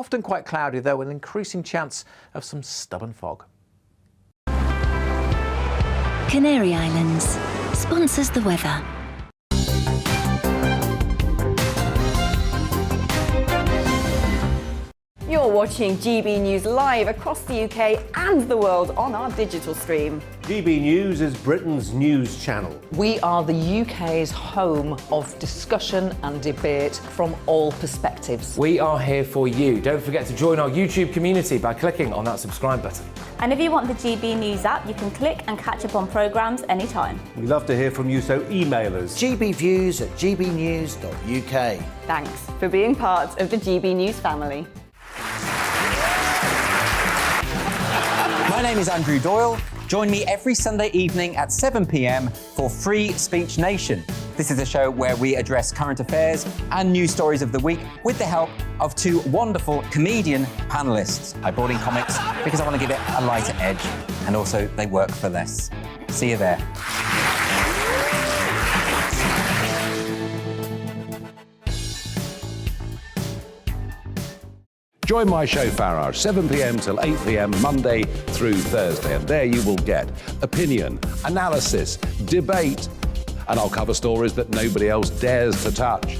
Often quite cloudy though, with an increasing chance of some stubborn fog. Canary Islands sponsors the weather. You're watching GB News live across the UK and the world on our digital stream. GB News is Britain's news channel. We are the UK's home of discussion and debate from all perspectives. We are here for you. Don't forget to join our YouTube community by clicking on that subscribe button. And if you want the GB News app, you can click and catch up on programmes anytime. We love to hear from you, so email us. gbviews@gbnews.uk. Thanks for being part of the GB News family. My name is Andrew Doyle. Join me every Sunday evening at 7 p.m. for Free Speech Nation. This is a show where we address current affairs and news stories of the week with the help of two wonderful comedian panellists. I brought in comics because I want to give it a lighter edge, and also they work for less. See you there. Join my show Farage, 7 p.m. till 8 p.m. Monday through Thursday, and there you will get opinion, analysis, debate, and I'll cover stories that nobody else dares to touch.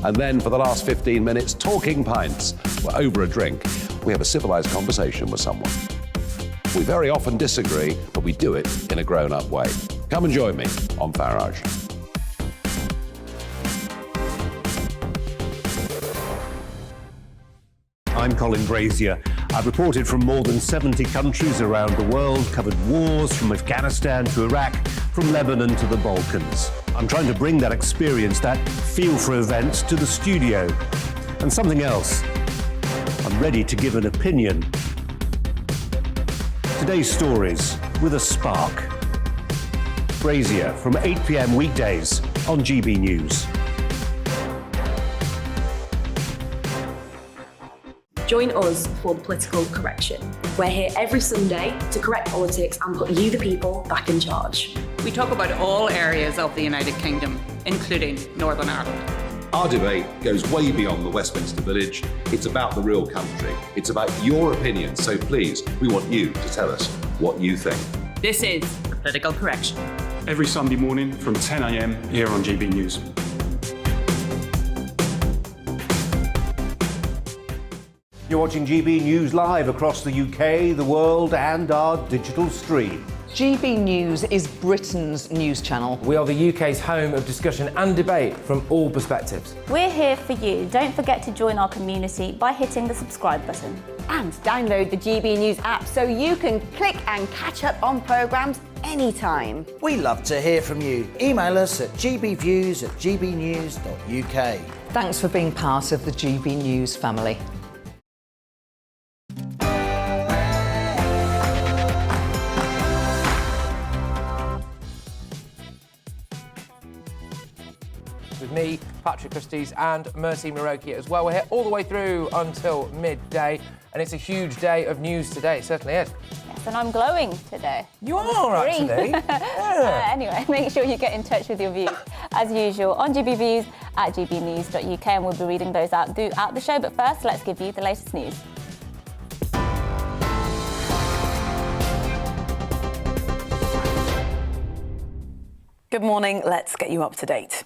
And then for the last 15 minutes, talking pints. We're over a drink. We have a civilised conversation with someone. We very often disagree, but we do it in a grown-up way. Come and join me on Farage. I'm Colin Brazier. I've reported from more than 70 countries around the world, covered wars from Afghanistan to Iraq, from Lebanon to the Balkans. I'm trying to bring that experience, that feel for events, to the studio. And something else, I'm ready to give an opinion. Today's stories with a spark. Brazier from 8 p.m. weekdays on GB News. Join us for the Political Correction. We're here every Sunday to correct politics and put you, the people, back in charge. We talk about all areas of the United Kingdom, including Northern Ireland. Our debate goes way beyond the Westminster Village. It's about the real country. It's about your opinion. So please, we want you to tell us what you think. This is the Political Correction. Every Sunday morning from 10 a.m. here on GB News. You're watching GB News live across the UK, the world, and our digital stream. GB News is Britain's news channel. We are the UK's home of discussion and debate from all perspectives. We're here for you. Don't forget to join our community by hitting the subscribe button. And download the GB News app so you can click and catch up on programmes anytime. We love to hear from you. Email us at gbviews@gbnews.uk. Thanks for being part of the GB News family. With me, Patrick Christie's, and Mercy Murokia as well. We're here all the way through until midday, and it's a huge day of news today. It certainly is. Yes, and I'm glowing today. You are, Green. actually. Yeah. Anyway, make sure you get in touch with your views, as usual, on gbviews@gbnews.uk, and we'll be reading those out throughout the show. But first, let's give you the latest news. Good morning. Let's get you up to date.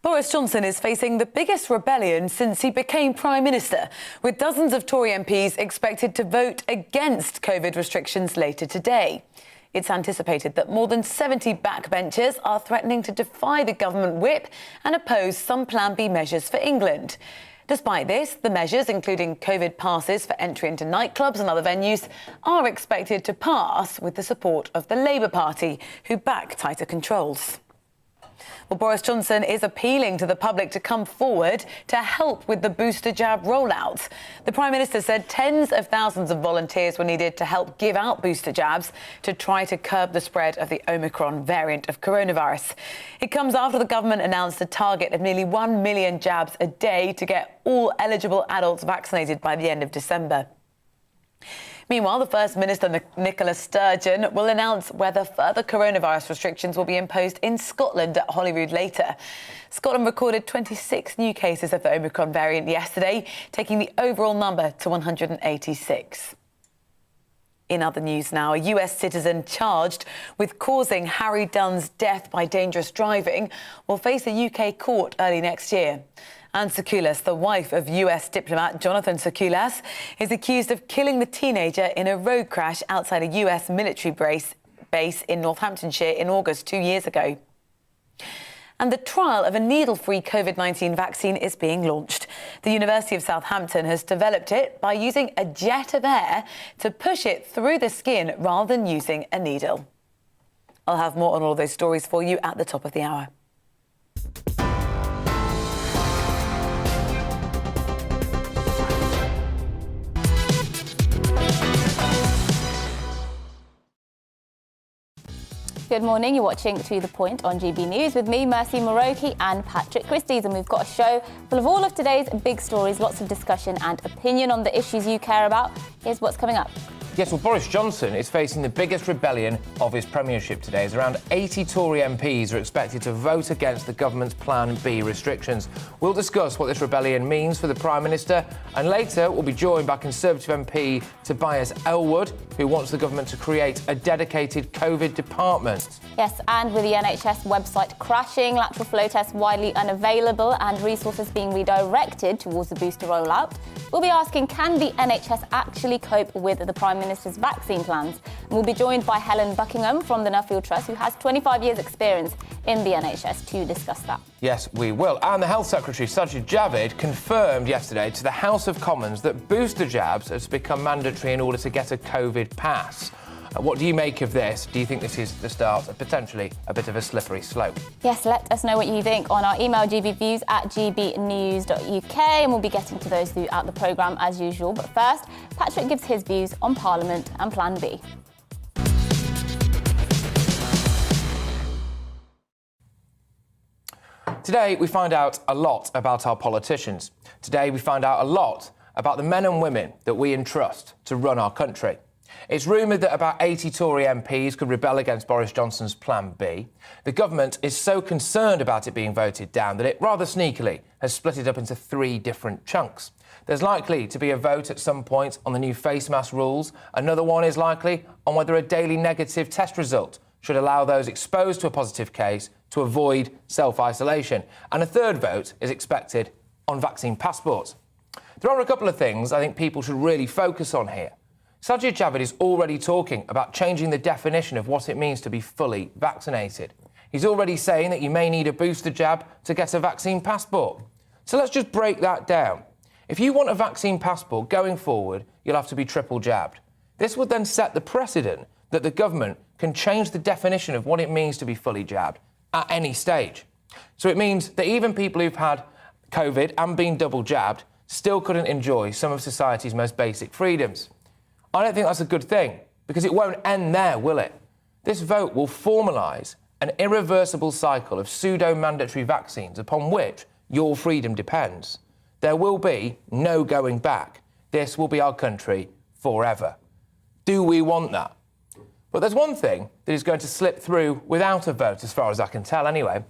Boris Johnson is facing the biggest rebellion since he became Prime Minister, with dozens of Tory MPs expected to vote against COVID restrictions later today. It's anticipated that more than 70 backbenchers are threatening to defy the government whip and oppose some Plan B measures for England. Despite this, the measures, including COVID passes for entry into nightclubs and other venues, are expected to pass with the support of the Labour Party, who back tighter controls. Well, Boris Johnson is appealing to the public to come forward to help with the booster jab rollout. The Prime Minister said tens of thousands of volunteers were needed to help give out booster jabs to try to curb the spread of the Omicron variant of coronavirus. It comes after the government announced a target of nearly 1 million jabs a day to get all eligible adults vaccinated by the end of December. Meanwhile, the First Minister, Nicola Sturgeon, will announce whether further coronavirus restrictions will be imposed in Scotland at Holyrood later. Scotland recorded 26 new cases of the Omicron variant yesterday, taking the overall number to 186. In other news now, a US citizen charged with causing Harry Dunn's death by dangerous driving will face a UK court early next year. Anne Sekulas, the wife of US diplomat Jonathan Sekulas, is accused of killing the teenager in a road crash outside a US military base in Northamptonshire in August 2 years ago. And the trial of a needle-free COVID-19 vaccine is being launched. The University of Southampton has developed it by using a jet of air to push it through the skin rather than using a needle. I'll have more on all those stories for you at the top of the hour. Good morning, you're watching To The Point on GB News with me, Mercy Muroki and Patrick Christys, and we've got a show full of all of today's big stories, lots of discussion and opinion on the issues you care about. Here's what's coming up. Yes, well, Boris Johnson is facing the biggest rebellion of his premiership today, as around 80 Tory MPs are expected to vote against the government's Plan B restrictions. We'll discuss what this rebellion means for the Prime Minister, and later we'll be joined by Conservative MP Tobias Ellwood, who wants the government to create a dedicated COVID department. Yes, and with the NHS website crashing, lateral flow tests widely unavailable and resources being redirected towards the booster rollout, we'll be asking, can the NHS actually cope with the Prime Minister's vaccine plans? And we'll be joined by Helen Buckingham from the Nuffield Trust, who has 25 years' experience in the NHS, to discuss that. Yes, we will. And the Health Secretary, Sajid Javid, confirmed yesterday to the House of Commons that booster jabs have become mandatory in order to get a COVID pass. What do you make of this? Do you think this is the start of potentially a bit of a slippery slope? Yes, let us know what you think on our email, gbviews@gbnews.uk, and we'll be getting to those throughout the programme as usual. But first, Patrick gives his views on Parliament and Plan B. Today, we find out a lot about our politicians. Today, we find out a lot about the men and women that we entrust to run our country. It's rumoured that about 80 Tory MPs could rebel against Boris Johnson's Plan B. The government is so concerned about it being voted down that it, rather sneakily, has split it up into 3 different chunks. There's likely to be a vote at some point on the new face mask rules. Another one is likely on whether a daily negative test result should allow those exposed to a positive case to avoid self-isolation. And a third vote is expected on vaccine passports. There are a couple of things I think people should really focus on here. Sajid Javid is already talking about changing the definition of what it means to be fully vaccinated. He's already saying that you may need a booster jab to get a vaccine passport. So let's just break that down. If you want a vaccine passport going forward, you'll have to be triple jabbed. This would then set the precedent that the government can change the definition of what it means to be fully jabbed at any stage. So it means that even people who've had COVID and been double jabbed still couldn't enjoy some of society's most basic freedoms. I don't think that's a good thing, because it won't end there, will it? This vote will formalise an irreversible cycle of pseudo-mandatory vaccines upon which your freedom depends. There will be no going back. This will be our country forever. Do we want that? But there's one thing that is going to slip through without a vote, as far as I can tell anyway,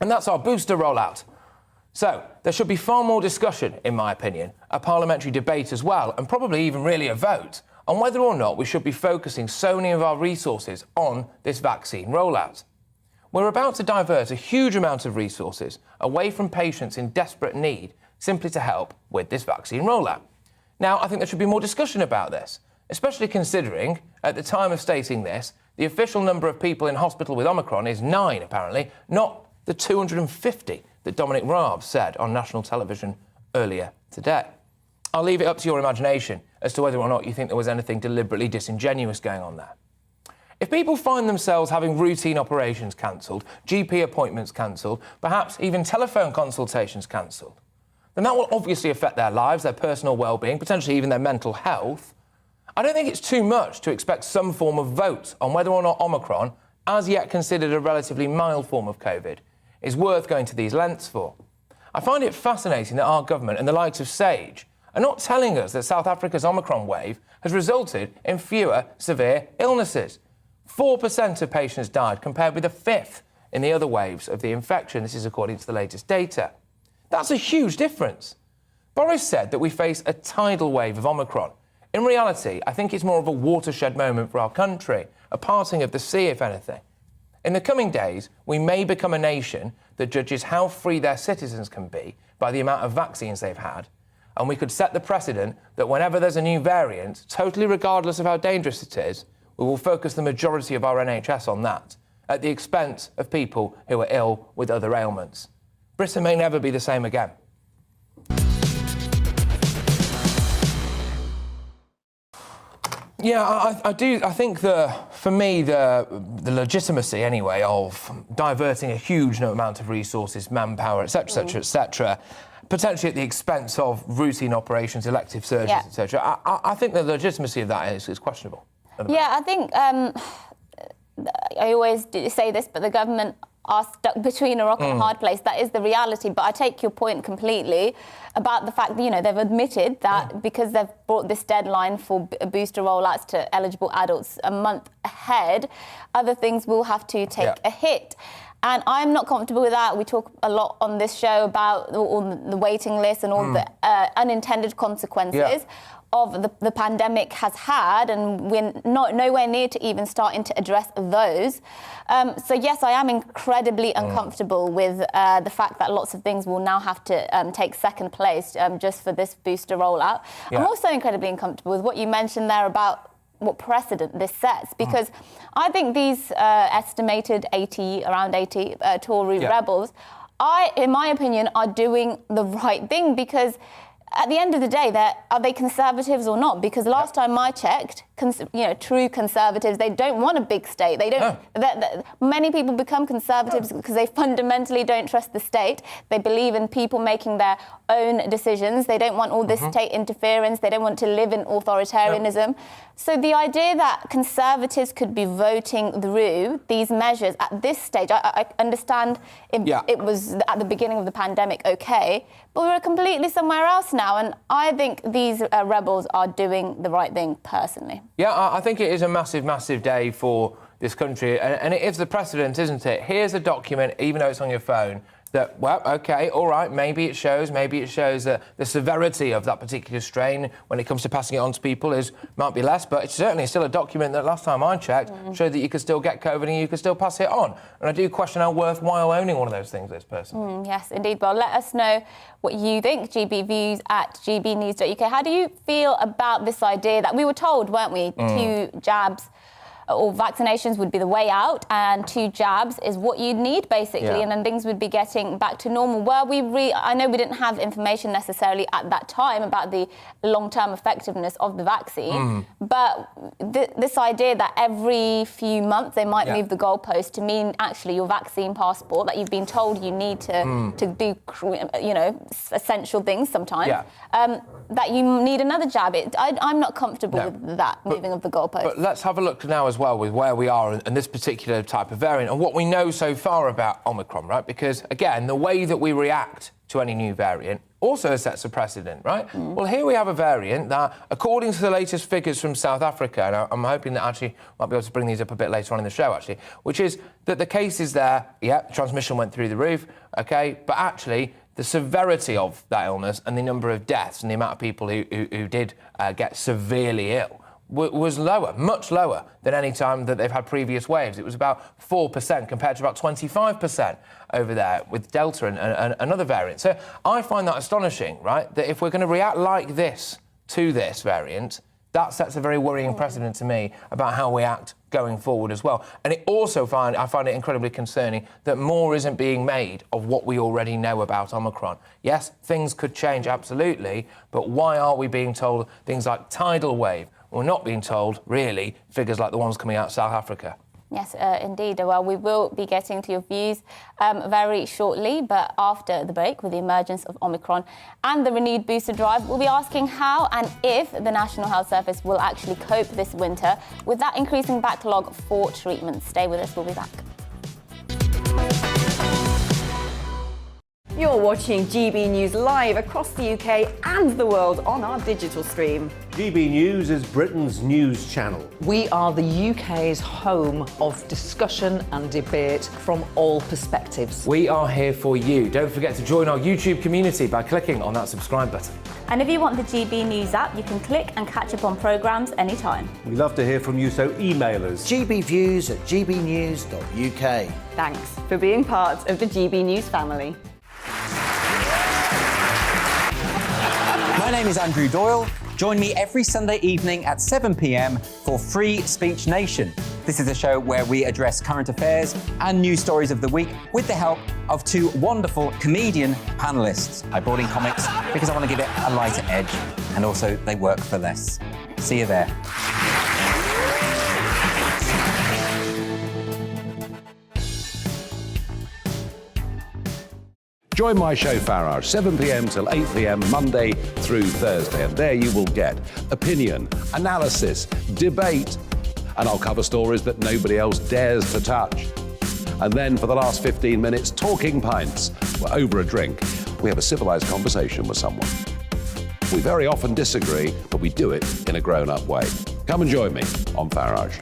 and that's our booster rollout. So there should be far more discussion, in my opinion, a parliamentary debate as well, and probably even really a vote, on whether or not we should be focusing so many of our resources on this vaccine rollout. We're about to divert a huge amount of resources away from patients in desperate need simply to help with this vaccine rollout. Now, I think there should be more discussion about this, especially considering, at the time of stating this, the official number of people in hospital with Omicron is 9, apparently, not the 250 that Dominic Raab said on national television earlier today. I'll leave it up to your imagination as to whether or not you think there was anything deliberately disingenuous going on there. If people find themselves having routine operations cancelled, GP appointments cancelled, perhaps even telephone consultations cancelled, then that will obviously affect their lives, their personal well-being, potentially even their mental health. I don't think it's too much to expect some form of vote on whether or not Omicron, as yet considered a relatively mild form of COVID, is worth going to these lengths for. I find it fascinating that our government and the likes of SAGE are not telling us that South Africa's Omicron wave has resulted in fewer severe illnesses. 4% of patients died, compared with a fifth in the other waves of the infection. This is according to the latest data. That's a huge difference. Boris said that we face a tidal wave of Omicron. In reality, I think it's more of a watershed moment for our country, a parting of the sea, if anything. In the coming days, we may become a nation that judges how free their citizens can be by the amount of vaccines they've had, and we could set the precedent that whenever there's a new variant, totally regardless of how dangerous it is, we will focus the majority of our NHS on that, at the expense of people who are ill with other ailments. Britain may never be the same again. Yeah, I do. I think for me, the legitimacy, anyway, of diverting a huge amount of resources, manpower, etc., potentially at the expense of routine operations, elective surgeries, etc. I think the legitimacy of that is questionable. Yeah, I think I always do say this, but the government are stuck between a rock and a hard place. That is the reality. But I take your point completely about the fact that, you know, they've admitted that because they've brought this deadline for booster rollouts to eligible adults a month ahead, other things will have to take a hit. And I'm not comfortable with that. We talk a lot on this show about all the waiting list and all the unintended consequences of the pandemic has had, and we're nowhere near to even starting to address those. So yes, I am incredibly uncomfortable with the fact that lots of things will now have to take second place just for this booster rollout. I'm also incredibly uncomfortable with what you mentioned there about what precedent this sets, because I think these estimated around 80 Tory rebels, in my opinion, are doing the right thing, because at the end of the day, are they Conservatives or not? Because last time I checked, true Conservatives, they don't want a big state. They don't. Many people become Conservatives because they fundamentally don't trust the state. They believe in people making their own decisions. They don't want all this state interference. They don't want to live in authoritarianism. So the idea that Conservatives could be voting through these measures at this stage, I understand it was at the beginning of the pandemic, okay, but we're completely somewhere else now, and I think these rebels are doing the right thing, personally. Yeah, I think it is a massive, massive day for this country, and it is the precedent, isn't it? Here's a document, even though it's on your phone, that, well, OK, all right, maybe it shows that the severity of that particular strain when it comes to passing it on to people might be less, but it's certainly still a document that last time I checked showed that you could still get COVID and you could still pass it on. And I do question how worthwhile owning one of those things is, personally. Yes, indeed. Well, let us know what you think. GBviews at gbnews.uk. How do you feel about this idea that we were told, weren't we, 2 jabs or vaccinations would be the way out, and 2 jabs is what you need, basically, and then things would be getting back to normal. I know we didn't have information necessarily at that time about the long-term effectiveness of the vaccine, but this idea that every few months they might move the goalpost to mean actually your vaccine passport that you've been told you need to do, essential things sometimes, that you need another jab. I'm not comfortable with that moving of the goalpost. But let's have a look now as well with where we are and this particular type of variant and what we know so far about Omicron, right? Because, again, the way that we react to any new variant also sets a precedent, right? Well, here we have a variant that, according to the latest figures from South Africa, and I'm hoping that actually might be able to bring these up a bit later on in the show, actually, which is that the cases there, transmission went through the roof, OK, but actually the severity of that illness and the number of deaths and the amount of people who did get severely ill was lower, much lower than any time that they've had previous waves. It was about 4% compared to about 25% over there with Delta and another variant. So I find that astonishing, right, that if we're going to react like this to this variant, that sets a very worrying precedent to me about how we act going forward as well. And it also I find it incredibly concerning that more isn't being made of what we already know about Omicron. Yes, things could change, absolutely, but why are we being told things like tidal wave? We're not being told, really, figures like the ones coming out of South Africa. Yes, indeed. Well, we will be getting to your views very shortly, but after the break, with the emergence of Omicron and the renewed booster drive, we'll be asking how and if the National Health Service will actually cope this winter with that increasing backlog for treatment. Stay with us, we'll be back. You're watching GB News live across the UK and the world on our digital stream. GB News is Britain's news channel. We are the UK's home of discussion and debate from all perspectives. We are here for you. Don't forget to join our YouTube community by clicking on that subscribe button. And if you want the GB News app, you can click and catch up on programmes anytime. We love to hear from you, so email us. gbviews@gbnews.uk. Thanks for being part of the GB News family. My name is Andrew Doyle. Join me every Sunday evening at 7 p.m. for Free Speech Nation. This is a show where we address current affairs and news stories of the week with the help of two wonderful comedian panellists. I brought in comics because I want to give it a lighter edge, and also they work for less. See you there. Join my show Farage, 7 p.m. till 8 p.m. Monday through Thursday, and there you will get opinion, analysis, debate, and I'll cover stories that nobody else dares to touch. And then for the last 15 minutes, talking pints. We're over a drink. We have a civilised conversation with someone. We very often disagree, but we do it in a grown-up way. Come and join me on Farage.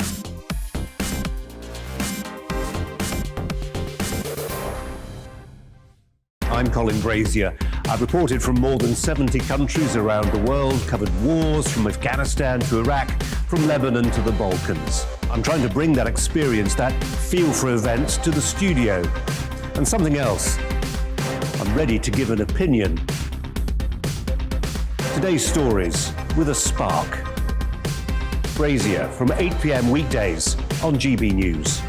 I'm Colin Brazier. I've reported from more than 70 countries around the world, covered wars from Afghanistan to Iraq, from Lebanon to the Balkans. I'm trying to bring that experience, that feel for events, to the studio. And something else, I'm ready to give an opinion. Today's stories with a spark. Brazier from 8 p.m. weekdays on GB News.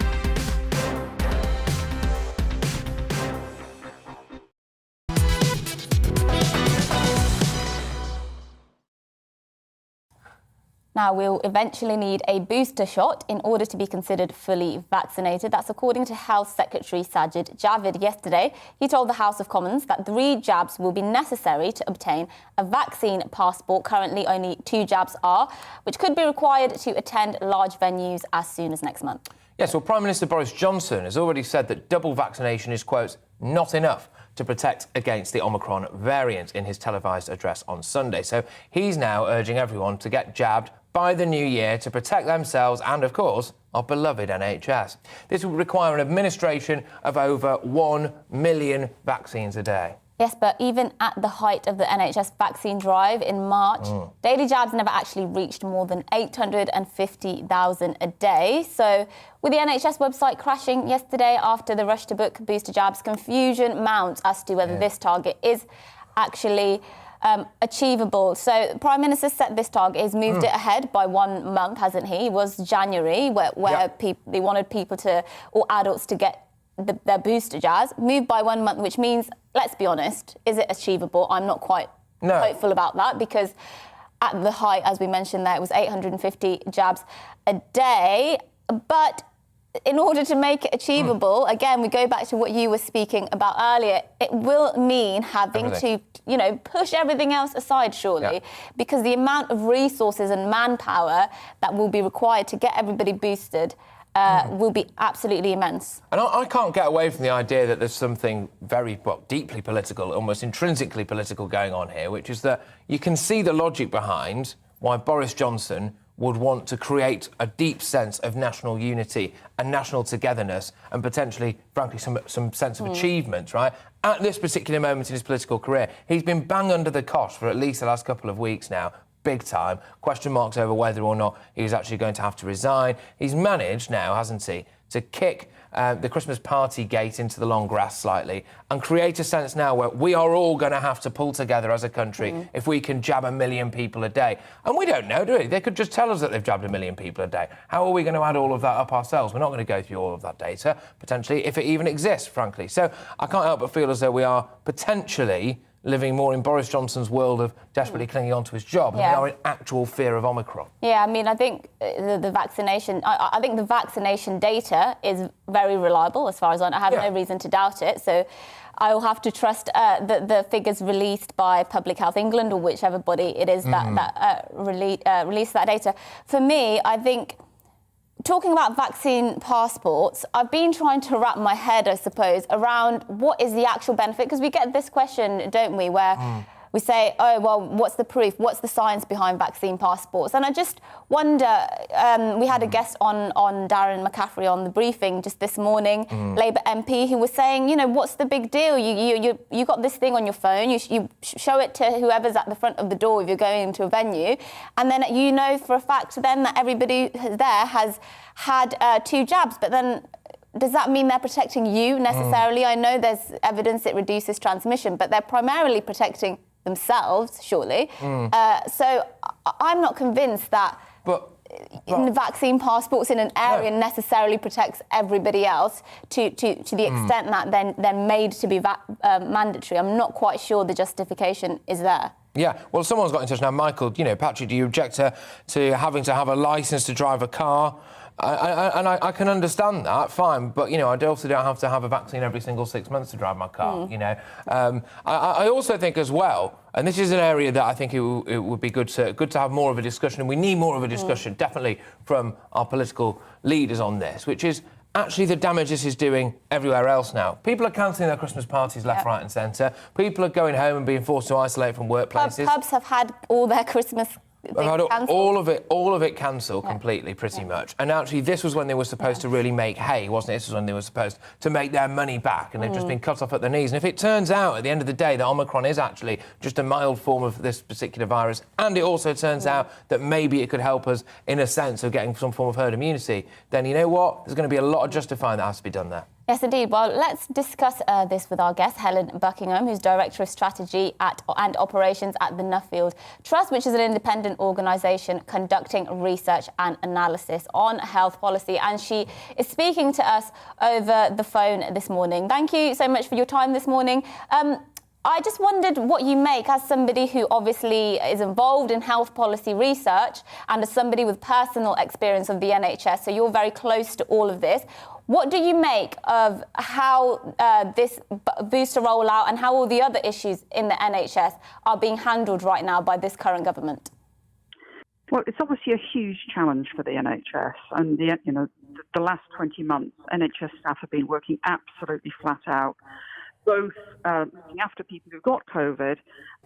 Now, we'll eventually need a booster shot in order to be considered fully vaccinated. That's according to Health Secretary Sajid Javid yesterday. He told the House of Commons that 3 jabs will be necessary to obtain a vaccine passport. Currently, only 2 jabs are, which could be required to attend large venues as soon as next month. Yes, well, Prime Minister Boris Johnson has already said that double vaccination is, quote, not enough to protect against the Omicron variant in his televised address on Sunday. So he's now urging everyone to get jabbed by the new year to protect themselves and, of course, our beloved NHS. This would require an administration of over 1 million vaccines a day. Yes, but even at the height of the NHS vaccine drive in March, daily jabs never actually reached more than 850,000 a day. So with the NHS website crashing yesterday after the rush to book booster jabs, confusion mounts as to whether this target is actually achievable. So the Prime Minister set this target. He's moved it ahead by 1 month, hasn't he? It was January where they wanted people to, or adults to get their booster jabs. Moved by 1 month, which means, let's be honest, is it achievable? I'm not quite hopeful about that, because at the height, as we mentioned there, it was 850 jabs a day. But in order to make it achievable, again, we go back to what you were speaking about earlier, it will mean having to, push everything else aside, surely, because the amount of resources and manpower that will be required to get everybody boosted will be absolutely immense. And I can't get away from the idea that there's something very, deeply political, almost intrinsically political going on here, which is that you can see the logic behind why Boris Johnson would want to create a deep sense of national unity and national togetherness and potentially, frankly, some sense of achievement, right? At this particular moment in his political career, he's been bang under the cosh for at least the last couple of weeks now, big time. Question marks over whether or not he's actually going to have to resign. He's managed now, hasn't he, to kick the Christmas party gate into the long grass slightly and create a sense now where we are all going to have to pull together as a country if we can jab 1 million people a day. And we don't know, do we? They could just tell us that they've jabbed 1 million people a day. How are we going to add all of that up ourselves? We're not going to go through all of that data, potentially, if it even exists, frankly. So I can't help but feel as though we are potentially living more in Boris Johnson's world of desperately clinging on to his job than we are in actual fear of Omicron. Yeah, I mean, I think the vaccination... I think the vaccination data is very reliable, as far as I know. I have no reason to doubt it. So I will have to trust the figures released by Public Health England or whichever body it is that released that data. For me, I think talking about vaccine passports, I've been trying to wrap my head, I suppose, around what is the actual benefit, because we get this question, don't we, where we say, oh, well, what's the proof? What's the science behind vaccine passports? And I just wonder, we had a guest on Darren McCaffrey on the briefing just this morning, Labour MP, who was saying, you know, what's the big deal? You got this thing on your phone, you show it to whoever's at the front of the door if you're going into a venue, and then you know for a fact then that everybody there has had 2 jabs, but then does that mean they're protecting you necessarily? I know there's evidence it reduces transmission, but they're primarily protecting themselves, surely. So I'm not convinced that vaccine passports in an area necessarily protects everybody else to the extent that they're made to be mandatory. I'm not quite sure the justification is there. Yeah, well, someone's got in touch now. Michael, you know, Patrick, do you object to having to have a licence to drive a car? I can understand that, fine, but, you know, I also don't have to have a vaccine every single 6 months to drive my car, you know. I also think as well, and this is an area that I think it would be good to have more of a discussion, and we need more of a discussion, definitely, from our political leaders on this, which is actually the damage this is doing everywhere else now. People are cancelling their Christmas parties left, right and centre. People are going home and being forced to isolate from workplaces. Pubs have had all their Christmas all of it cancelled completely, pretty much. And actually, this was when they were supposed to really make hay, wasn't it? This was when they were supposed to make their money back, and they've just been cut off at the knees. And if it turns out, at the end of the day, that Omicron is actually just a mild form of this particular virus, and it also turns out that maybe it could help us in a sense of getting some form of herd immunity, then you know what? There's going to be a lot of justifying that has to be done there. Yes, indeed. Well, let's discuss this with our guest, Helen Buckingham, who's Director of Strategy and Operations at the Nuffield Trust, which is an independent organisation conducting research and analysis on health policy. And she is speaking to us over the phone this morning. Thank you so much for your time this morning. I just wondered what you make, as somebody who obviously is involved in health policy research and as somebody with personal experience of the NHS, so you're very close to all of this. What do you make of how this booster rollout and how all the other issues in the NHS are being handled right now by this current government? Well, it's obviously a huge challenge for the NHS, and the last 20 months, NHS staff have been working absolutely flat out, both looking after people who've got COVID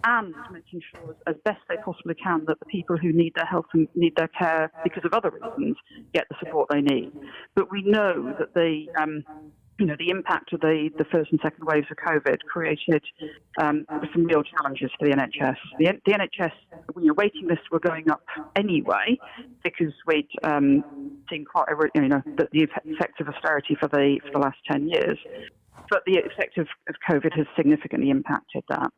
and making sure as best they possibly can that the people who need their help and need their care because of other reasons get the support they need. But we know that the impact of the first and second waves of COVID created some real challenges for the NHS. The NHS, waiting lists were going up anyway because we'd seen quite the effects of austerity for the last 10 years. But the effect of COVID has significantly impacted that.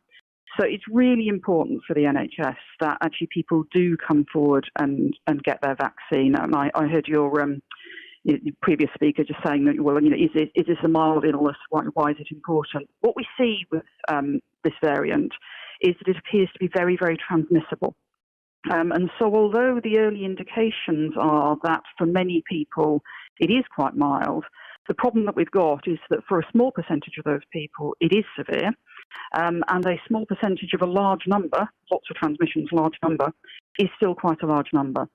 So it's really important for the NHS that actually people do come forward and get their vaccine. And I heard your previous speaker just saying that, well, is this a mild illness? Why is it important? What we see with this variant is that it appears to be very, very transmissible. And so although the early indications are that for many people it is quite mild, the problem that we've got is that for a small percentage of those people, it is severe, and a small percentage of a large number, lots of transmissions, large number, is still quite a large number.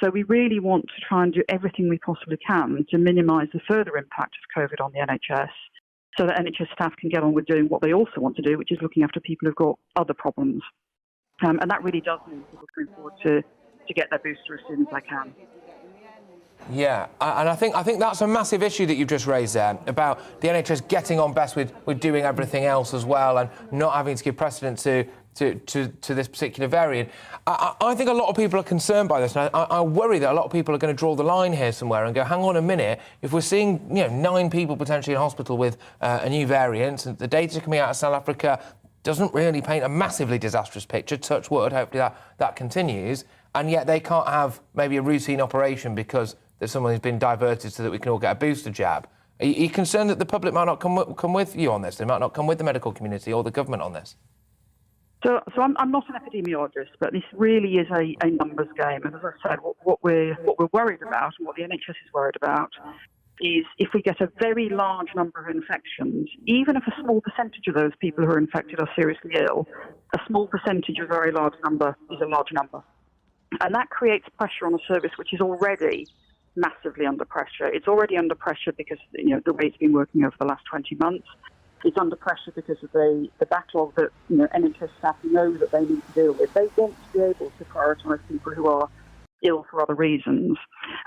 So we really want to try and do everything we possibly can to minimise the further impact of COVID on the NHS, so that NHS staff can get on with doing what they also want to do, which is looking after people who've got other problems. And that really does mean people coming forward to get their booster as soon as they can. Yeah, and I think that's a massive issue that you've just raised there, about the NHS getting on best with doing everything else as well and not having to give precedent to this particular variant. I think a lot of people are concerned by this, and I worry that a lot of people are going to draw the line here somewhere and go, hang on a minute, if we're seeing 9 people potentially in hospital with a new variant, and the data coming out of South Africa doesn't really paint a massively disastrous picture, touch wood, hopefully that continues, and yet they can't have maybe a routine operation because there's someone who's been diverted so that we can all get a booster jab. Are you concerned that the public might not come with you on this? They might not come with the medical community or the government on this? So I'm not an epidemiologist, but this really is a numbers game. And as I said, what we're worried about and what the NHS is worried about is if we get a very large number of infections, even if a small percentage of those people who are infected are seriously ill, a small percentage of a very large number is a large number. And that creates pressure on a service which is already massively under pressure. It's already under pressure because the way it's been working over the last 20 months. It's under pressure because of the backlog that NHS staff know that they need to deal with. They want to be able to prioritise people who are ill for other reasons.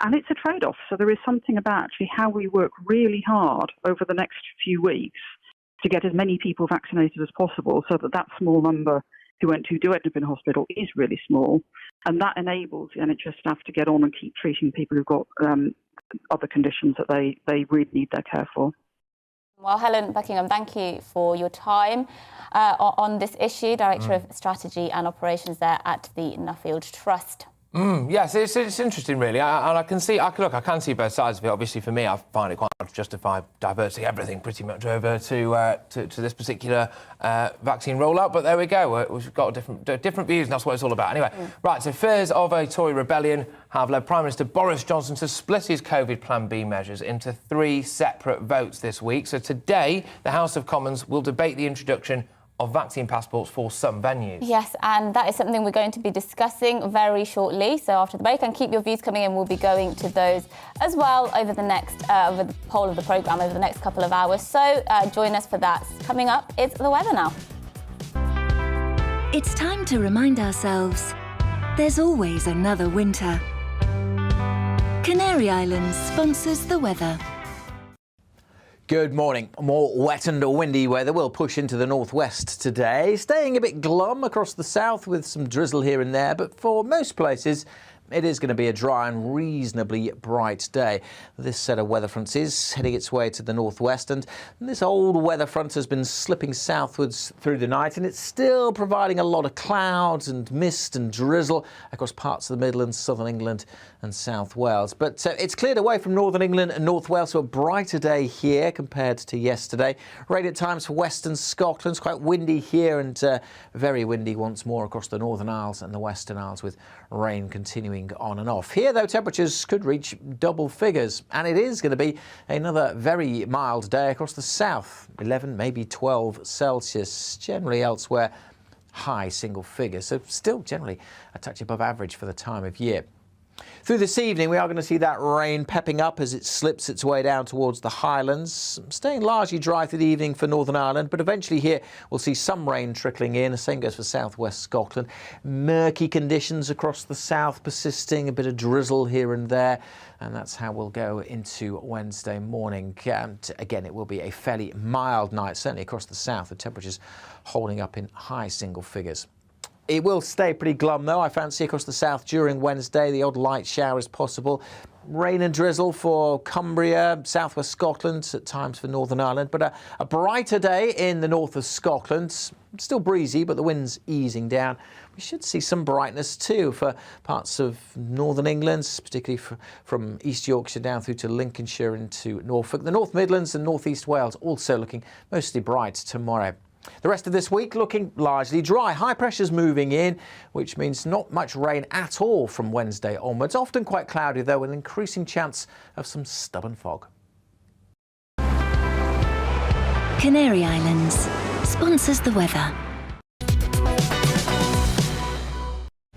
And it's a trade-off. So there is something about actually how we work really hard over the next few weeks to get as many people vaccinated as possible so that small number who do end up in hospital is really small. And that enables the NHS staff to get on and keep treating people who've got other conditions that they really need their care for. Well, Helen Buckingham, thank you for your time on this issue, Director of Strategy and Operations there at the Nuffield Trust. Yes, it's interesting, really, and I can see both sides of it. Obviously, for me, I find it quite hard to justify diverting everything pretty much over to this particular vaccine rollout. But there we go. We've got different views, and that's what it's all about. Anyway, right. So fears of a Tory rebellion have led Prime Minister Boris Johnson to split his COVID Plan B measures into 3 separate votes this week. So today, the House of Commons will debate the introduction of vaccine passports for some venues. Yes, and that is something we're going to be discussing very shortly. So after the break, and keep your views coming in. We'll be going to those as well over the whole of the programme over the next couple of hours. So join us for that. Coming up, it's the weather now. It's time to remind ourselves there's always another winter. Canary Islands sponsors the weather. Good morning. More wet and windy weather will push into the northwest today, staying a bit glum across the south with some drizzle here and there, but for most places it is going to be a dry and reasonably bright day. This set of weather fronts is heading its way to the northwest, and this old weather front has been slipping southwards through the night, and it's still providing a lot of clouds and mist and drizzle across parts of the Midlands, southern England and South Wales. But it's cleared away from northern England and North Wales, so a brighter day here compared to yesterday. Rain at times for western Scotland. It's quite windy here and very windy once more across the Northern Isles and the Western Isles, with rain continuing on and off. Here, though, temperatures could reach double figures, and it is going to be another very mild day across the south. 11, maybe 12 Celsius. Generally elsewhere, high single figures, so still generally a touch above average for the time of year. Through this evening, we are going to see that rain pepping up as it slips its way down towards the Highlands, staying largely dry through the evening for Northern Ireland, but eventually here we'll see some rain trickling in. The same goes for southwest Scotland. Murky conditions across the south persisting, a bit of drizzle here and there, and that's how we'll go into Wednesday morning. And again, it will be a fairly mild night, certainly across the south, the temperatures holding up in high single figures. It will stay pretty glum, though, I fancy, across the south during Wednesday. The odd light shower is possible. Rain and drizzle for Cumbria, southwest Scotland, at times for Northern Ireland. But a brighter day in the north of Scotland. Still breezy, but the wind's easing down. We should see some brightness, too, for parts of northern England, particularly from East Yorkshire down through to Lincolnshire into Norfolk. The North Midlands and North East Wales also looking mostly bright tomorrow. The rest of this week looking largely dry. High pressure's moving in, which means not much rain at all from Wednesday onwards. Often quite cloudy, though, with an increasing chance of some stubborn fog. Canary Islands sponsors the weather.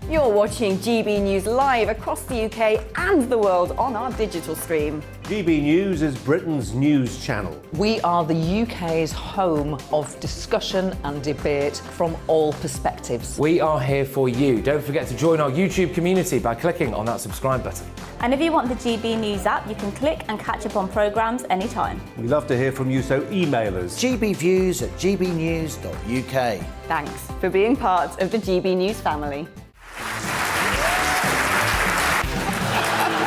You're watching GB News live across the UK and the world on our digital stream. GB News is Britain's news channel. We are the UK's home of discussion and debate from all perspectives. We are here for you. Don't forget to join our YouTube community by clicking on that subscribe button. And if you want the GB News app, you can click and catch up on programmes anytime. We love to hear from you, so email us. gbviews@gbnews.uk. Thanks for being part of the GB News family.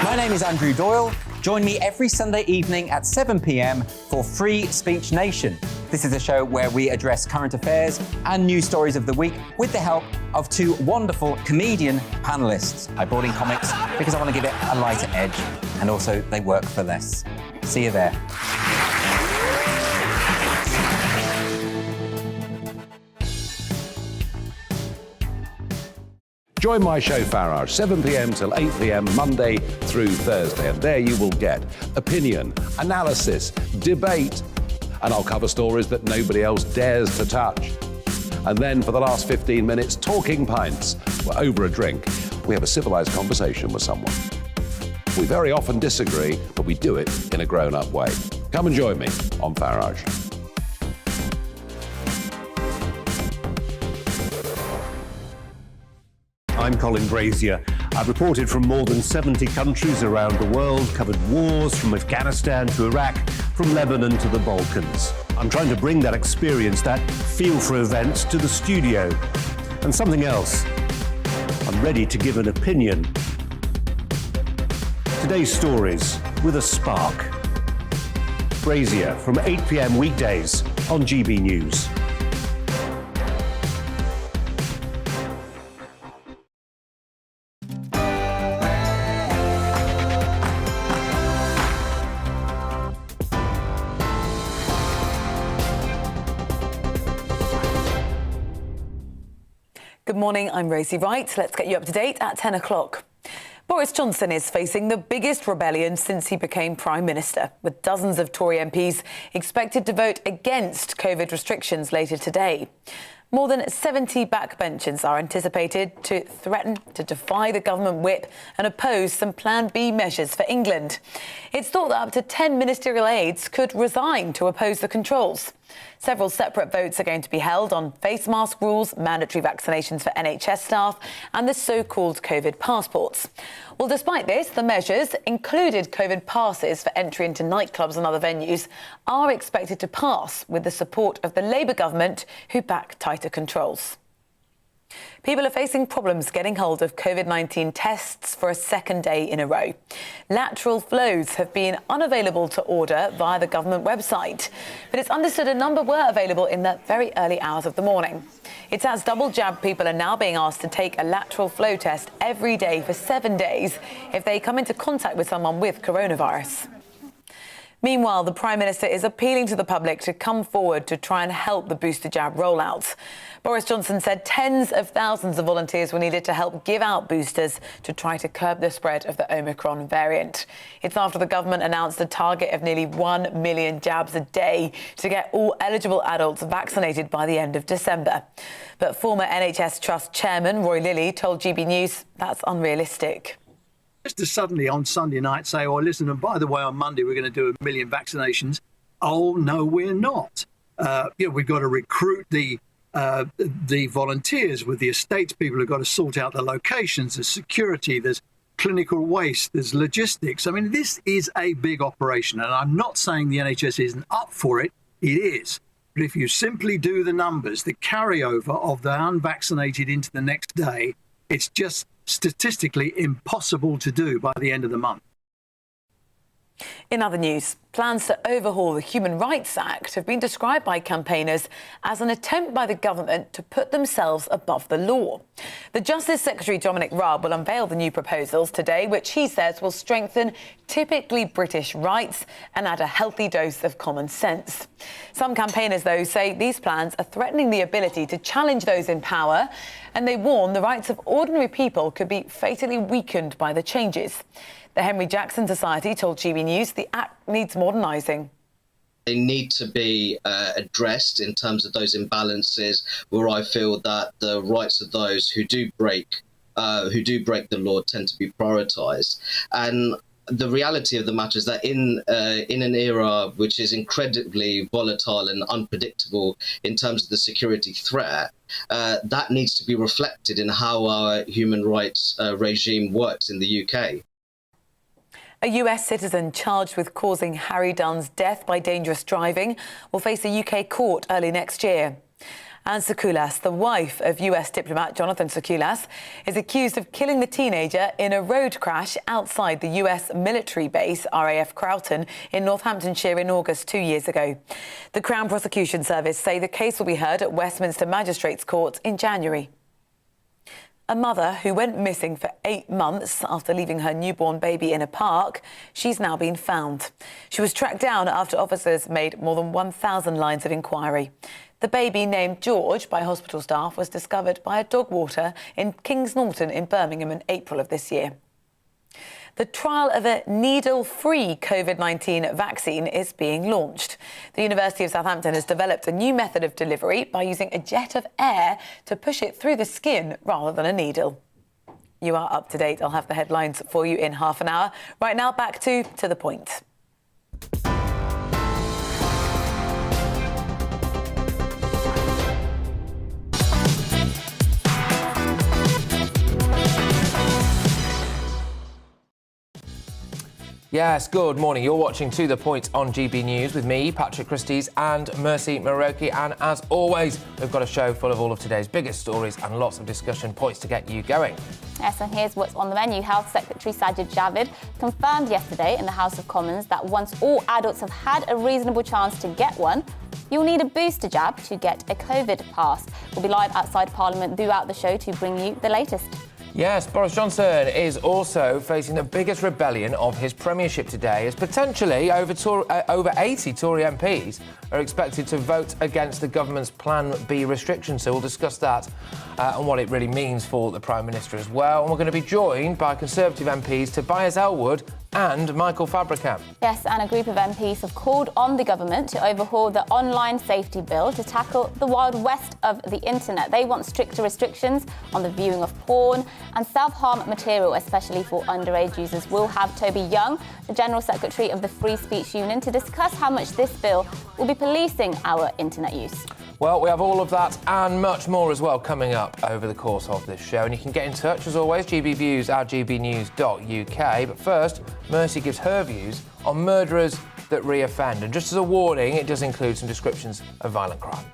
My name is Andrew Doyle. Join me every Sunday evening at 7 p.m. for Free Speech Nation. This is a show where we address current affairs and news stories of the week with the help of 2 wonderful comedian panellists. I brought in comics because I want to give it a lighter edge, and also they work for less. See you there. Join my show Farage, 7 p.m. till 8 p.m. Monday through Thursday, and there you will get opinion, analysis, debate, and I'll cover stories that nobody else dares to touch. And then for the last 15 minutes, talking pints. We're over a drink. We have a civilised conversation with someone. We very often disagree, but we do it in a grown-up way. Come and join me on Farage. I'm Colin Brazier. I've reported from more than 70 countries around the world, covered wars from Afghanistan to Iraq, from Lebanon to the Balkans. I'm trying to bring that experience, that feel for events, to the studio. And something else. I'm ready to give an opinion. Today's stories with a spark. Brazier from 8 p.m. weekdays on GB News. Good morning, I'm Rosie Wright. Let's get you up to date at 10 o'clock. Boris Johnson is facing the biggest rebellion since he became Prime Minister, with dozens of Tory MPs expected to vote against COVID restrictions later today. More than 70 backbenchers are anticipated to threaten to defy the government whip and oppose some Plan B measures for England. It's thought that up to 10 ministerial aides could resign to oppose the controls. Several separate votes are going to be held on face mask rules, mandatory vaccinations for NHS staff and the so-called COVID passports. Well, despite this, the measures, included COVID passes for entry into nightclubs and other venues, are expected to pass with the support of the Labour government, who back tighter controls. People are facing problems getting hold of COVID-19 tests for a second day in a row. Lateral flows have been unavailable to order via the government website, but it's understood a number were available in the very early hours of the morning. It's as double jab people are now being asked to take a lateral flow test every day for 7 days if they come into contact with someone with coronavirus. Meanwhile, the Prime Minister is appealing to the public to come forward to try and help the booster jab rollout. Boris Johnson said tens of thousands of volunteers were needed to help give out boosters to try to curb the spread of the Omicron variant. It's after the government announced a target of nearly 1 million jabs a day to get all eligible adults vaccinated by the end of December. But former NHS Trust Chairman Roy Lilly told GB News that's unrealistic. Just to suddenly on Sunday night say, oh, listen, and by the way, on Monday we're going to do 1 million vaccinations. Oh, no, we're not. We've got to recruit the volunteers with the estates people who've got to sort out the locations, there's security, there's clinical waste, there's logistics. I mean, this is a big operation, and I'm not saying the NHS isn't up for it. It is. But if you simply do the numbers, the carryover of the unvaccinated into the next day, it's just statistically impossible to do by the end of the month. In other news, plans to overhaul the Human Rights Act have been described by campaigners as an attempt by the government to put themselves above the law. The Justice Secretary Dominic Raab will unveil the new proposals today, which he says will strengthen typically British rights and add a healthy dose of common sense. Some campaigners, though, say these plans are threatening the ability to challenge those in power, and they warn the rights of ordinary people could be fatally weakened by the changes. The Henry Jackson Society told GB News the Act needs modernising. They need to be addressed in terms of those imbalances where I feel that the rights of those who do break the law tend to be prioritised. And the reality of the matter is that in an era which is incredibly volatile and unpredictable in terms of the security threat, that needs to be reflected in how our human rights regime works in the UK. A US citizen charged with causing Harry Dunn's death by dangerous driving will face a UK court early next year. Anne Sakoulas, the wife of US diplomat Jonathan Sakoulas, is accused of killing the teenager in a road crash outside the US military base RAF Croughton in Northamptonshire in August 2 years ago. The Crown Prosecution Service say the case will be heard at Westminster Magistrates Court in January. A mother who went missing for 8 months after leaving her newborn baby in a park, she's now been found. She was tracked down after officers made more than 1,000 lines of inquiry. The baby, named George by hospital staff, was discovered by a dog water in Kings Norton in Birmingham in April of this year. The trial of a needle-free COVID-19 vaccine is being launched. The University of Southampton has developed a new method of delivery by using a jet of air to push it through the skin rather than a needle. You are up to date. I'll have the headlines for you in half an hour. Right now, back to the point. Yes, good morning. You're watching To The Point on GB News with me, Patrick Christys, and Mercy Maroki. And as always, we've got a show full of all of today's biggest stories and lots of discussion points to get you going. Yes, and here's what's on the menu. Health Secretary Sajid Javid confirmed yesterday in the House of Commons that once all adults have had a reasonable chance to get one, you'll need a booster jab to get a COVID pass. We'll be live outside Parliament throughout the show to bring you the latest. Yes, Boris Johnson is also facing the biggest rebellion of his premiership today, as potentially over 80 Tory MPs are expected to vote against the government's Plan B restrictions. So we'll discuss that and what it really means for the Prime Minister as well. And we're going to be joined by Conservative MPs Tobias Ellwood and Michael Fabricant. Yes, and a group of MPs have called on the government to overhaul the online safety bill to tackle the Wild West of the internet. They want stricter restrictions on the viewing of porn and self-harm material, especially for underage users. We'll have Toby Young, the General Secretary of the Free Speech Union, to discuss how much this bill will be policing our internet use. Well, we have all of that and much more as well coming up over the course of this show. And you can get in touch, as always, gbviews@gbnews.uk. But first, Mercy gives her views on murderers that reoffend. And just as a warning, it does include some descriptions of violent crime.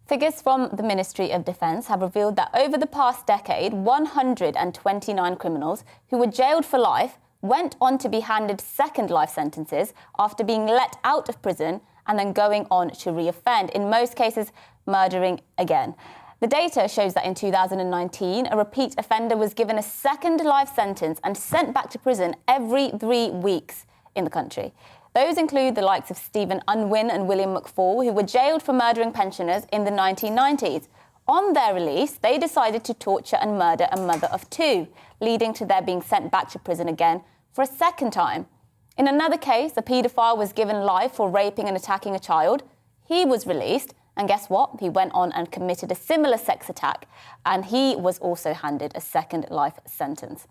Figures from the Ministry of Defence have revealed that over the past decade, 129 criminals who were jailed for life went on to be handed second life sentences after being let out of prison and then going on to reoffend, in most cases murdering again. The data shows that in 2019, a repeat offender was given a second life sentence and sent back to prison every 3 weeks in the country. Those include the likes of Stephen Unwin and William McFall, who were jailed for murdering pensioners in the 1990s. On their release, they decided to torture and murder a mother of two, leading to their being sent back to prison again for a second time. In another case, a paedophile was given life for raping and attacking a child. He was released, and guess what? He went on and committed a similar sex attack, and he was also handed a second life sentence.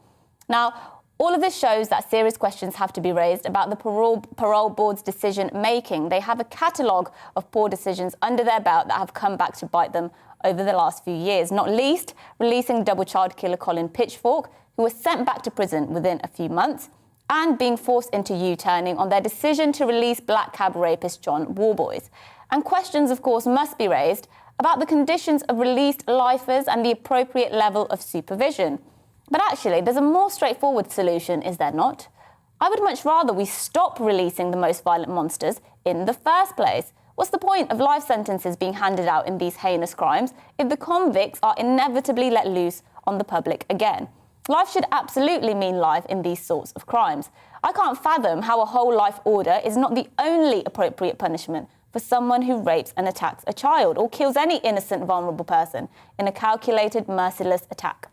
Now, all of this shows that serious questions have to be raised about the parole board's decision-making. They have a catalogue of poor decisions under their belt that have come back to bite them over the last few years, not least releasing double child killer Colin Pitchfork, who was sent back to prison within a few months, and being forced into U-turning on their decision to release black cab rapist John Warboys. And questions, of course, must be raised about the conditions of released lifers and the appropriate level of supervision. But actually, there's a more straightforward solution, is there not? I would much rather we stop releasing the most violent monsters in the first place. What's the point of life sentences being handed out in these heinous crimes if the convicts are inevitably let loose on the public again? Life should absolutely mean life in these sorts of crimes. I can't fathom how a whole life order is not the only appropriate punishment for someone who rapes and attacks a child or kills any innocent, vulnerable person in a calculated, merciless attack.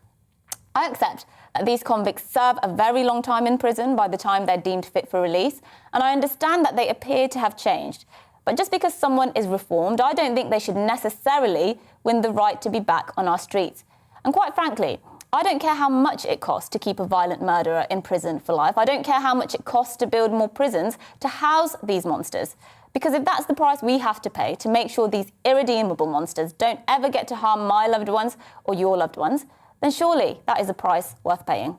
I accept that these convicts serve a very long time in prison by the time they're deemed fit for release, and I understand that they appear to have changed. But just because someone is reformed, I don't think they should necessarily win the right to be back on our streets. And quite frankly, I don't care how much it costs to keep a violent murderer in prison for life. I don't care how much it costs to build more prisons to house these monsters. Because if that's the price we have to pay to make sure these irredeemable monsters don't ever get to harm my loved ones or your loved ones, then surely that is a price worth paying.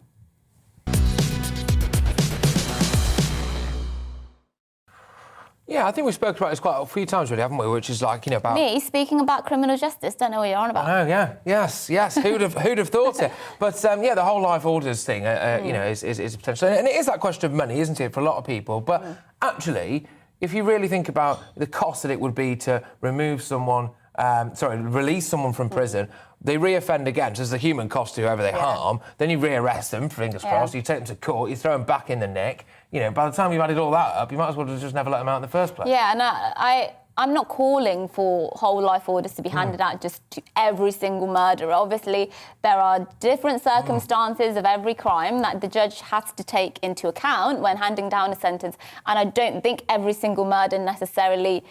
Yeah, I think we've spoken about this quite a few times already, haven't we? Which is like, about... Me speaking about criminal justice, don't know what you're on about. Oh, yeah, yes. Who'd have thought it? But, the whole life orders thing, is potential. And it is that question of money, isn't it, for a lot of people? But actually, if you really think about the cost that it would be to release someone from prison, they reoffend again, so there's a human cost to whoever they harm, then you rearrest them, fingers crossed, you take them to court, you throw them back in the nick. By the time you've added all that up, you might as well have just never let them out in the first place. Yeah, and I'm not calling for whole life orders to be handed out just to every single murderer. Obviously, there are different circumstances of every crime that the judge has to take into account when handing down a sentence, and I don't think every single murder necessarily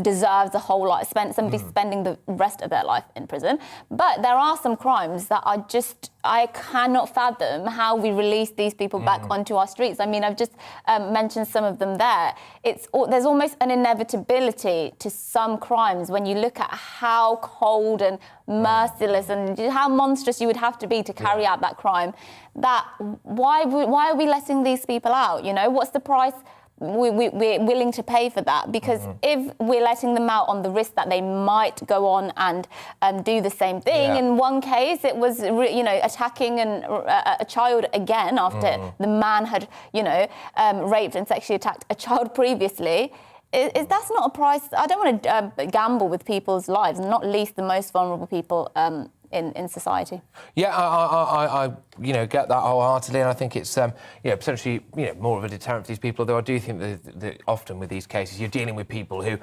deserves a whole lot. Somebody spending the rest of their life in prison. But there are some crimes that are just, I cannot fathom how we release these people back onto our streets. I mean, I've just mentioned some of them there. There's almost an inevitability to some crimes when you look at how cold and merciless and how monstrous you would have to be to carry out that crime. That why are we letting these people out? You know, what's the price we're willing to pay for that? Because if we're letting them out on the risk that they might go on and do the same thing, in one case it was attacking a child again after the man had raped and sexually attacked a child previously. That's not a price. I don't want to gamble with people's lives, not least the most vulnerable people in society. Yeah, I get that wholeheartedly, and I think it's potentially more of a deterrent for these people. Though I do think that often with these cases you're dealing with people who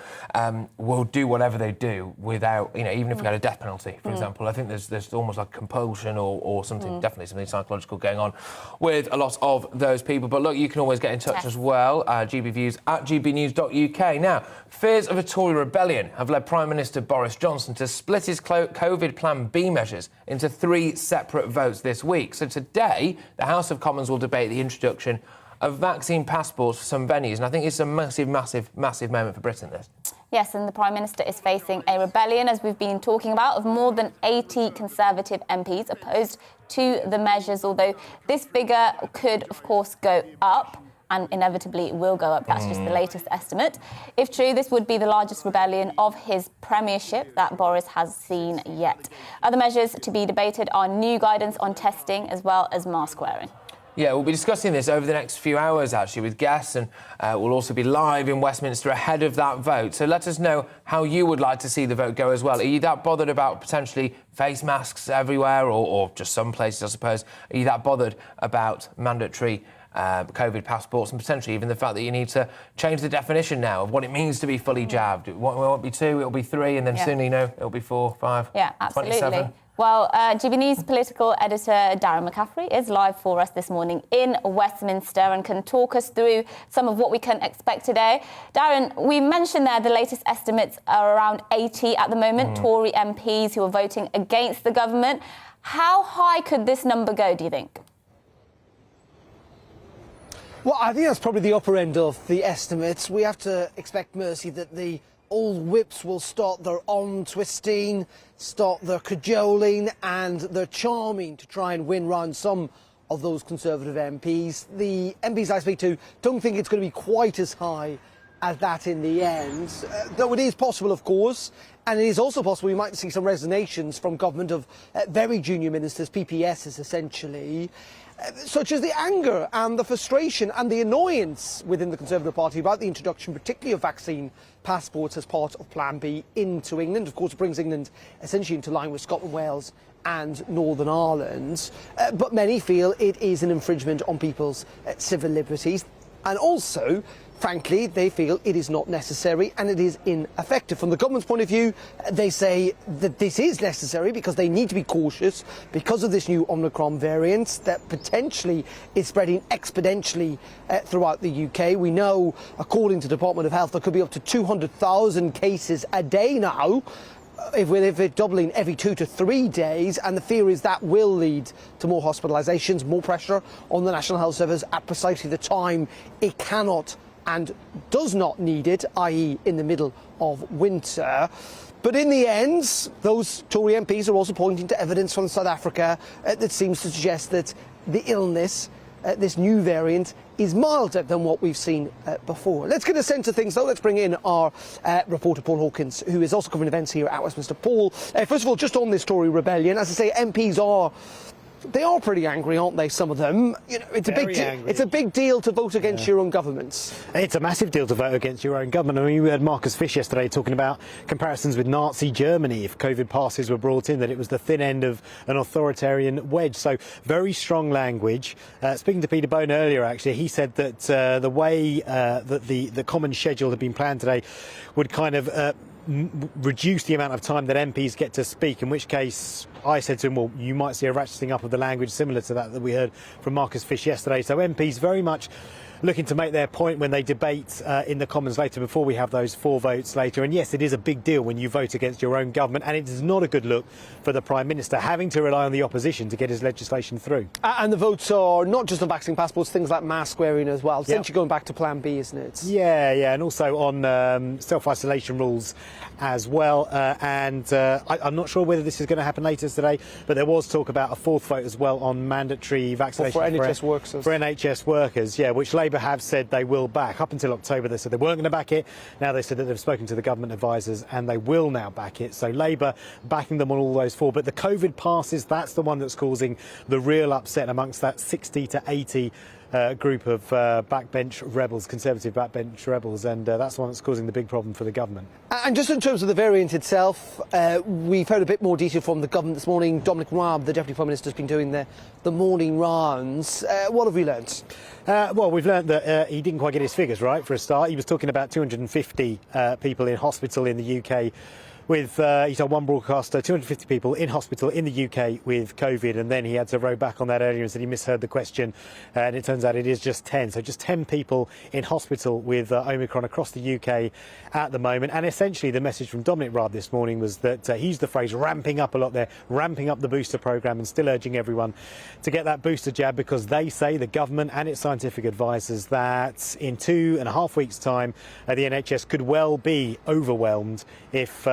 will do whatever they do without even if we had a death penalty, for example. I think there's almost like compulsion or something, definitely something psychological going on with a lot of those people. But look, you can always get in touch as well. GB Views at gbnews.uk. Now, fears of a Tory rebellion have led Prime Minister Boris Johnson to split his COVID Plan B measures into 3 separate votes this week. So today, the House of Commons will debate the introduction of vaccine passports for some venues, and I think it's a massive, massive, massive moment for Britain, this. Yes, and the Prime Minister is facing a rebellion, as we've been talking about, of more than 80 Conservative MPs opposed to the measures, although this figure could, of course, go up. And inevitably it will go up. That's just the latest estimate. If true, this would be the largest rebellion of his premiership that Boris has seen yet. Other measures to be debated are new guidance on testing as well as mask wearing. Yeah, we'll be discussing this over the next few hours, actually, with guests, and we'll also be live in Westminster ahead of that vote. So let us know how you would like to see the vote go as well. Are you that bothered about potentially face masks everywhere, or just some places, I suppose? Are you that bothered about mandatory COVID passports, and potentially even the fact that you need to change the definition now of what it means to be fully jabbed? It won't be 2, it'll be 3, and then soon it'll be 4, 5, Yeah, absolutely. 27. Well, GB News political editor Darren McCaffrey is live for us this morning in Westminster and can talk us through some of what we can expect today. Darren, we mentioned there the latest estimates are around 80 at the moment, Tory MPs who are voting against the government. How high could this number go, do you think? Well, I think that's probably the upper end of the estimates. We have to expect, Mercy, that the old whips will start their arm twisting, start their cajoling and their charming to try and win round some of those Conservative MPs. The MPs I speak to don't think it's going to be quite as high as that in the end, though it is possible, of course, and it is also possible we might see some resignations from government of very junior ministers, PPSs essentially, such as the anger and the frustration and the annoyance within the Conservative Party about the introduction, particularly of vaccine passports as part of Plan B into England. Of course, it brings England essentially into line with Scotland, Wales and Northern Ireland. But many feel it is an infringement on people's civil liberties. And also, frankly, they feel it is not necessary and it is ineffective. From the government's point of view, they say that this is necessary because they need to be cautious because of this new Omicron variant that potentially is spreading exponentially throughout the UK. We know, according to the Department of Health, there could be up to 200,000 cases a day now, if we're doubling every 2 to 3 days, and the fear is that will lead to more hospitalisations, more pressure on the National Health Service at precisely the time it cannot and does not need it, i.e. in the middle of winter. But in the end, those Tory MPs are also pointing to evidence from South Africa that seems to suggest that the illness, this new variant, is milder than what we've seen before. Let's get a sense of things, though. Let's bring in our reporter, Paul Hawkins, who is also covering events here at Westminster. Paul, first of all, just on this Tory rebellion, as I say, MPs are pretty angry, aren't they, some of them? You know, it's a big deal to vote against your own governments. It's a massive deal to vote against your own government. I mean, we heard Marcus Fish yesterday talking about comparisons with Nazi Germany. If COVID passes were brought in, that it was the thin end of an authoritarian wedge. So very strong language. Speaking to Peter Bone earlier, actually, he said that the way that the common schedule had been planned today would kind of reduce the amount of time that MPs get to speak, in which case I said to him, well, you might see a ratcheting up of the language similar to that we heard from Marcus Fish yesterday. So MPs very much looking to make their point when they debate in the Commons later, before we have those 4 votes later. And yes, it is a big deal when you vote against your own government, and it is not a good look for the Prime Minister, having to rely on the opposition to get his legislation through. And the votes are not just on vaccine passports, things like mask wearing as well. Essentially going back to Plan B, isn't it? Yeah, and also on self-isolation rules as well. I'm not sure whether this is going to happen later today, but there was talk about a 4th vote as well on mandatory vaccination for NHS workers. For NHS workers, which Labour have said they will back. Up until October, they said they weren't going to back it. Now they said that they've spoken to the government advisors and they will now back it. So Labour backing them on all those 4. But the COVID passes, that's the one that's causing the real upset amongst that 60 to 80 group of backbench rebels, Conservative backbench rebels, and that's the one that's causing the big problem for the government. And just in terms of the variant itself, we've heard a bit more detail from the government this morning. Dominic Raab, the Deputy Prime Minister, has been doing the morning rounds. What have we learnt? Well, we've learnt that he didn't quite get his figures right for a start. He was talking about 250 people in hospital in the UK with, he told one broadcaster, 250 people in hospital in the UK with COVID, and then he had to row back on that earlier and said he misheard the question, and it turns out it is just 10. So just 10 people in hospital with Omicron across the UK at the moment. And essentially the message from Dominic Raab this morning was that he used the phrase ramping up a lot there, ramping up the booster programme, and still urging everyone to get that booster jab, because they say, the government and its scientific advisors, that in 2.5 weeks' time the NHS could well be overwhelmed if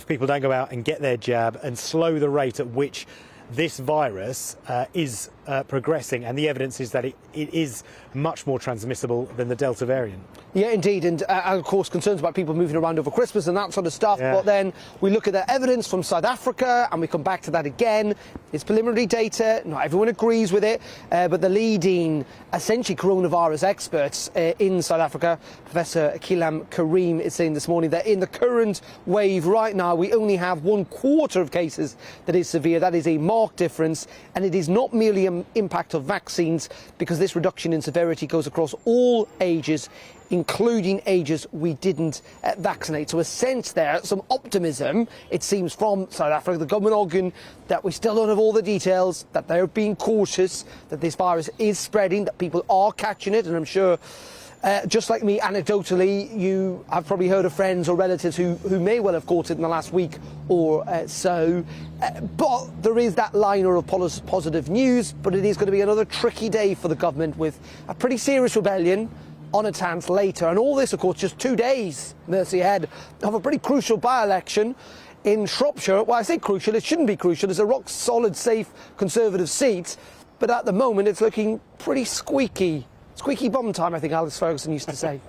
people don't go out and get their jab, and slow the rate at which this virus is progressing. And the evidence is that it is much more transmissible than the Delta variant. Yeah, indeed, and of course concerns about people moving around over Christmas and that sort of stuff. Yeah. But then we look at the evidence from South Africa and we come back to that again. It's preliminary data, not everyone agrees with it, but the leading, essentially, coronavirus experts in South Africa, Professor Kilam Karim, is saying this morning that in the current wave right now, we only have 1/4 of cases that is severe. That is a marked difference, and it is not merely an impact of vaccines, because this reduction in severity goes across all ages, including ages we didn't vaccinate. So a sense there, some optimism, it seems, from South Africa. The government arguing that we still don't have all the details, that they're being cautious, that this virus is spreading, that people are catching it, and I'm sure just like me, anecdotally, you have probably heard of friends or relatives who may well have caught it in the last week or so. But there is that liner of positive news, but it is going to be another tricky day for the government, with a pretty serious rebellion on its hands later. And all this, of course, just 2 days, Mercy, ahead of a pretty crucial by-election in Shropshire. Well, I say crucial, it shouldn't be crucial. It's a rock-solid, safe Conservative seat. But at the moment, it's looking pretty squeaky. Squeaky bum time, I think Alex Ferguson used to say.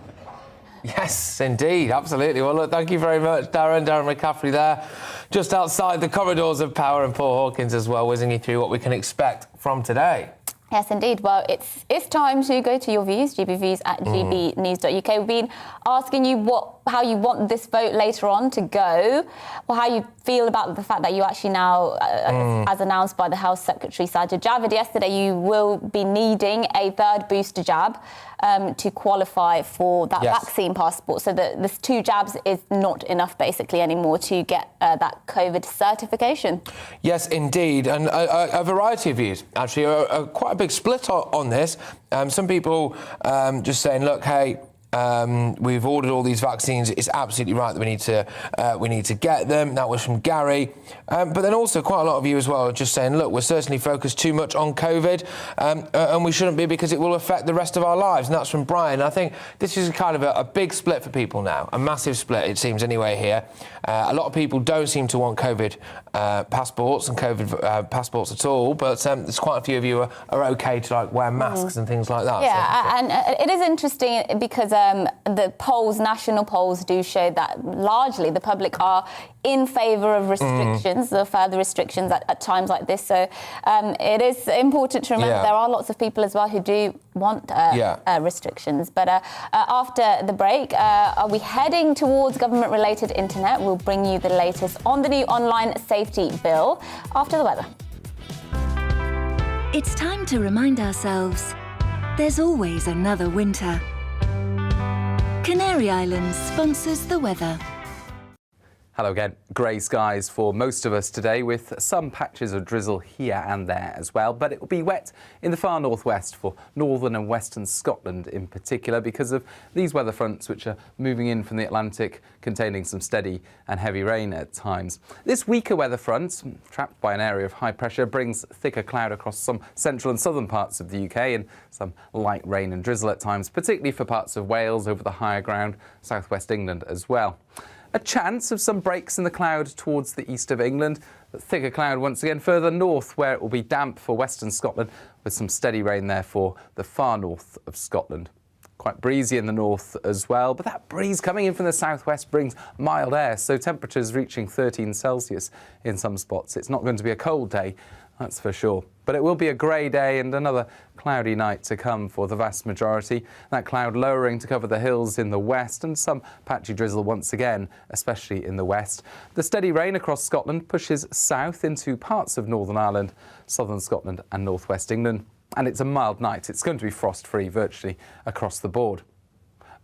Yes, indeed, absolutely. Well, look, thank you very much, Darren McCaffrey there, just outside the corridors of power, and Paul Hawkins as well, whizzing you through what we can expect from today. Yes, indeed. Well, it's time to go to your views, gbviews at gbnews.uk. We've been asking you how you want this vote later on to go, or how you feel about the fact that you actually now, as announced by the Health Secretary Sajid Javid yesterday, you will be needing a 3rd booster jab to qualify for that vaccine passport. So the 2 jabs is not enough, basically, anymore to get that COVID certification. Yes, indeed. And a variety of views, actually, quite a big split on this. Some people just saying, look, hey, we've ordered all these vaccines. It's absolutely right that we need to get them. That was from Gary. But then also quite a lot of you as well just saying, look, we're certainly focused too much on COVID, and we shouldn't be, because it will affect the rest of our lives. And that's from Brian. I think this is kind of a big split for people now, a massive split, it seems anyway here. A lot of people don't seem to want COVID passports and COVID passports at all, but there's quite a few of you are okay to wear masks and things like that. Yeah, and it is interesting because the national polls do show that largely the public are in favour of restrictions, or further restrictions at times like this. So it is important to remember there are lots of people as well who do want restrictions. But after the break, are we heading towards government-related internet? We'll bring you the latest on the new online safety bill after the weather. It's time to remind ourselves there's always another winter. Canary Islands sponsors the weather. Hello again. Grey skies for most of us today, with some patches of drizzle here and there as well. But it will be wet in the far northwest for northern and western Scotland in particular because of these weather fronts which are moving in from the Atlantic, containing some steady and heavy rain at times. This weaker weather front, trapped by an area of high pressure, brings thicker cloud across some central and southern parts of the UK and some light rain and drizzle at times, particularly for parts of Wales over the higher ground, southwest England as well. A chance of some breaks in the cloud towards the east of England, but thicker cloud once again further north, where it will be damp for western Scotland, with some steady rain there for the far north of Scotland. Quite breezy in the north as well, but that breeze coming in from the southwest brings mild air, so temperatures reaching 13 Celsius in some spots. It's not going to be a cold day, that's for sure. But it will be a grey day and another cloudy night to come for the vast majority. That cloud lowering to cover the hills in the west and some patchy drizzle once again, especially in the west. The steady rain across Scotland pushes south into parts of Northern Ireland, southern Scotland and northwest England. And it's a mild night. It's going to be frost-free virtually across the board.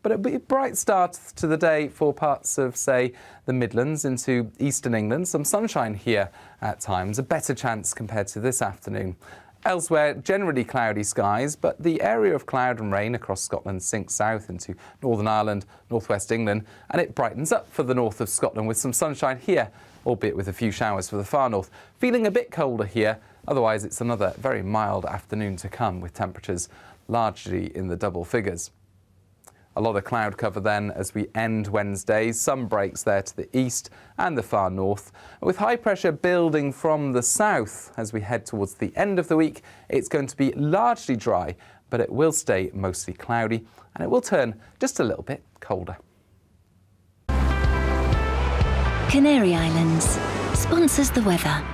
But it'll be a bright start to the day for parts of, say, the Midlands into eastern England. Some sunshine here at times, a better chance compared to this afternoon. Elsewhere, generally cloudy skies, but the area of cloud and rain across Scotland sinks south into Northern Ireland, northwest England, and it brightens up for the north of Scotland with some sunshine here, albeit with a few showers for the far north. Feeling a bit colder here, otherwise it's another very mild afternoon to come with temperatures largely in the double figures. A lot of cloud cover then as we end Wednesday, some breaks there to the east and the far north. With high pressure building from the south as we head towards the end of the week, it's going to be largely dry, but it will stay mostly cloudy and it will turn just a little bit colder. Canary Islands sponsors the weather.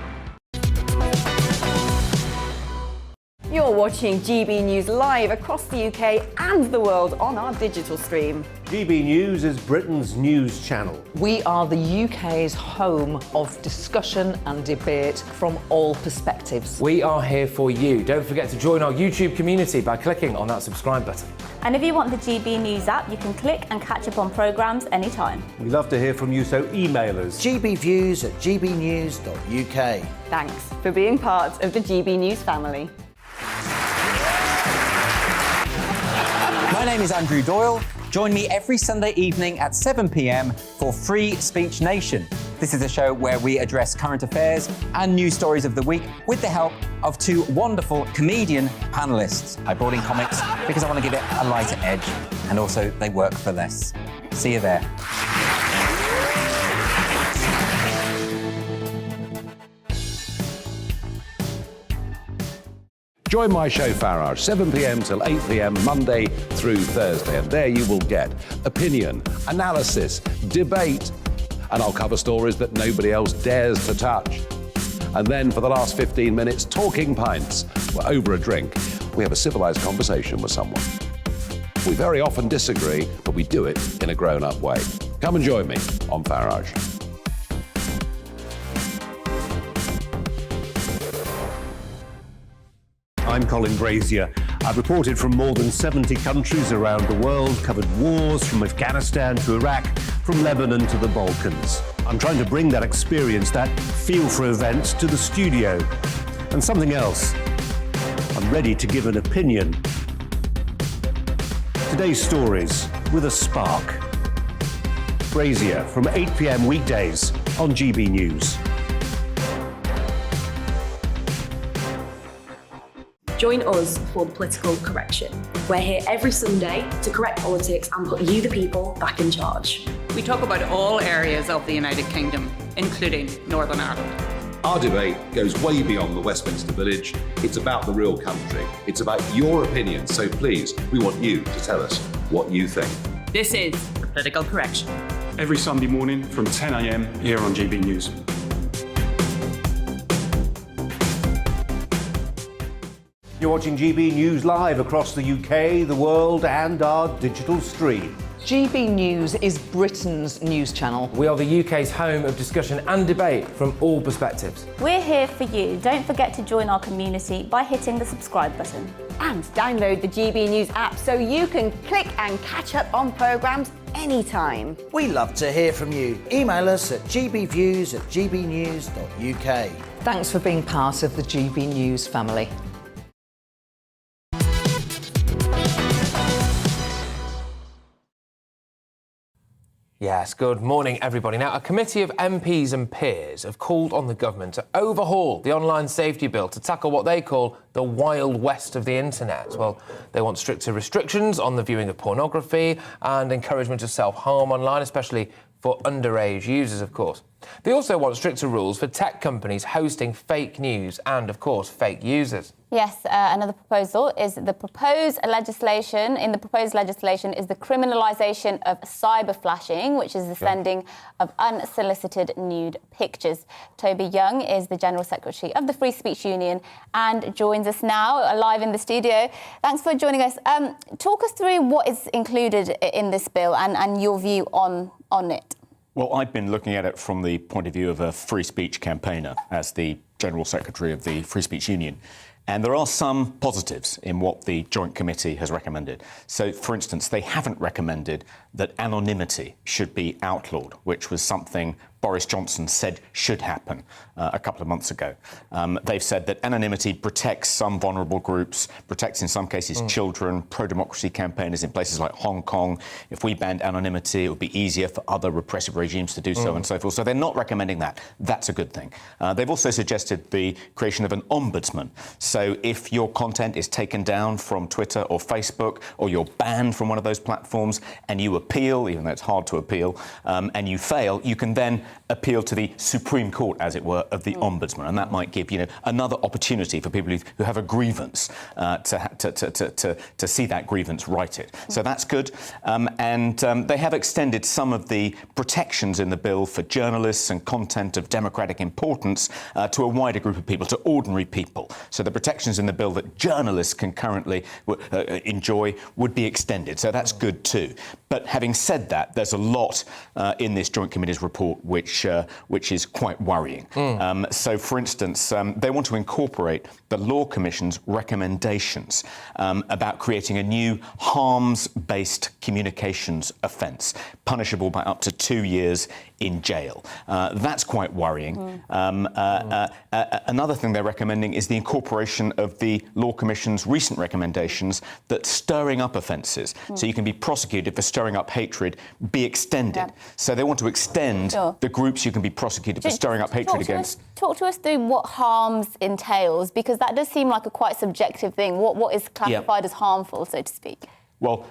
You're watching GB News live across the UK and the world on our digital stream. GB News is Britain's news channel. We are the UK's home of discussion and debate from all perspectives. We are here for you. Don't forget to join our YouTube community by clicking on that subscribe button. And if you want the GB News app, you can click and catch up on programmes anytime. We love to hear from you, so email us. gbviews@gbnews.uk. Thanks for being part of the GB News family. My name is Andrew Doyle. Join me every Sunday evening at 7 p.m. for Free Speech Nation. This is a show where we address current affairs and news stories of the week with the help of two wonderful comedian panellists. I brought in comics because I want to give it a lighter edge, and also they work for less. See you there. Join my show Farage, 7 p.m. till 8 p.m. Monday through Thursday, and there you will get opinion, analysis, debate, and I'll cover stories that nobody else dares to touch. And then for the last 15 minutes, talking pints. We're over a drink. We have a civilised conversation with someone. We very often disagree, but we do it in a grown-up way. Come and join me on Farage. I'm Colin Brazier. I've reported from more than 70 countries around the world, covered wars from Afghanistan to Iraq, from Lebanon to the Balkans. I'm trying to bring that experience, that feel for events, to the studio. And something else. I'm ready to give an opinion. Today's stories with a spark. Brazier from 8 p.m. weekdays on GB News. Join us for the political correction. We're here every Sunday to correct politics and put you, the people, back in charge. We talk about all areas of the United Kingdom, including Northern Ireland. Our debate goes way beyond the Westminster Village. It's about the real country. It's about your opinion. So please, we want you to tell us what you think. This is the political correction. Every Sunday morning from 10 a.m. here on GB News. You're watching GB News live across the UK, the world, and our digital stream. GB News is Britain's news channel. We are the UK's home of discussion and debate from all perspectives. We're here for you. Don't forget to join our community by hitting the subscribe button. And download the GB News app so you can click and catch up on programmes anytime. We love to hear from you. Email us at gbviews@gbnews.uk. Thanks for being part of the GB News family. Yes, good morning, everybody. Now, a committee of MPs and peers have called on the government to overhaul the online safety bill to tackle what they call the Wild West of the internet. Well, they want stricter restrictions on the viewing of pornography and encouragement of self-harm online, especially for underage users, of course. They also want stricter rules for tech companies hosting fake news and, of course, fake users. Yes, another proposal is the proposed legislation. In the proposed legislation is the criminalisation of cyber flashing, which is the sending of unsolicited nude pictures. Toby Young is the General Secretary of the Free Speech Union and joins us now live in the studio. Thanks for joining us. Talk us through what is included in this bill and your view on it. Well, I've been looking at it from the point of view of a free speech campaigner as the General Secretary of the Free Speech Union. And there are some positives in what the Joint Committee has recommended. So, for instance, they haven't recommended that anonymity should be outlawed, which was something Boris Johnson said should happen a couple of months ago. They've said that anonymity protects some vulnerable groups, protects in some cases children, pro-democracy campaigners in places like Hong Kong. If we banned anonymity, it would be easier for other repressive regimes to do so and so forth. So they're not recommending that. That's a good thing. They've also suggested the creation of an ombudsman. So if your content is taken down from Twitter or Facebook, or you're banned from one of those platforms and you appeal, even though it's hard to appeal, and you fail, you can then appeal to the Supreme Court, as it were, of the Ombudsman, and that might give another opportunity for people who have a grievance to see that grievance righted. So that's good, and they have extended some of the protections in the bill for journalists and content of democratic importance to a wider group of people, to ordinary people. So the protections in the bill that journalists can currently enjoy would be extended. So that's good too. But having said that, there's a lot in this Joint Committee's report which is quite worrying. So, for instance, they want to incorporate the Law Commission's recommendations about creating a new harms-based communications offence, punishable by up to 2 years in jail. That's quite worrying. Another thing they're recommending is the incorporation of the Law Commission's recent recommendations that stirring up offences, so you can be prosecuted for stirring up hatred, be extended. So they want to extend the groups you can be prosecuted for stirring up hatred against. Talk to us through what harms entails, because that does seem like a quite subjective thing. What is classified as harmful, so to speak? Well,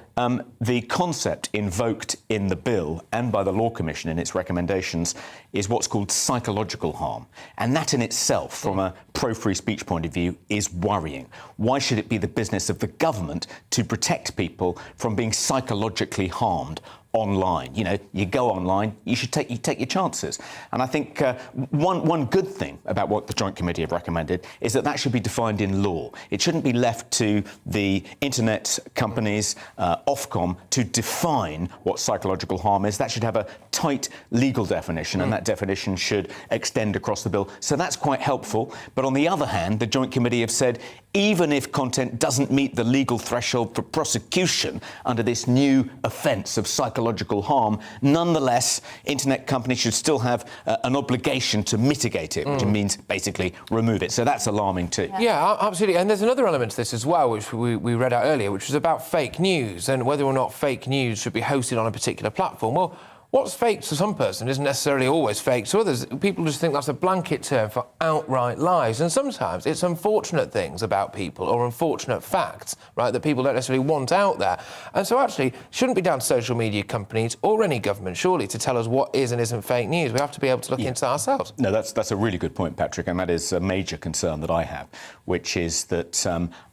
the concept invoked in the bill and by the Law Commission in its recommendations is what's called psychological harm. And that in itself, from a pro-free speech point of view, is worrying. Why should it be the business of the government to protect people from being psychologically harmed online? You go online, you take your chances. And I think one good thing about what the Joint Committee have recommended is that should be defined in law. It shouldn't be left to the internet companies, Ofcom, to define what psychological harm is. That should have a tight legal definition, and that definition should extend across the bill. So that's quite helpful. But on the other hand, the Joint Committee have said even if content doesn't meet the legal threshold for prosecution under this new offence of psychological harm, nonetheless, internet companies should still have an obligation to mitigate it, which means basically remove it. So that's alarming too. Yeah, absolutely. And there's another element to this as well, which we read out earlier, which was about fake news and whether or not fake news should be hosted on a particular platform. Well, what's fake to some person isn't necessarily always fake to others. People just think that's a blanket term for outright lies. And sometimes it's unfortunate things about people or unfortunate facts, right, that people don't necessarily want out there. And so actually, shouldn't be down to social media companies or any government, surely, to tell us what is and isn't fake news. We have to be able to look into that ourselves. No, that's a really good point, Patrick, and that is a major concern that I have, which is that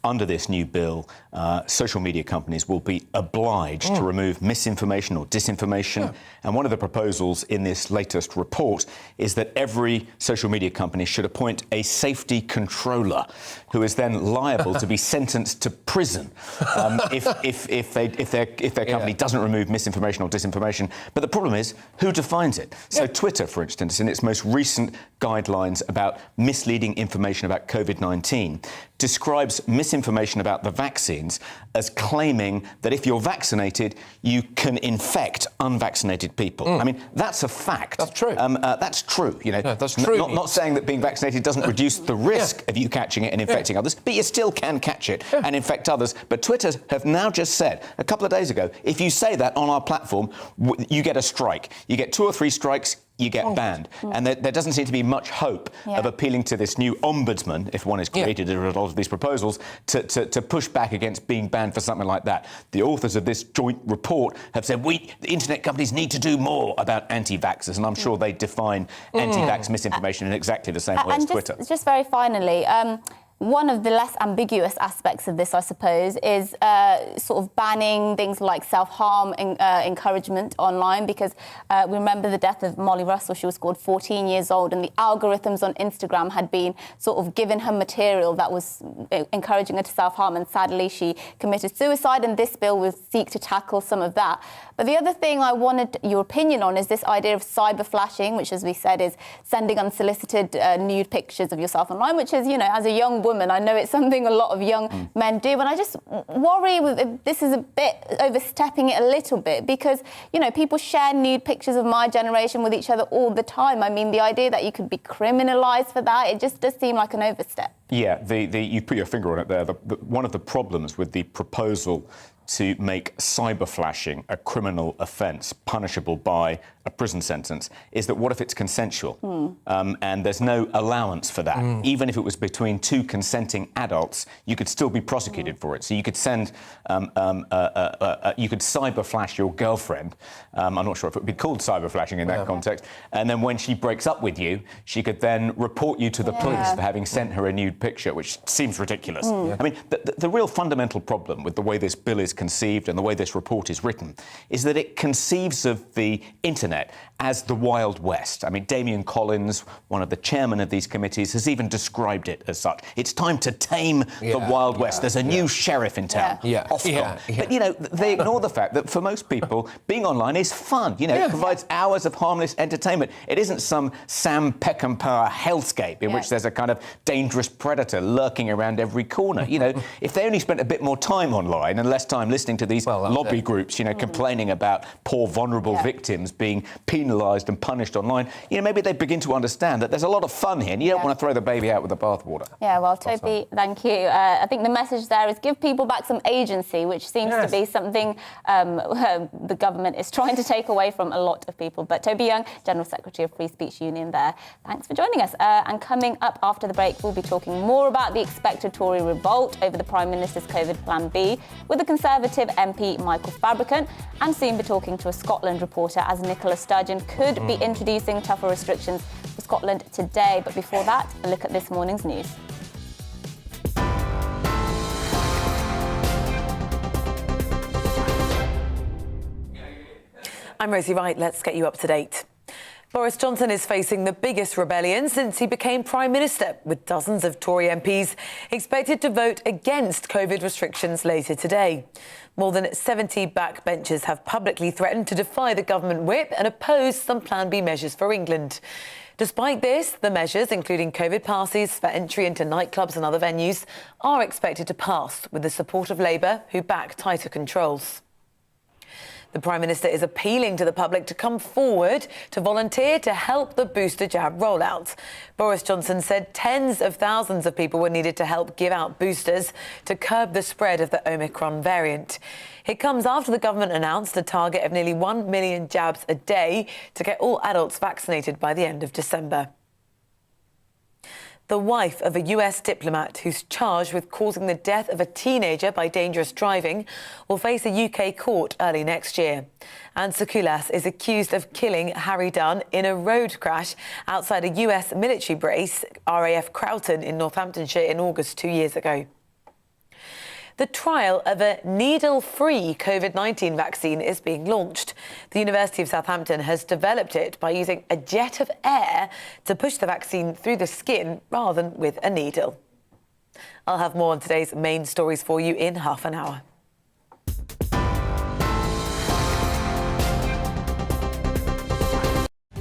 under this new bill, social media companies will be obliged to remove misinformation or disinformation. And one of the proposals in this latest report is that every social media company should appoint a safety controller who is then liable to be sentenced to prison if their company doesn't remove misinformation or disinformation. But the problem is, who defines it? So Twitter, for instance, in its most recent guidelines about misleading information about COVID-19, describes misinformation about the vaccines as claiming that if you're vaccinated, you can infect unvaccinated people. I mean, that's a fact. That's true. That's true. You know, that's true. Not saying that being vaccinated doesn't reduce the risk of you catching it and infecting others, but you still can catch it and infect others. But Twitter have now just said, a couple of days ago, if you say that on our platform, you get a strike. You get 2 or 3 strikes, you get banned. And there doesn't seem to be much hope of appealing to this new ombudsman, if one is created as a result of these proposals, to push back against being banned for something like that. The authors of this joint report have said, the internet companies need to do more about anti-vaxxers, and I'm sure they define anti-vax misinformation in exactly the same way as Twitter. Just very finally, one of the less ambiguous aspects of this, I suppose, is sort of banning things like self-harm encouragement online, because we remember the death of Molly Russell. She was scored 14 years old, and the algorithms on Instagram had been sort of giving her material that was encouraging her to self-harm, and sadly she committed suicide, and this bill will seek to tackle some of that. But the other thing I wanted your opinion on is this idea of cyber flashing, which, as we said, is sending unsolicited nude pictures of yourself online, which is, you know, as a young woman, I know it's something a lot of young men do, and I just worry this is a bit overstepping it a little bit, because, you know, people share nude pictures of my generation with each other all the time. I mean, the idea that you could be criminalised for that, it just does seem like an overstep. Yeah, you put your finger on it there. One of the problems with the proposal to make cyber flashing a criminal offence punishable by a prison sentence is that what if it's consensual? And there's no allowance for that. Even if it was between 2 consenting adults, you could still be prosecuted for it. So you could send, you could cyber flash your girlfriend. I'm not sure if it would be called cyber flashing in that context. And then when she breaks up with you, she could then report you to the police for having sent her a nude picture, which seems ridiculous. I mean, the real fundamental problem with the way this bill is conceived and the way this report is written is that it conceives of the internet as the Wild West. I mean, Damian Collins, one of the chairmen of these committees, has even described it as such. It's time to tame the Wild West. There's a new sheriff in town. But, you know, they ignore the fact that for most people, being online is fun. You know, it provides hours of harmless entertainment. It isn't some Sam Peckinpah hellscape in which there's a kind of dangerous predator lurking around every corner. You know, if they only spent a bit more time online and less time listening to these lobby groups, you know, complaining about poor, vulnerable victims being penalised and punished online, you know, maybe they begin to understand that there's a lot of fun here, and you don't want to throw the baby out with the bathwater. Yeah, well, Toby, thank you. I think the message there is give people back some agency, which seems to be something the government is trying to take away from a lot of people. But Toby Young, General Secretary of Free Speech Union there, thanks for joining us. And coming up after the break, we'll be talking more about the expected Tory revolt over the Prime Minister's COVID Plan B with the Conservative MP Michael Fabricant, and soon be talking to a Scotland reporter as Nicola Sturgeon could be introducing tougher restrictions for Scotland today. But before that, a look at this morning's news. I'm Rosie Wright. Let's get you up to date. Boris Johnson is facing the biggest rebellion since he became Prime Minister, with dozens of Tory MPs expected to vote against COVID restrictions later today. More than 70 backbenchers have publicly threatened to defy the government whip and oppose some Plan B measures for England. Despite this, the measures, including COVID passes for entry into nightclubs and other venues, are expected to pass with the support of Labour, who back tighter controls. The Prime Minister is appealing to the public to come forward to volunteer to help the booster jab rollout. Boris Johnson said tens of thousands of people were needed to help give out boosters to curb the spread of the Omicron variant. It comes after the government announced a target of nearly 1 million jabs a day to get all adults vaccinated by the end of December. The wife of a US diplomat who's charged with causing the death of a teenager by dangerous driving will face a UK court early next year. Anne Sakoulas is accused of killing Harry Dunn in a road crash outside a US military base, RAF Croughton in Northamptonshire, in August 2 years ago. The trial of a needle-free COVID-19 vaccine is being launched. The University of Southampton has developed it by using a jet of air to push the vaccine through the skin rather than with a needle. I'll have more on today's main stories for you in half an hour.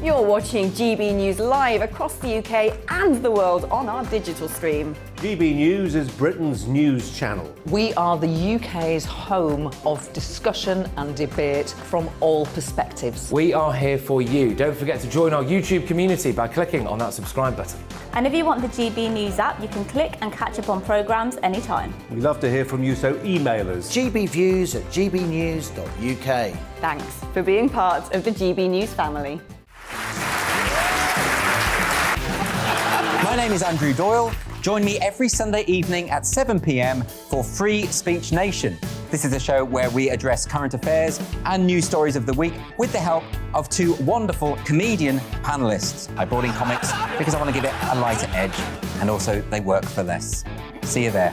You're watching GB News live across the UK and the world on our digital stream. GB News is Britain's news channel. We are the UK's home of discussion and debate from all perspectives. We are here for you. Don't forget to join our YouTube community by clicking on that subscribe button. And if you want the GB News app, you can click and catch up on programmes anytime. We love to hear from you, so email us. gbviews@gbnews.uk. Thanks for being part of the GB News family. My name is Andrew Doyle. Join me every Sunday evening at 7 p.m. for Free Speech Nation. This is a show where we address current affairs and news stories of the week with the help of two wonderful comedian panellists. I brought in comics because I want to give it a lighter edge, and also they work for less. See you there.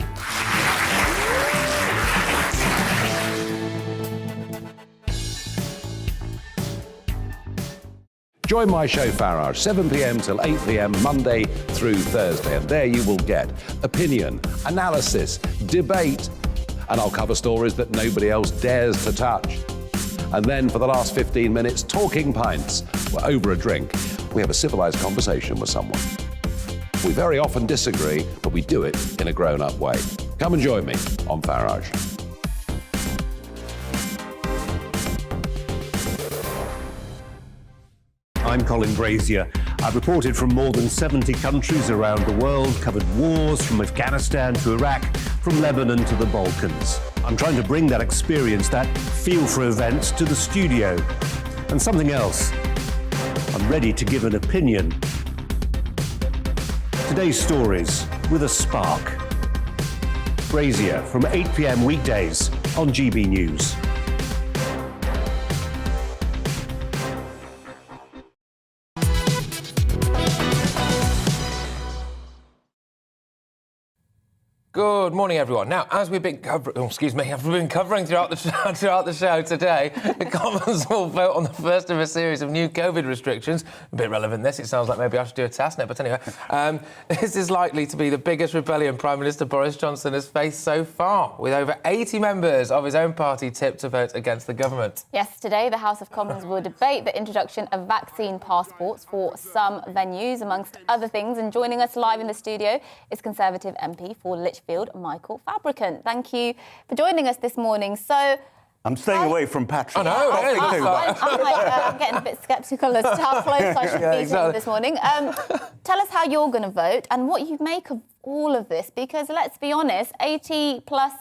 Join my show Farage, 7 p.m. till 8 p.m. Monday through Thursday, and there you will get opinion, analysis, debate, and I'll cover stories that nobody else dares to touch. And then for the last 15 minutes, talking pints. We're over a drink. We have a civilised conversation with someone. We very often disagree, but we do it in a grown-up way. Come and join me on Farage. I'm Colin Brazier. I've reported from more than 70 countries around the world, covered wars from Afghanistan to Iraq, from Lebanon to the Balkans. I'm trying to bring that experience, that feel for events, to the studio. And something else. I'm ready to give an opinion. Today's stories with a spark. Brazier from 8 p.m. weekdays on GB News. Good morning, everyone. Now, as we've been covering, throughout the show today, the Commons will vote on the first of a series of new COVID restrictions. A bit relevant, this. It sounds like maybe I should do a task net, but anyway. This is likely to be the biggest rebellion Prime Minister Boris Johnson has faced so far, with over 80 members of his own party tipped to vote against the government. Yes, today the House of Commons will debate the introduction of vaccine passports for some venues, amongst other things. And joining us live in the studio is Conservative MP for Lichfield, Michael Fabricant. Thank you for joining us this morning. So, I'm staying away from Patrick. I know, I'm getting a bit sceptical as to how close I should be to him this morning. Tell us how you're going to vote and what you make of all of this, because let's be honest, 80 plus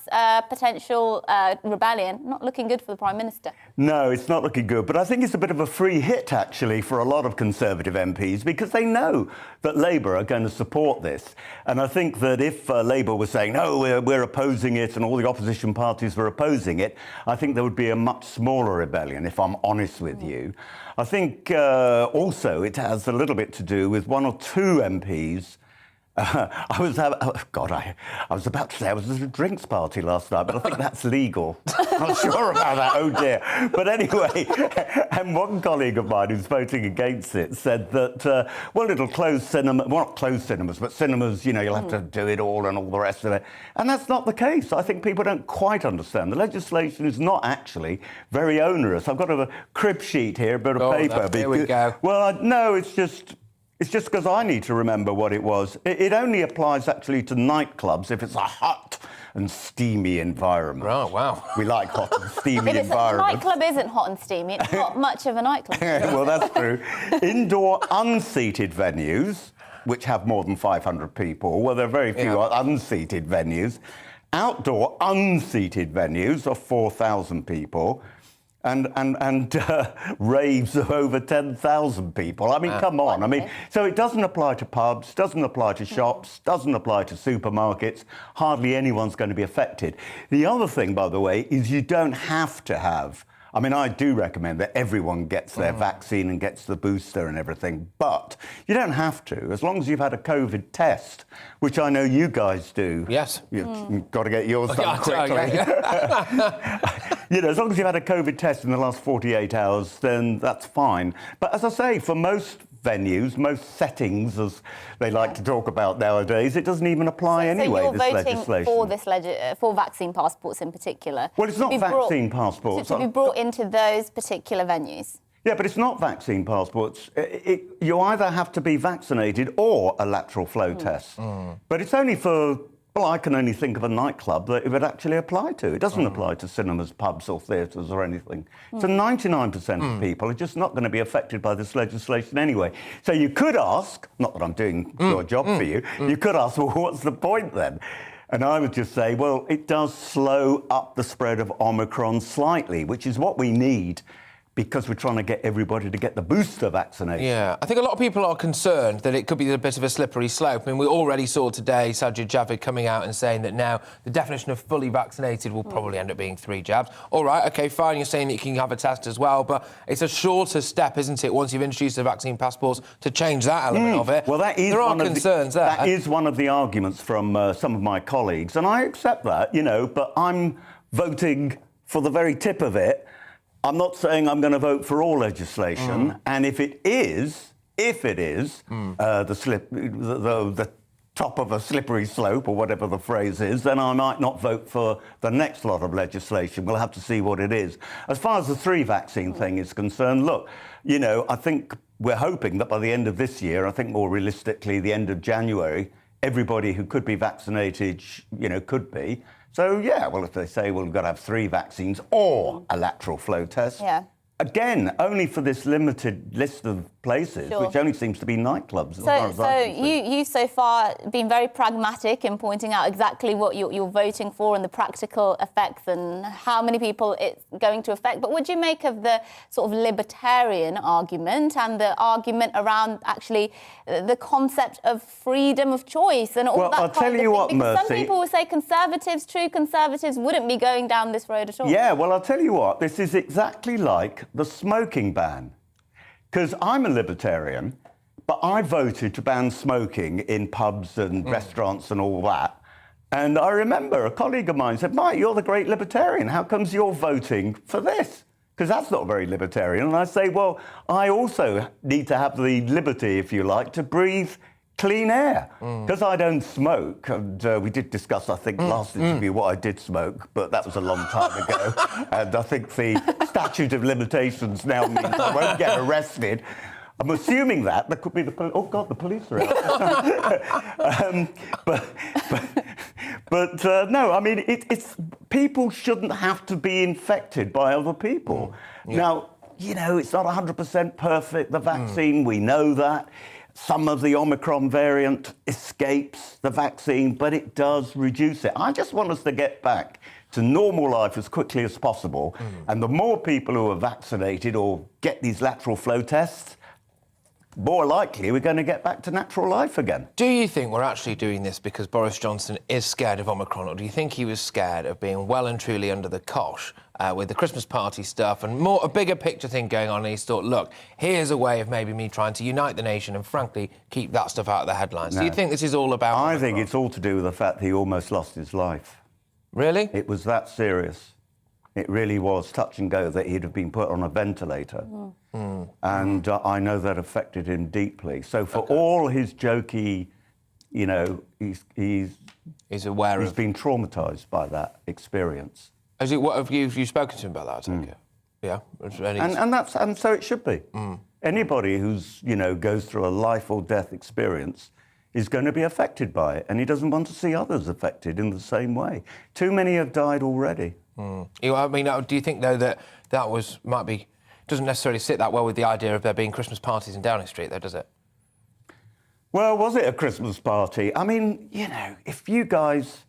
potential rebellion, not looking good for the Prime Minister. No, it's not looking good, but I think it's a bit of a free hit, actually, for a lot of Conservative MPs, because they know that Labour are going to support this. And I think that if Labour was saying, no, we're opposing it, and all the opposition parties were opposing it, I think there would be a much smaller rebellion, if I'm honest with you. I think also it has a little bit to do with one or two MPs. I was about to say I was at a drinks party last night, but I think that's legal. I'm not sure about that, oh dear. But anyway, and one colleague of mine who's voting against it said that, well, it'll close cinema, well, not close cinemas, but cinemas, you know, you'll have to do it all and all the rest of it. And that's not the case. I think people don't quite understand. The legislation is not actually very onerous. I've got a crib sheet here, a bit of paper. Here we go. Well, no, it's just because I need to remember what it was. It only applies actually to nightclubs if it's a hot and steamy environment. Oh, wow. We like hot and steamy environments. A nightclub isn't hot and steamy. It's not much of a nightclub. Well, that's true. Indoor unseated venues, which have more than 500 people, well, there are very few unseated venues. Outdoor unseated venues of 4,000 people. And raves of over 10,000 people. I mean, come on. I mean, so it doesn't apply to pubs, doesn't apply to shops, doesn't apply to supermarkets. Hardly anyone's going to be affected. The other thing, by the way, is you don't have to have. I mean, I do recommend that everyone gets their vaccine and gets the booster and everything, but you don't have to, as long as you've had a COVID test, which I know you guys do. Yes. You've got to get yours done quickly. You know, as long as you've had a COVID test in the last 48 hours, then that's fine. But as I say, for most venues, most settings, as they like to talk about nowadays, it doesn't even apply anyway, so this legislation. For this for vaccine passports in particular? Well, it's not vaccine passports. To be brought into those particular venues? Yeah, but it's not vaccine passports. You either have to be vaccinated or a lateral flow test. But it's only for, well, I can only think of a nightclub that it would actually apply to. It doesn't apply to cinemas, pubs or theatres or anything. So 99% of people are just not going to be affected by this legislation anyway. So you could ask, not that I'm doing your job for you, you could ask, well, what's the point then? And I would just say, well, it does slow up the spread of Omicron slightly, which is what we need, because we're trying to get everybody to get the booster vaccination. Yeah, I think a lot of people are concerned that it could be a bit of a slippery slope. I mean, we already saw today Sajid Javid coming out and saying that now the definition of fully vaccinated will probably end up being 3 jabs. All right, OK, fine, you're saying that you can have a test as well, but it's a shorter step, isn't it, once you've introduced the vaccine passports, to change that element of it? Well, that is there are concerns there. That is one of the arguments from some of my colleagues, and I accept that, you know, but I'm voting for the very tip of it. I'm not saying I'm going to vote for all legislation, and if it is the top of a slippery slope, or whatever the phrase is, then I might not vote for the next lot of legislation. We'll have to see what it is. As far as the 3 vaccine thing is concerned, look, you know, I think we're hoping that by the end of this year, I think more realistically the end of January, everybody who could be vaccinated, you know, could be. So, yeah, well, if they say, well, we've got to have 3 vaccines or a lateral flow test, again, only for this limited list of places, which only seems to be nightclubs. So you so far been very pragmatic in pointing out exactly what you're voting for and the practical effects and how many people it's going to affect. But what do you make of the sort of libertarian argument and the argument around actually the concept of freedom of choice and all that? Well, I'll tell you what, Mercy. Some people will say true conservatives wouldn't be going down this road at all. Yeah, well, I'll tell you what, this is exactly like the smoking ban. Because I'm a libertarian, but I voted to ban smoking in pubs and restaurants and all that. And I remember a colleague of mine said, Mike, you're the great libertarian. How comes you're voting for this? Because that's not very libertarian. And I say, well, I also need to have the liberty, if you like, to breathe clean air. Because I don't smoke. And we did discuss, I think, last interview what I did smoke, but that was a long time ago. And I think the statute of limitations now means I won't get arrested. I'm assuming that. There could be the police. Oh, God, the police are out. No, I mean, it's people shouldn't have to be infected by other people. Now, you know, it's not 100% perfect, the vaccine, we know that. Some of the Omicron variant escapes the vaccine, but it does reduce it. I just want us to get back to normal life as quickly as possible. And the more people who are vaccinated or get these lateral flow tests, more likely we're going to get back to natural life again. Do you think we're actually doing this because Boris Johnson is scared of Omicron, or do you think he was scared of being well and truly under the cosh with the Christmas party stuff and a bigger picture thing going on, and he's thought, look, here's a way of maybe me trying to unite the nation and, frankly, keep that stuff out of the headlines? No. Do you think this is all about I Omicron? think it's all to do with the fact that he almost lost his life. Really? It was that serious. It really was touch and go that he'd have been put on a ventilator. And I know that affected him deeply. So for all his jokey, you know, he's aware he's been traumatised by that experience. What have you spoken to him about that? I take it? Yeah. And so it should be. Anybody who's, you know, goes through a life or death experience is going to be affected by it, and he doesn't want to see others affected in the same way. Too many have died already. I mean, do you think, though, that doesn't necessarily sit that well with the idea of there being Christmas parties in Downing Street, though, does it? Well, was it a Christmas party? I mean, you know, if you guys,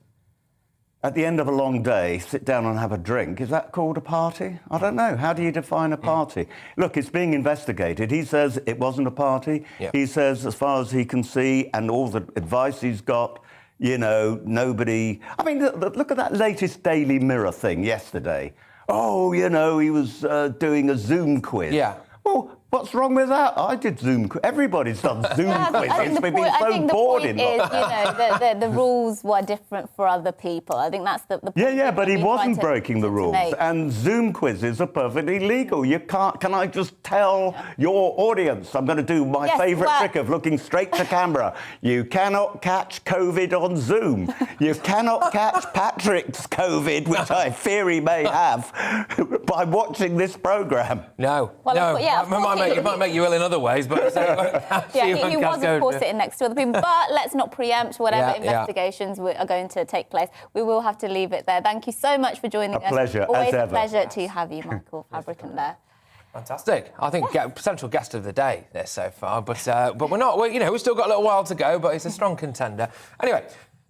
at the end of a long day, sit down and have a drink, is that called a party? I don't know. How do you define a party? Look, it's being investigated. He says it wasn't a party. He says, as far as he can see, and all the advice he's got, you know, nobody... I mean, look at that latest Daily Mirror thing yesterday. Oh, you know, he was doing a Zoom quiz. Yeah. Well, What's wrong with that? I did Zoom. Everybody's done Zoom quizzes. We've been so bored in lockdown. The rules were different for other people. I think that's the point. Yeah, but he wasn't breaking the rules. And Zoom quizzes are perfectly legal. You can't. Can I just tell your audience? I'm going to do my favourite trick of looking straight to camera. You cannot catch COVID on Zoom. You cannot catch Patrick's COVID, which I fear he may have, by watching this programme. No. It might make you ill in other ways, but he was, of course, sitting next to other people. But let's not preempt whatever investigations are going to take place. We will have to leave it there. Thank you so much for joining us. Pleasure, Always as a ever. pleasure to have you, Michael Fabricant, there. Fantastic. I think potential guest of the day there so far, but we're not. We've still got a little while to go, but it's a strong contender. Anyway.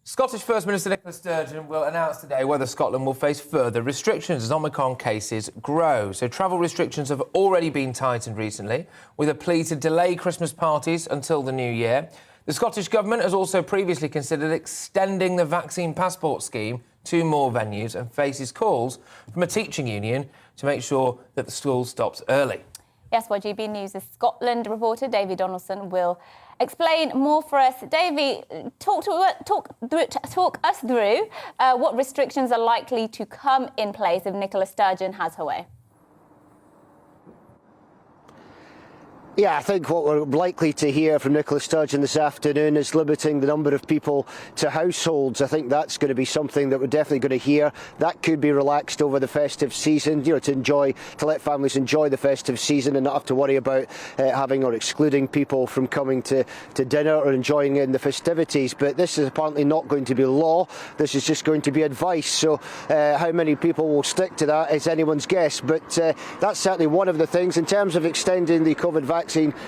Scottish First Minister Nicola Sturgeon will announce today whether Scotland will face further restrictions as Omicron cases grow. So travel restrictions have already been tightened recently, with a plea to delay Christmas parties until the new year. The Scottish Government has also previously considered extending the vaccine passport scheme to more venues and faces calls from a teaching union to make sure that the school stops early. Yes, well, GBNews' Scotland reporter Davy Donaldson will explain more for us. Davy, talk us through what restrictions are likely to come in place if Nicola Sturgeon has her way. Yeah, I think what we're likely to hear from Nicola Sturgeon this afternoon is limiting the number of people to households. I think that's going to be something that we're definitely going to hear. That could be relaxed over the festive season, to let families enjoy the festive season and not have to worry about having or excluding people from coming to dinner or enjoying in the festivities. But this is apparently not going to be law. This is just going to be advice. So how many people will stick to that is anyone's guess. But that's certainly one of the things. In terms of extending the COVID vaccine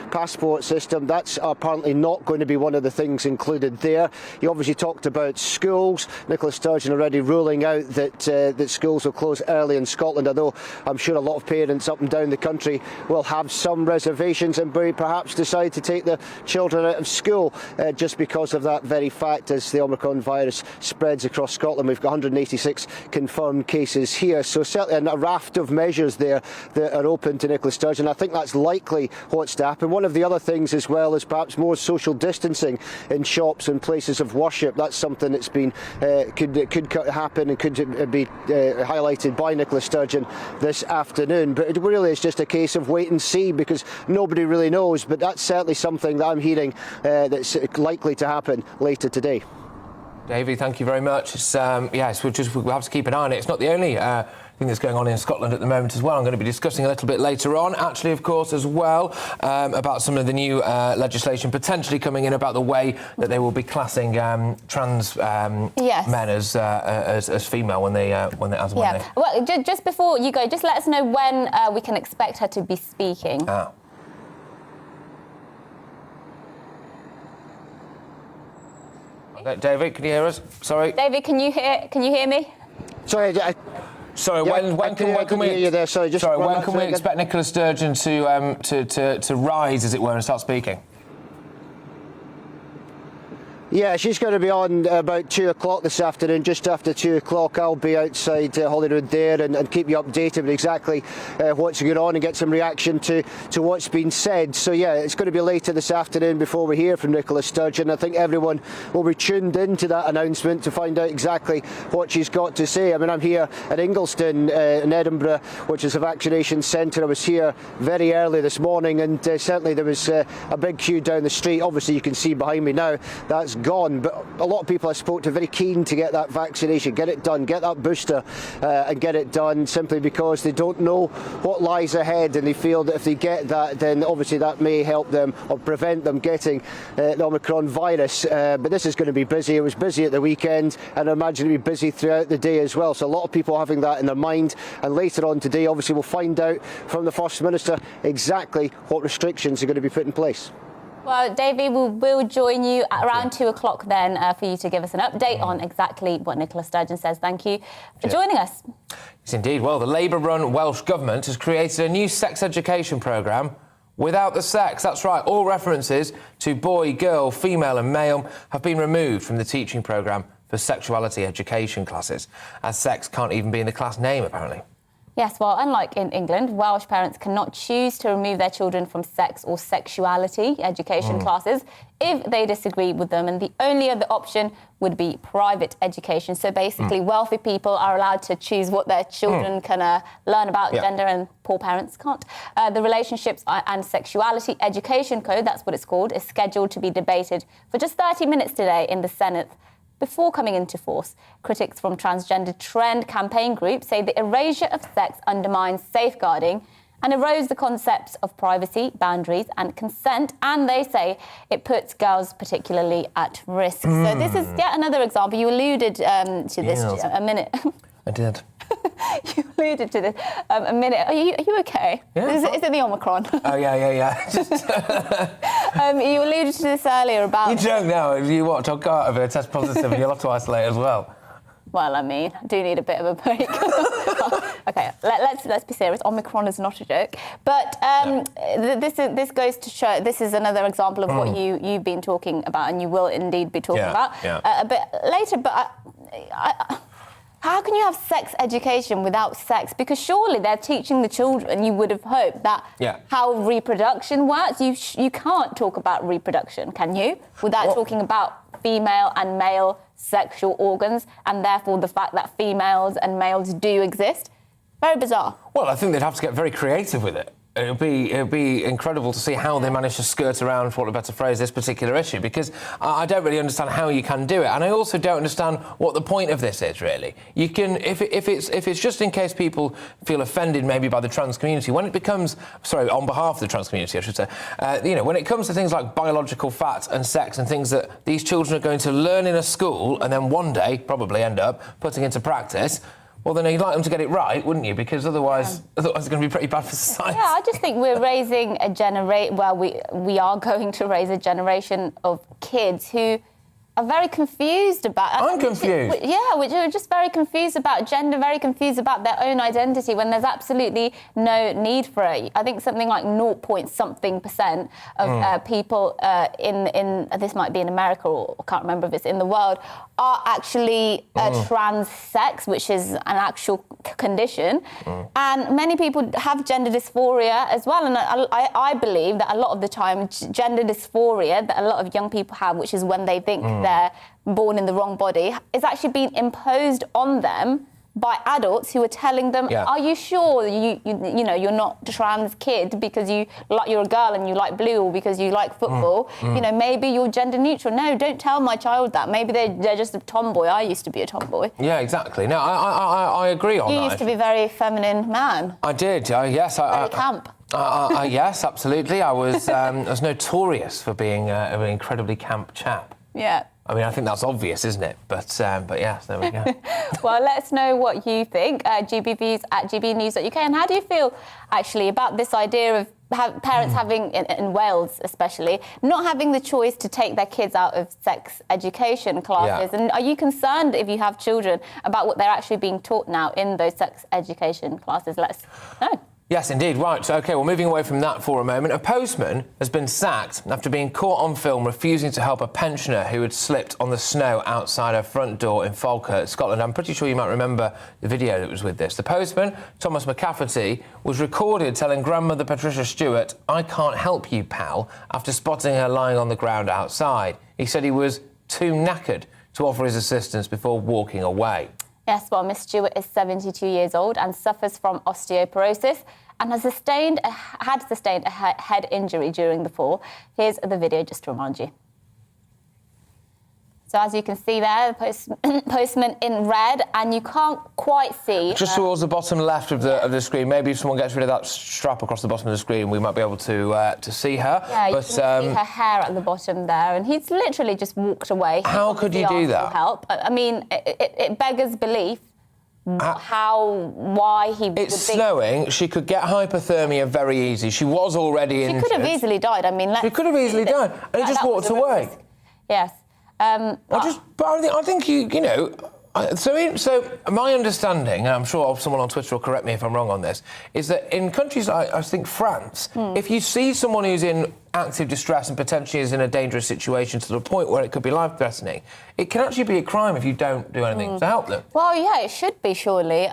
passport system, that's apparently not going to be one of the things included there. You obviously talked about schools. Nicola Sturgeon already ruling out that schools will close early in Scotland, although I'm sure a lot of parents up and down the country will have some reservations and perhaps decide to take their children out of school just because of that very fact. As the Omicron virus spreads across Scotland, we've got 186 confirmed cases here, so certainly a raft of measures there that are open to Nicola Sturgeon. I think that's likely what's to happen. One of the other things as well is perhaps more social distancing in shops and places of worship. That's something that's been could happen and could be highlighted by Nicola Sturgeon this afternoon. But it really is just a case of wait and see, because nobody really knows. But that's certainly something that I'm hearing that's likely to happen later today. Davey, thank you very much. We'll have to keep an eye on it. It's not the only thing that's going on in Scotland at the moment as well. I'm going to be discussing a little bit later on, actually, of course, as well, about some of the new legislation potentially coming in about the way that they will be classing trans men as female when they. Well, just before you go, just let us know when we can expect her to be speaking. David, can you hear us? Sorry. David, can you hear me? Sorry. When can we expect Nicola Sturgeon to rise, as it were, and start speaking? Yeah, she's going to be on about 2 o'clock this afternoon. Just after 2 o'clock, I'll be outside Holyrood there and keep you updated with exactly what's going on and get some reaction to what's been said. So, yeah, it's going to be later this afternoon before we hear from Nicola Sturgeon. I think everyone will be tuned into that announcement to find out exactly what she's got to say. I mean, I'm here at Ingliston in Edinburgh, which is a vaccination centre. I was here very early this morning, and certainly there was a big queue down the street. Obviously, you can see behind me now, that's gone, but a lot of people I spoke to are very keen to get that vaccination, get it done, get that booster and get it done, simply because they don't know what lies ahead, and they feel that if they get that, then obviously that may help them or prevent them getting the Omicron virus. But this is going to be busy. It was busy at the weekend, and I imagine it'll be busy throughout the day as well. So a lot of people having that in their mind, and later on today obviously we'll find out from the First Minister exactly what restrictions are going to be put in place. Well, Davey, we'll join you at around 2 o'clock then for you to give us an update on exactly what Nicola Sturgeon says. Thank you for joining us. Yes, indeed. Well, the Labour-run Welsh Government has created a new sex education programme without the sex. That's right. All references to boy, girl, female and male have been removed from the teaching programme for sexuality education classes, as sex can't even be in the class name, apparently. Yes, well, unlike in England, Welsh parents cannot choose to remove their children from sex or sexuality education classes if they disagree with them, and the only other option would be private education. So basically, wealthy people are allowed to choose what their children can learn about gender, and poor parents can't. The Relationships and Sexuality Education Code, that's what it's called, is scheduled to be debated for just 30 minutes today in the Senate before coming into force. Critics from Transgender Trend campaign groups say the erasure of sex undermines safeguarding and erodes the concepts of privacy, boundaries and consent, and they say it puts girls particularly at risk. So this is yet another example. You alluded to this a minute. I did. You alluded to this a minute. Are you okay? Yeah, is it the Omicron? Oh, yeah. You alluded to this earlier about... You joke now. You what? I'll go out of it, test positive, and you'll have to isolate as well. Well, I mean, I do need a bit of a break. OK, let's be serious. Omicron is not a joke. But this goes to show... This is another example of what you've been talking about, and you will indeed be talking about a bit later. But how can you have sex education without sex? Because surely they're teaching the children, you would have hoped, that how reproduction works. You can't talk about reproduction, can you? Without talking about female and male sexual organs, and therefore the fact that females and males do exist. Very bizarre. Well, I think they'd have to get very creative with it. It'd be incredible to see how they manage to skirt around, for want of a better phrase, this particular issue, because I don't really understand how you can do it, and I also don't understand what the point of this is, really. You can, if it's just in case people feel offended maybe by the trans community, when it becomes, sorry, on behalf of the trans community, I should say, when it comes to things like biological fat and sex and things that these children are going to learn in a school and then one day probably end up putting into practice, well, then you'd like them to get it right, wouldn't you? Because otherwise it's going to be pretty bad for society. Yeah, I just think we're raising a generation... Well, we are going to raise a generation of kids who are very confused about... I'm confused. Which are just very confused about gender, very confused about their own identity when there's absolutely no need for it. I think something like 0.something% of people in this might be in America, or I can't remember if it's in the world, are actually trans sex, which is an actual condition. And many people have gender dysphoria as well. And I believe that a lot of the time, gender dysphoria that a lot of young people have, which is when they think they're born in the wrong body, is actually being imposed on them by adults who are telling them, are you sure you're not a trans kid because you're a girl and you like blue, or because you like football? Maybe you're gender neutral. No, don't tell my child that. Maybe they're just a tomboy. I used to be a tomboy. Yeah, exactly. No, I agree on that. You used to be a very feminine man. I did, yes. Very camp. Yes, absolutely. I was notorious for being an incredibly camp chap. Yeah. I mean, I think that's obvious, isn't it? But yes, there we go. Well, let us know what you think. GBViews@gbnews.uk. And how do you feel, actually, about this idea of parents having, in Wales especially, not having the choice to take their kids out of sex education classes? And are you concerned, if you have children, about what they're actually being taught now in those sex education classes? Let us know. Yes, indeed. Right, OK, well, moving away from that for a moment, a postman has been sacked after being caught on film refusing to help a pensioner who had slipped on the snow outside her front door in Falkirk, Scotland. I'm pretty sure you might remember the video that was with this. The postman, Thomas McCafferty, was recorded telling grandmother Patricia Stewart, "I can't help you, pal," after spotting her lying on the ground outside. He said he was too knackered to offer his assistance before walking away. Yes, well, Miss Stewart is 72 years old and suffers from osteoporosis and had sustained a head injury during the fall. Here's the video just to remind you. So as you can see there, the postman in red, and you can't quite see... Just towards the bottom left of the screen. Maybe if someone gets rid of that strap across the bottom of the screen, we might be able to see her. Yeah, you can see her hair at the bottom there, and he's literally just walked away. How could you do that? Help. I mean, it beggars belief why he would think... It's snowing. She could get hypothermia very easy. She was already injured. She could have easily died. I mean, she could have easily died, and he just walked away. Yes. I think you know. So my understanding, and I'm sure someone on Twitter will correct me if I'm wrong on this, is that in countries like, I think, France, if you see someone who's in active distress and potentially is in a dangerous situation to the point where it could be life-threatening, it can actually be a crime if you don't do anything to help them. Well, yeah, it should be, surely.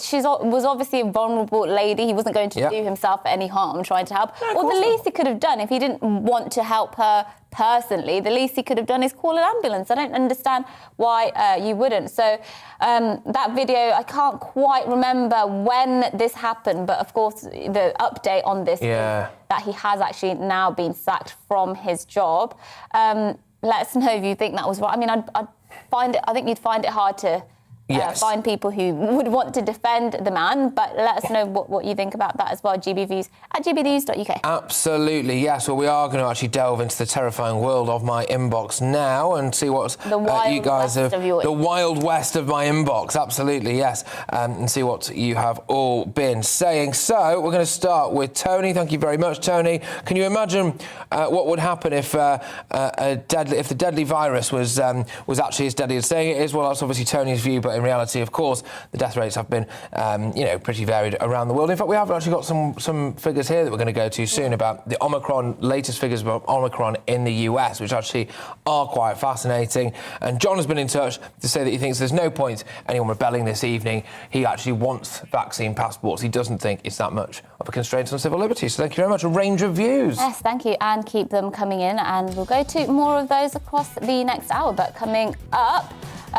She was obviously a vulnerable lady. He wasn't going to do himself any harm trying to help. Well, the least he could have done, if he didn't want to help her personally, the least he could have done is call an ambulance. I don't understand why you wouldn't. So that video, I can't quite remember when this happened, but of course the update on this is that he has actually now been sacked from his job. Let us know if you think that was right. I mean, I think you'd find it hard to find people who would want to defend the man, but let us know what you think about that as well. GB Views at gbnews.uk. Absolutely, yes. Well, we are going to actually delve into the terrifying world of my inbox now and see what you guys have... The wild west of my inbox, absolutely, yes. And see what you have all been saying. So, we're going to start with Tony. Thank you very much, Tony. Can you imagine what would happen if the deadly virus was actually as deadly as saying it is? Well, that's obviously Tony's view, but in reality, of course, the death rates have been, pretty varied around the world. In fact, we have actually got some figures here that we're going to go to soon about the latest figures about Omicron in the US, which actually are quite fascinating. And John has been in touch to say that he thinks there's no point anyone rebelling this evening. He actually wants vaccine passports. He doesn't think it's that much of a constraint on civil liberties. So thank you very much. A range of views. Yes, thank you. And keep them coming in. And we'll go to more of those across the next hour. But coming up,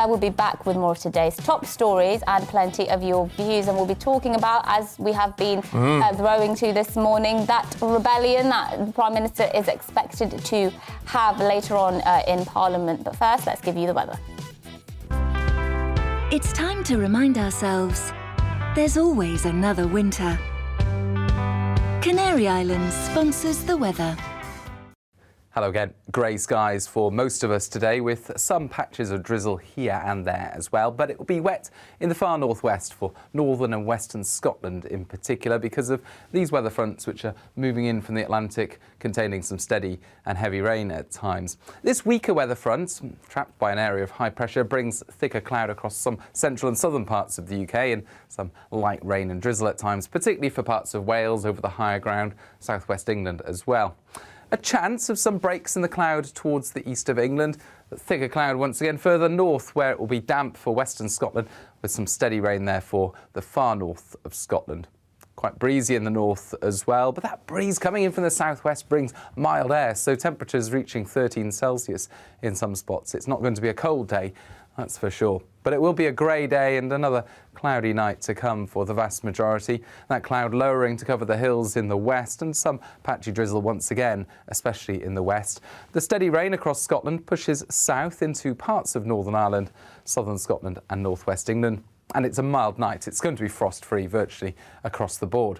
we'll be back with more of today's top stories and plenty of your views. And we'll be talking about, as we have been throwing to this morning, that rebellion that the Prime Minister is expected to have later on in Parliament. But first, let's give you the weather. It's time to remind ourselves there's always another winter. Canary Islands sponsors the weather. Hello again. Grey skies for most of us today, with some patches of drizzle here and there as well. But it will be wet in the far northwest for northern and western Scotland in particular because of these weather fronts which are moving in from the Atlantic, containing some steady and heavy rain at times. This weaker weather front, trapped by an area of high pressure, brings thicker cloud across some central and southern parts of the UK and some light rain and drizzle at times, particularly for parts of Wales over the higher ground, southwest England as well. A chance of some breaks in the cloud towards the east of England. The thicker cloud once again further north, where it will be damp for western Scotland, with some steady rain there for the far north of Scotland. Quite breezy in the north as well, but that breeze coming in from the southwest brings mild air, so temperatures reaching 13 Celsius in some spots. It's not going to be a cold day, that's for sure. But it will be a grey day and another cloudy night to come for the vast majority. That cloud lowering to cover the hills in the west and some patchy drizzle once again, especially in the west. The steady rain across Scotland pushes south into parts of Northern Ireland, southern Scotland and northwest England. And it's a mild night. It's going to be frost-free virtually across the board.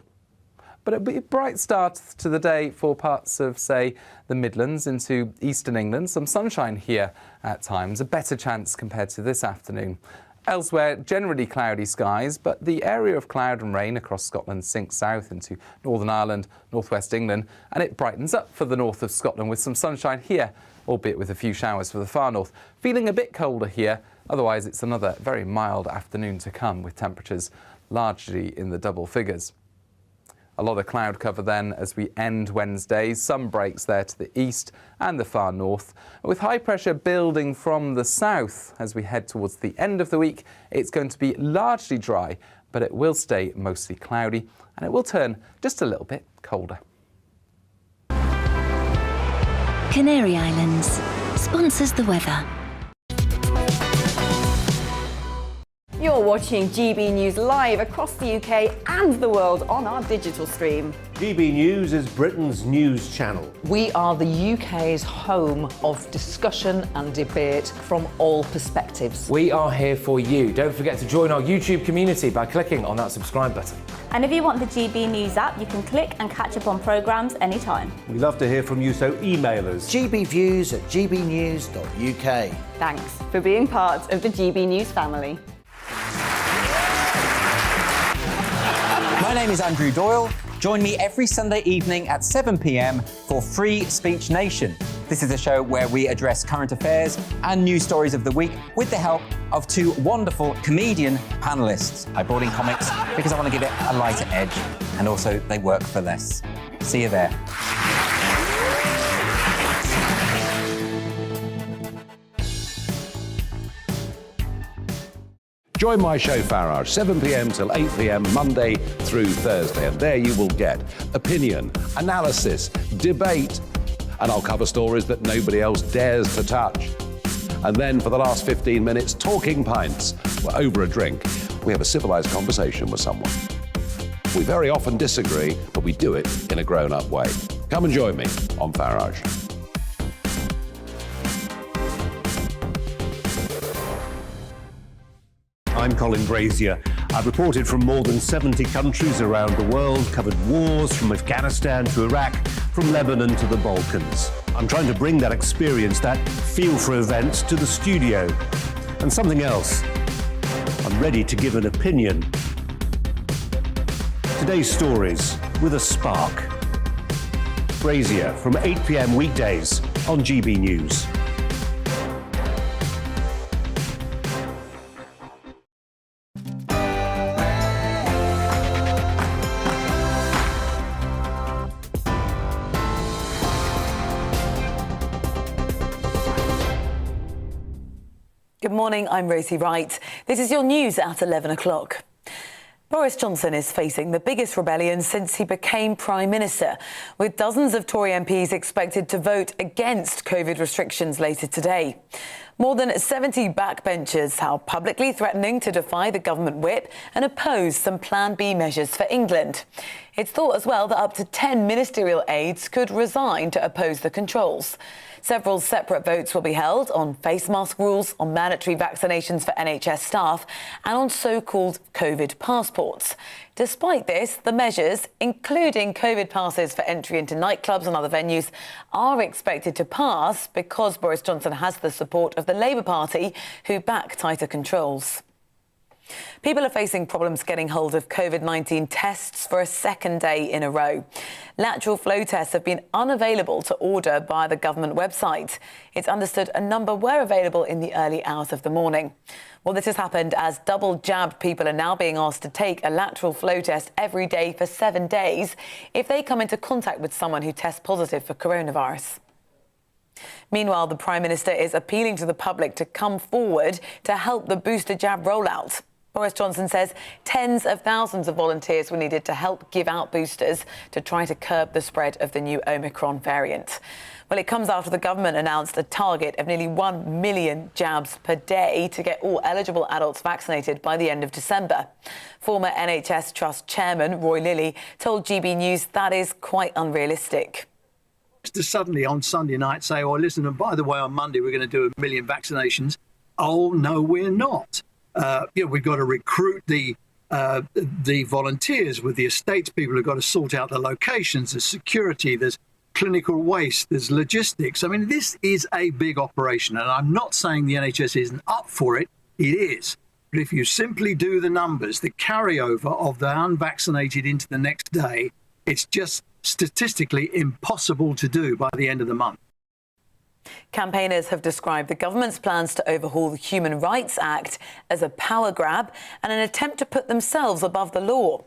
But it'll be a bright start to the day for parts of, say, the Midlands into eastern England. Some sunshine here at times, a better chance compared to this afternoon. Elsewhere, generally cloudy skies, but the area of cloud and rain across Scotland sinks south into Northern Ireland, northwest England, and it brightens up for the north of Scotland with some sunshine here, albeit with a few showers for the far north. Feeling a bit colder here, otherwise it's another very mild afternoon to come with temperatures largely in the double figures. A lot of cloud cover then as we end Wednesday. Some breaks there to the east and the far north. With high pressure building from the south as we head towards the end of the week, it's going to be largely dry, but it will stay mostly cloudy and it will turn just a little bit colder. Canary Islands sponsors the weather. You're watching GB News live across the UK and the world on our digital stream. GB News is Britain's news channel. We are the UK's home of discussion and debate from all perspectives. We are here for you. Don't forget to join our YouTube community by clicking on that subscribe button. And if you want the GB News app, you can click and catch up on programmes anytime. We love to hear from you, so email us. gbviews@gbnews.uk. Thanks for being part of the GB News family. My name is Andrew Doyle. Join me every Sunday evening at 7 p.m. for Free Speech Nation. This is a show where we address current affairs and news stories of the week with the help of two wonderful comedian panellists. I brought in comics because I want to give it a lighter edge, and also they work for less. See you there. Join my show Farage, 7 p.m. till 8 p.m. Monday through Thursday, and there you will get opinion, analysis, debate, and I'll cover stories that nobody else dares to touch. And then for the last 15 minutes, talking pints. We're over a drink. We have a civilised conversation with someone. We very often disagree, but we do it in a grown-up way. Come and join me on Farage. I'm Colin Brazier. I've reported from more than 70 countries around the world, covered wars from Afghanistan to Iraq, from Lebanon to the Balkans. I'm trying to bring that experience, that feel for events, to the studio. And something else. I'm ready to give an opinion. Today's stories with a spark. Brazier from 8 p.m. weekdays on GB News. Good morning, I'm Rosie Wright. This is your news at 11 o'clock. Boris Johnson is facing the biggest rebellion since he became Prime Minister, with dozens of Tory MPs expected to vote against COVID restrictions later today. More than 70 backbenchers are publicly threatening to defy the government whip and oppose some Plan B measures for England. It's thought as well that up to 10 ministerial aides could resign to oppose the controls. Several separate votes will be held on face mask rules, on mandatory vaccinations for NHS staff and on so-called COVID passports. Despite this, the measures, including COVID passes for entry into nightclubs and other venues, are expected to pass because Boris Johnson has the support of the Labour Party, who back tighter controls. People are facing problems getting hold of COVID-19 tests for a second day in a row. Lateral flow tests have been unavailable to order via the government website. It's understood a number were available in the early hours of the morning. Well, this has happened as double-jabbed people are now being asked to take a lateral flow test every day for 7 days if they come into contact with someone who tests positive for coronavirus. Meanwhile, the Prime Minister is appealing to the public to come forward to help the booster jab rollout. Boris Johnson says tens of thousands of volunteers were needed to help give out boosters to try to curb the spread of the new Omicron variant. Well, it comes after the government announced a target of nearly 1 million jabs per day to get all eligible adults vaccinated by the end of December. Former NHS Trust Chairman Roy Lilly told GB News that is quite unrealistic. To suddenly on Sunday night say, oh, listen, and by the way, on Monday we're going to do 1 million vaccinations. Oh, no, we're not. We've got to recruit the volunteers with the estates people who've got to sort out the locations, there's security, there's clinical waste, there's logistics. I mean, this is a big operation, and I'm not saying the NHS isn't up for it. It is. But if you simply do the numbers, the carryover of the unvaccinated into the next day, it's just statistically impossible to do by the end of the month. Campaigners have described the government's plans to overhaul the Human Rights Act as a power grab and an attempt to put themselves above the law.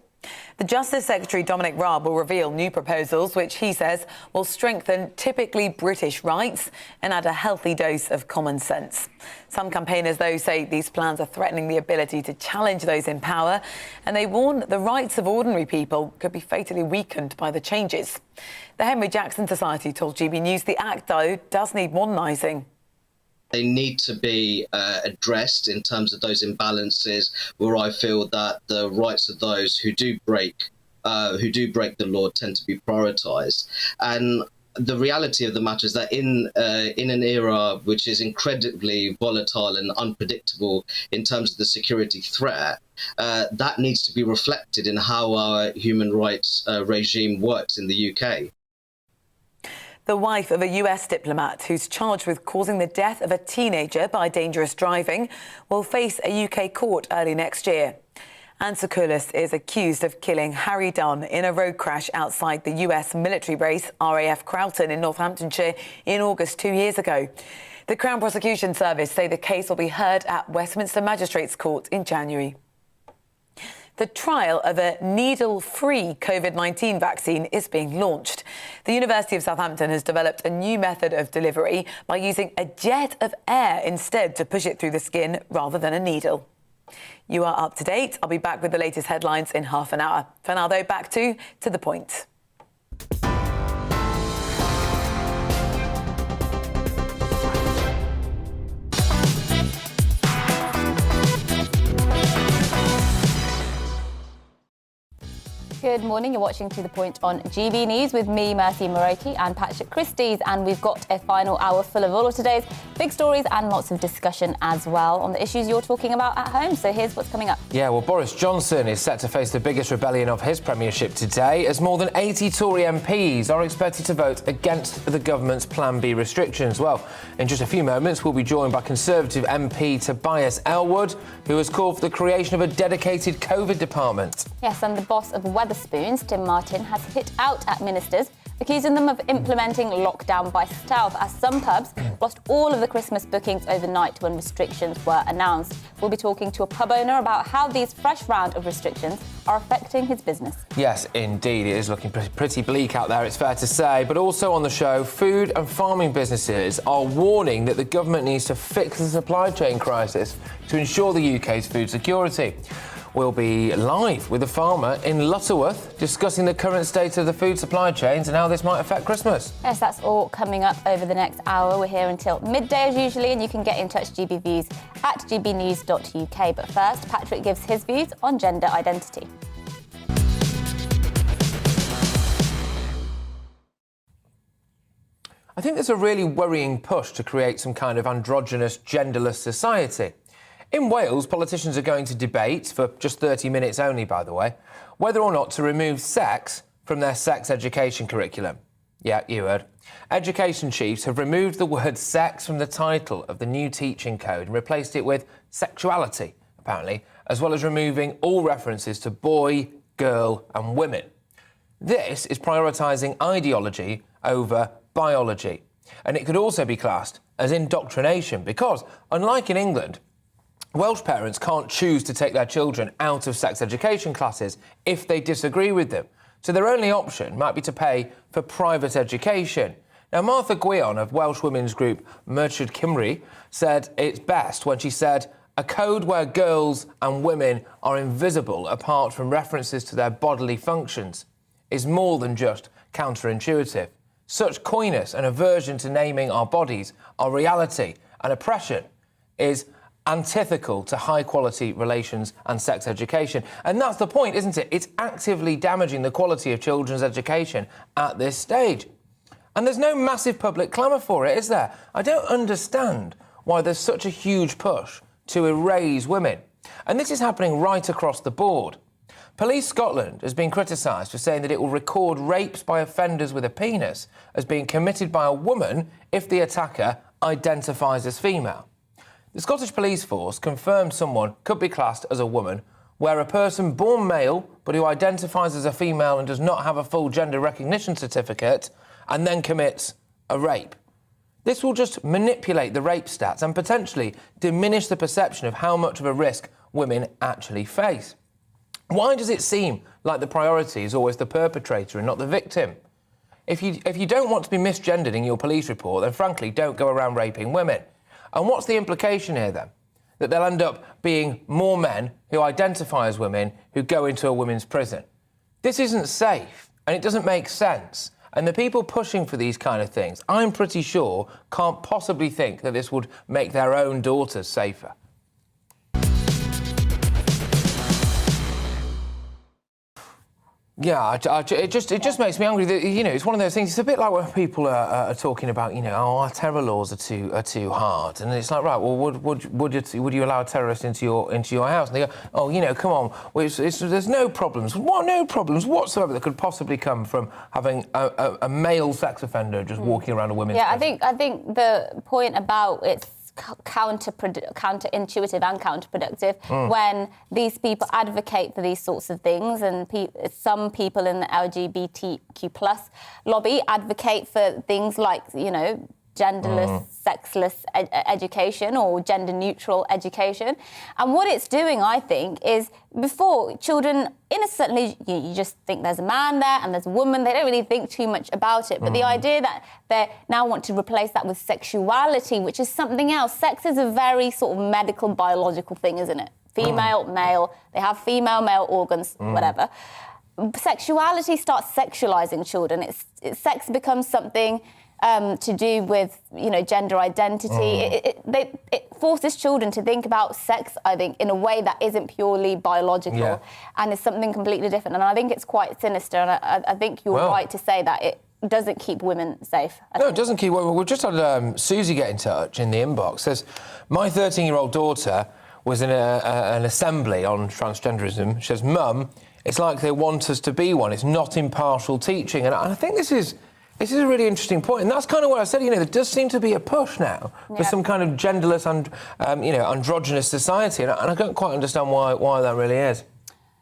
The Justice Secretary Dominic Raab will reveal new proposals which he says will strengthen typically British rights and add a healthy dose of common sense. Some campaigners, though, say these plans are threatening the ability to challenge those in power, and they warn the rights of ordinary people could be fatally weakened by the changes. The Henry Jackson Society told GB News the Act, though, does need modernising. They need to be addressed in terms of those imbalances where I feel that the rights of those who do break the law tend to be prioritised. And the reality of the matter is that in an era which is incredibly volatile and unpredictable in terms of the security threat, that needs to be reflected in how our human rights regime works in the UK. The wife of a US diplomat who's charged with causing the death of a teenager by dangerous driving will face a UK court early next year. Anne Sokoulis is accused of killing Harry Dunn in a road crash outside the US military base RAF Croughton in Northamptonshire in August 2 years ago. The Crown Prosecution Service say the case will be heard at Westminster Magistrates Court in January. The trial of a needle-free COVID-19 vaccine is being launched. The University of Southampton has developed a new method of delivery by using a jet of air instead to push it through the skin rather than a needle. You are up to date. I'll be back with the latest headlines in half an hour. For now, though, back to the point. Good morning, you're watching To The Point on GB News with me, Mercy Moroki, and Patrick Christie's, and we've got a final hour full of all of today's big stories and lots of discussion as well on the issues you're talking about at home. So here's what's coming up. Yeah, well, Boris Johnson is set to face the biggest rebellion of his premiership today, as more than 80 Tory MPs are expected to vote against the government's Plan B restrictions. Well, in just a few moments, we'll be joined by Conservative MP Tobias Ellwood, who has called for the creation of a dedicated COVID department. Yes, and the boss of Wetherspoons, Tim Martin, has hit out at ministers, accusing them of implementing lockdown by stealth, as some pubs lost all of the Christmas bookings overnight when restrictions were announced. We'll be talking to a pub owner about how these fresh round of restrictions are affecting his business. Yes, indeed, it is looking pretty bleak out there, it's fair to say. But also on the show, food and farming businesses are warning that the government needs to fix the supply chain crisis to ensure the UK's food security. We'll be live with a farmer in Lutterworth discussing the current state of the food supply chains and how this might affect Christmas. Yes, that's all coming up over the next hour. We're here until midday as usually, and you can get in touch GB Views at gbnews.uk. But first, Patrick gives his views on gender identity. I think there's a really worrying push to create some kind of androgynous, genderless society. In Wales, politicians are going to debate, for just 30 minutes only, by the way, whether or not to remove sex from their sex education curriculum. Yeah, you heard. Education chiefs have removed the word sex from the title of the new teaching code and replaced it with sexuality, apparently, as well as removing all references to boy, girl and women. This is prioritising ideology over biology, and it could also be classed as indoctrination because, unlike in England, Welsh parents can't choose to take their children out of sex education classes if they disagree with them. So their only option might be to pay for private education. Now, Martha Gwion of Welsh women's group Merchyd Cymru said it's best when she said, "A code where girls and women are invisible apart from references to their bodily functions is more than just counterintuitive. Such coyness and aversion to naming our bodies, our reality and oppression is antithetical to high-quality relations and sex education." And that's the point, isn't it? It's actively damaging the quality of children's education at this stage. And there's no massive public clamour for it, is there? I don't understand why there's such a huge push to erase women. And this is happening right across the board. Police Scotland has been criticised for saying that it will record rapes by offenders with a penis as being committed by a woman if the attacker identifies as female. The Scottish Police Force confirmed someone could be classed as a woman where a person born male but who identifies as a female and does not have a full gender recognition certificate and then commits a rape. This will just manipulate the rape stats and potentially diminish the perception of how much of a risk women actually face. Why does it seem like the priority is always the perpetrator and not the victim? If you don't want to be misgendered in your police report, then frankly don't go around raping women. And what's the implication here, then? That there'll end up being more men who identify as women who go into a women's prison. This isn't safe, and it doesn't make sense. And the people pushing for these kind of things, I'm pretty sure, can't possibly think that this would make their own daughters safer. Yeah, it just makes me angry that, you know, it's one of those things. It's a bit like when people are talking about, you know, oh, our terror laws are too hard, and it's like, right, well, would you allow a terrorist into your house? And they go, oh, you know, come on, there's no problems, no problems whatsoever that could possibly come from having a male sex offender just walking around a women's prison. I think the point about it's counterintuitive and counterproductive when these people advocate for these sorts of things, and some people in the LGBTQ+ lobby advocate for things like, you know, genderless, sexless education or gender-neutral education. And what it's doing, I think, is before children, innocently, you just think there's a man there and there's a woman. They don't really think too much about it. But the idea that they now want to replace that with sexuality, which is something else. Sex is a very sort of medical, biological thing, isn't it? Female, male, they have female-male organs, whatever. Sexuality starts sexualising children. Sex becomes something to do with, gender identity. It forces children to think about sex, I think, in a way that isn't purely biological and is something completely different. And I think it's quite sinister, and I think you're right to say that it doesn't keep women safe. No, it doesn't keep women. We've just had Susie get in touch in the inbox. Says, my 13-year-old daughter was in an assembly on transgenderism. She says, Mum, it's like they want us to be one. It's not impartial teaching. And I think this is a really interesting point. And that's kind of what I said. There does seem to be a push now for some kind of genderless and, androgynous society. And I don't quite understand why that really is.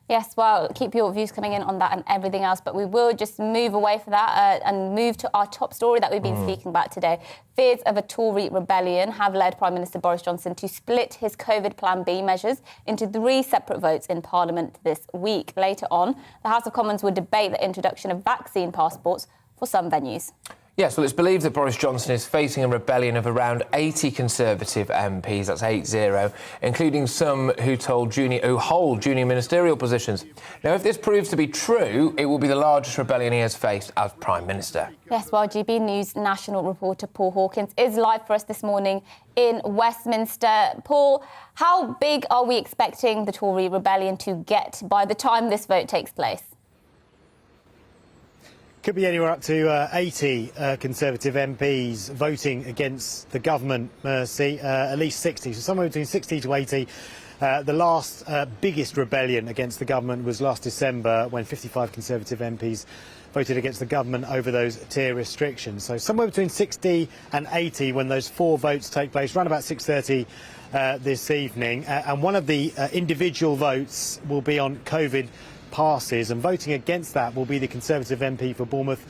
Yes, well, keep your views coming in on that and everything else, but we will just move away from that and move to our top story that we've been speaking about today. Fears of a Tory rebellion have led Prime Minister Boris Johnson to split his COVID Plan B measures into 3 separate votes in Parliament this week. Later on, the House of Commons will debate the introduction of vaccine passports for some venues. Yes, well, it's believed that Boris Johnson is facing a rebellion of around 80 Conservative MPs, that's 80, including some who hold junior ministerial positions. Now, if this proves to be true, it will be the largest rebellion he has faced as Prime Minister. Yes, well, GB News national reporter Paul Hawkins is live for us this morning in Westminster. Paul, how big are we expecting the Tory rebellion to get by the time this vote takes place? Could be anywhere up to 80 Conservative MPs voting against the government, Mercy, at least 60, so somewhere between 60 to 80. The last biggest rebellion against the government was last December when 55 Conservative MPs voted against the government over those tier restrictions. So somewhere between 60 and 80 when those 4 votes take place, around about 6:30 this evening. And one of the individual votes will be on COVID passes, and voting against that will be the Conservative MP for Bournemouth,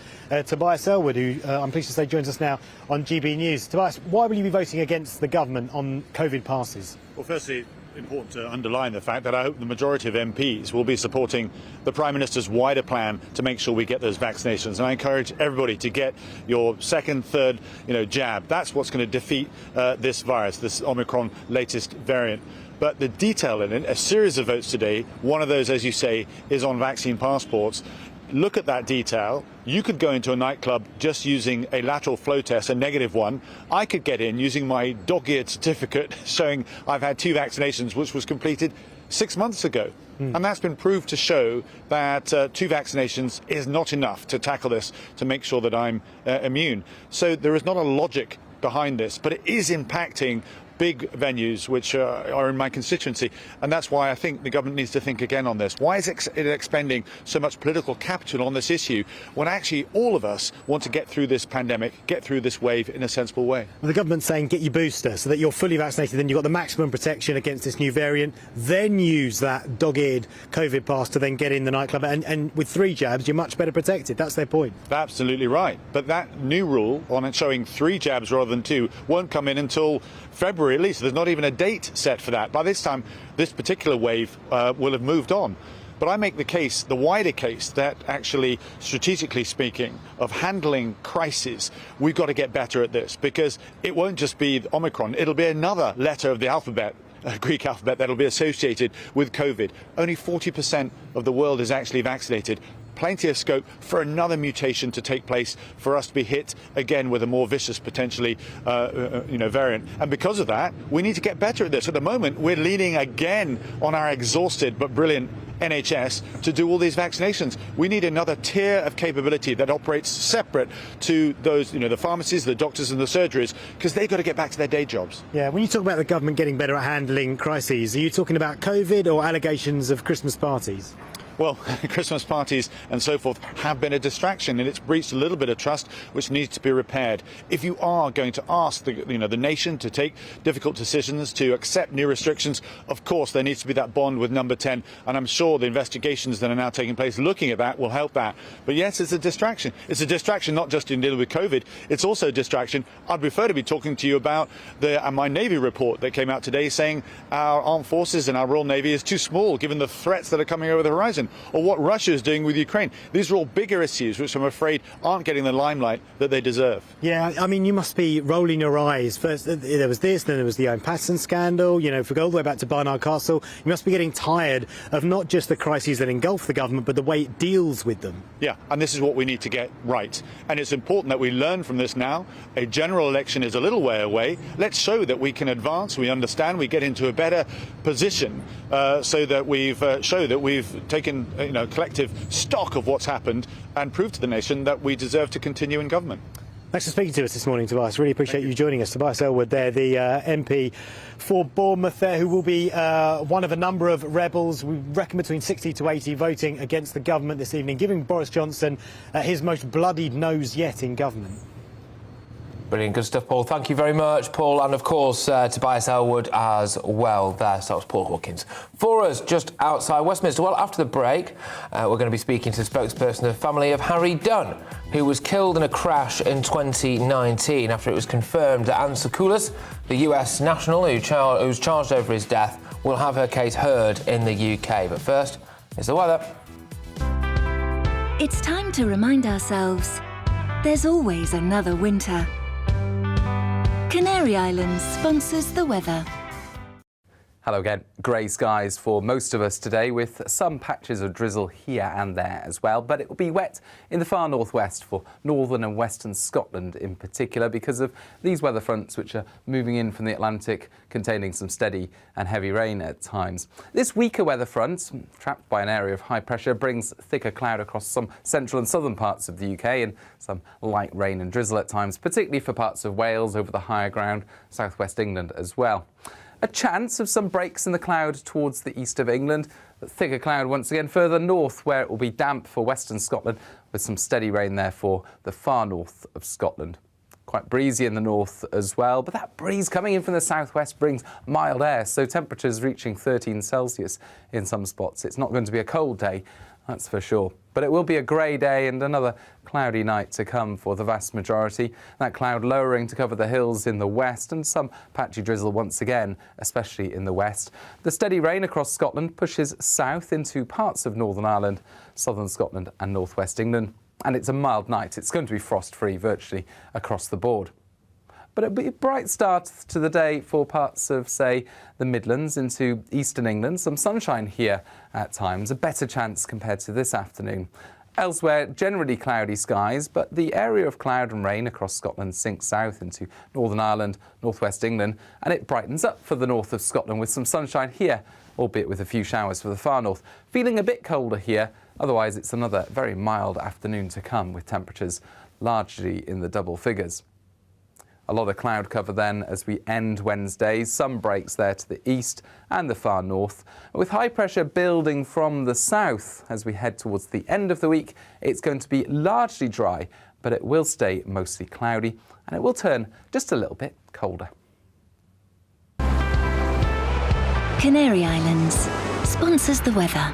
Tobias Ellwood, who I'm pleased to say joins us now on GB News. Tobias, why will you be voting against the government on COVID passes? Well, firstly, important to underline the fact that I hope the majority of MPs will be supporting the Prime Minister's wider plan to make sure we get those vaccinations. And I encourage everybody to get your second, third, jab. That's what's going to defeat this virus, this Omicron latest variant. But the detail in it, a series of votes today, one of those, as you say, is on vaccine passports. Look at that detail. You could go into a nightclub just using a lateral flow test, a negative one. I could get in using my dog-eared certificate showing I've had 2 vaccinations, which was completed 6 months ago. And that's been proved to show that 2 vaccinations is not enough to tackle this, to make sure that I'm immune. So there is not a logic behind this, but it is impacting big venues which are in my constituency, and that's why I think the government needs to think again on this. Why is it expending so much political capital on this issue when actually all of us want to get through this pandemic, get through this wave in a sensible way? Well, the government's saying get your booster so that you're fully vaccinated, then you've got the maximum protection against this new variant, then use that dog-eared COVID pass to then get in the nightclub, and with 3 jabs you're much better protected. That's their point. Absolutely right, but that new rule on it showing 3 jabs rather than 2 won't come in until February at least. There's not even a date set for that. By this time, this particular wave will have moved on. But I make the case, the wider case, that actually, strategically speaking, of handling crises, we've got to get better at this, because it won't just be Omicron. It'll be another letter of the alphabet, Greek alphabet, that'll be associated with COVID. Only 40% of the world is actually vaccinated. Plenty of scope for another mutation to take place, for us to be hit again with a more vicious, potentially, variant. And because of that, we need to get better at this. At the moment, we're leaning again on our exhausted but brilliant NHS to do all these vaccinations. We need another tier of capability that operates separate to those, the pharmacies, the doctors and the surgeries, because they've got to get back to their day jobs. Yeah, when you talk about the government getting better at handling crises, are you talking about COVID or allegations of Christmas parties? Well, Christmas parties and so forth have been a distraction, and it's breached a little bit of trust which needs to be repaired. If you are going to ask the nation to take difficult decisions, to accept new restrictions, of course there needs to be that bond with Number 10, and I'm sure the investigations that are now taking place looking at that will help that. But yes, it's a distraction. It's a distraction not just in dealing with COVID, it's also a distraction. I'd prefer to be talking to you about my Navy report that came out today saying our armed forces and our Royal Navy is too small given the threats that are coming over the horizon. Yemen, or what Russia is doing with Ukraine. These are all bigger issues which I'm afraid aren't getting the limelight that they deserve. Yeah, I mean, you must be rolling your eyes. First, there was this, then there was the Owen Paterson scandal. You know, if we go all the way back to Barnard Castle, you must be getting tired of not just the crises that engulf the government, but the way it deals with them. Yeah, and this is what we need to get right. And it's important that we learn from this now. A general election is a little way away. Let's show that we can advance, we understand, we get into a better position so that we've taken collective stock of what's happened and proved to the nation that we deserve to continue in government. Thanks for speaking to us this morning, Tobias. Really appreciate you joining us. Tobias Ellwood there, the MP for Bournemouth there, who will be one of a number of rebels. We reckon between 60 to 80 voting against the government this evening, giving Boris Johnson his most bloodied nose yet in government. Brilliant, good stuff, Paul. Thank you very much, Paul, and of course Tobias Ellwood as well there. So that was Paul Hawkins. For us, just outside Westminster, well, after the break, we're going to be speaking to the spokesperson of the family of Harry Dunn, who was killed in a crash in 2019 after it was confirmed that Anne Sakoulas, the US national who's charged over his death, will have her case heard in the UK. But first, it's the weather. It's time to remind ourselves there's always another winter. Canary Islands sponsors the weather. Hello again. Grey skies for most of us today, with some patches of drizzle here and there as well. But it will be wet in the far northwest for northern and western Scotland in particular because of these weather fronts which are moving in from the Atlantic, containing some steady and heavy rain at times. This weaker weather front, trapped by an area of high pressure, brings thicker cloud across some central and southern parts of the UK and some light rain and drizzle at times, particularly for parts of Wales over the higher ground, southwest England as well. A chance of some breaks in the cloud towards the east of England, but thicker cloud once again further north, where it will be damp for western Scotland, with some steady rain there for the far north of Scotland. Quite breezy in the north as well, but that breeze coming in from the southwest brings mild air, so temperatures reaching 13 Celsius in some spots. It's not going to be a cold day, that's for sure. But it will be a grey day and another cloudy night to come for the vast majority. That cloud lowering to cover the hills in the west and some patchy drizzle once again, especially in the west. The steady rain across Scotland pushes south into parts of Northern Ireland, southern Scotland and northwest England. And it's a mild night. It's going to be frost-free virtually across the board. But it'll be a bright start to the day for parts of, say, the Midlands into eastern England. Some sunshine here at times, a better chance compared to this afternoon. Elsewhere, generally cloudy skies, but the area of cloud and rain across Scotland sinks south into Northern Ireland, northwest England, and it brightens up for the north of Scotland with some sunshine here, albeit with a few showers for the far north. Feeling a bit colder here, otherwise it's another very mild afternoon to come with temperatures largely in the double figures. A lot of cloud cover then as we end Wednesday. Some breaks there to the east and the far north. With high pressure building from the south as we head towards the end of the week, it's going to be largely dry, but it will stay mostly cloudy and it will turn just a little bit colder. Canary Islands sponsors the weather.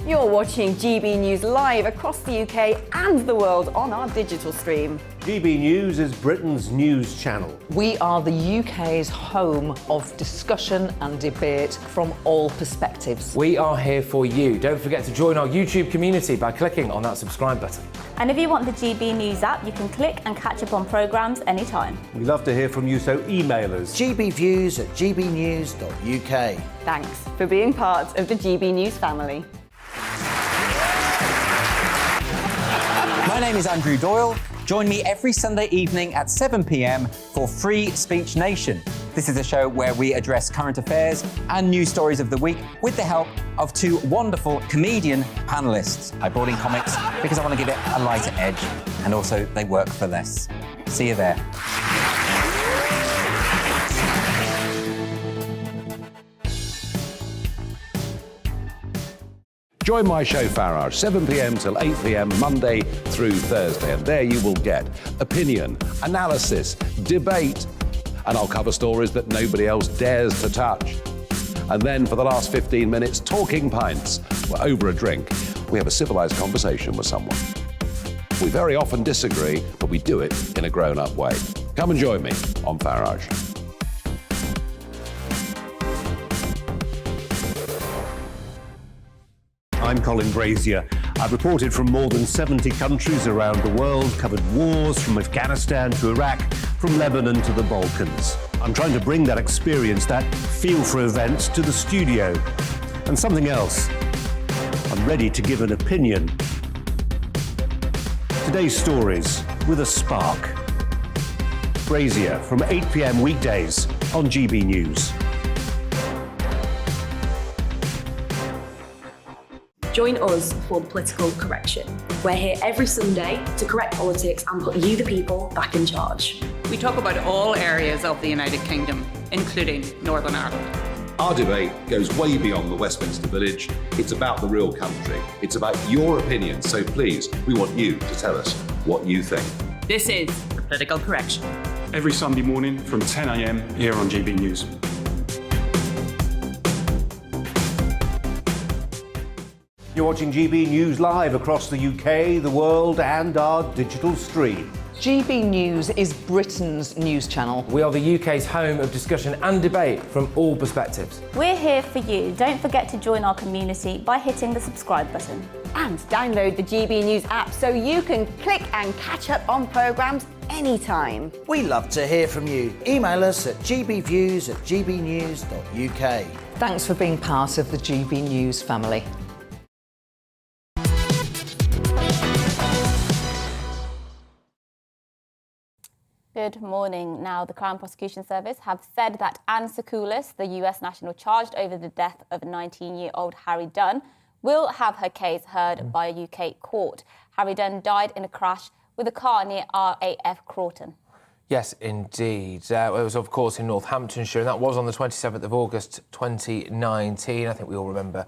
You're watching GB News live across the UK and the world on our digital stream. GB News is Britain's news channel. We are the UK's home of discussion and debate from all perspectives. We are here for you. Don't forget to join our YouTube community by clicking on that subscribe button. And if you want the GB News app, you can click and catch up on programmes anytime. We love to hear from you, so email us. gbviews@gbnews.uk. Thanks for being part of the GB News family. My name is Andrew Doyle. Join me every Sunday evening at 7 p.m. for Free Speech Nation. This is a show where we address current affairs and news stories of the week with the help of two wonderful comedian panellists. I brought in comics because I want to give it a lighter edge, and also they work for less. See you there. Join my show Farage, 7 p.m. till 8 p.m. Monday through Thursday, and there you will get opinion, analysis, debate, and I'll cover stories that nobody else dares to touch. And then for the last 15 minutes, talking pints. We're over a drink. We have a civilised conversation with someone. We very often disagree, but we do it in a grown-up way. Come and join me on Farage. I'm Colin Brazier. I've reported from more than 70 countries around the world, covered wars from Afghanistan to Iraq, from Lebanon to the Balkans. I'm trying to bring that experience, that feel for events, to the studio. And something else. I'm ready to give an opinion. Today's stories with a spark. Brazier from 8 p.m. weekdays on GB News. Join us for the Political Correction. We're here every Sunday to correct politics and put you, the people, back in charge. We talk about all areas of the United Kingdom, including Northern Ireland. Our debate goes way beyond the Westminster Village. It's about the real country. It's about your opinion. So please, we want you to tell us what you think. This is the Political Correction. Every Sunday morning from 10 a.m. here on GB News. You're watching GB News live across the UK, the world, and our digital stream. GB News is Britain's news channel. We are the UK's home of discussion and debate from all perspectives. We're here for you. Don't forget to join our community by hitting the subscribe button. And download the GB News app so you can click and catch up on programmes anytime. We love to hear from you. Email us at gbviews@gbnews.uk. Thanks for being part of the GB News family. Good morning. Now, the Crown Prosecution Service have said that Anne Secoulis, the US national charged over the death of 19-year-old Harry Dunn, will have her case heard by a UK court. Harry Dunn died in a crash with a car near RAF Crawton. Yes, indeed. It was, of course, in Northamptonshire, and that was on the 27th of August 2019. I think we all remember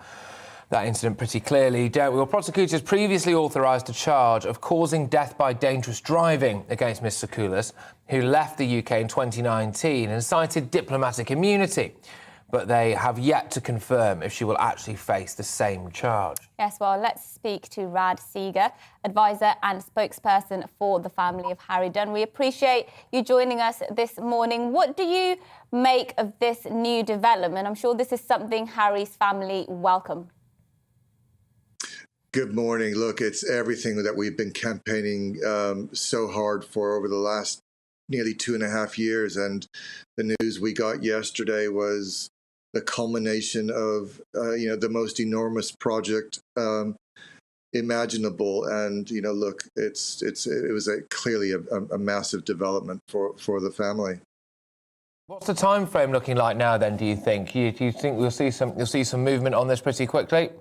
that incident pretty clearly, don't we? Well, prosecutors previously authorised a charge of causing death by dangerous driving against Miss Secoulis, who left the UK in 2019 and cited diplomatic immunity. But they have yet to confirm if she will actually face the same charge. Yes, well, let's speak to Rad Seeger, advisor and spokesperson for the family of Harry Dunn. We appreciate you joining us this morning. What do you make of this new development? I'm sure this is something Harry's family welcome. Good morning. Look, it's everything that we've been campaigning so hard for over the last nearly 2.5 years. And the news we got yesterday was the culmination of, the most enormous project imaginable. And, look, it was clearly a massive development for the family. What's the time frame looking like now, then, do you think? Do you think you'll see some movement on this pretty quickly?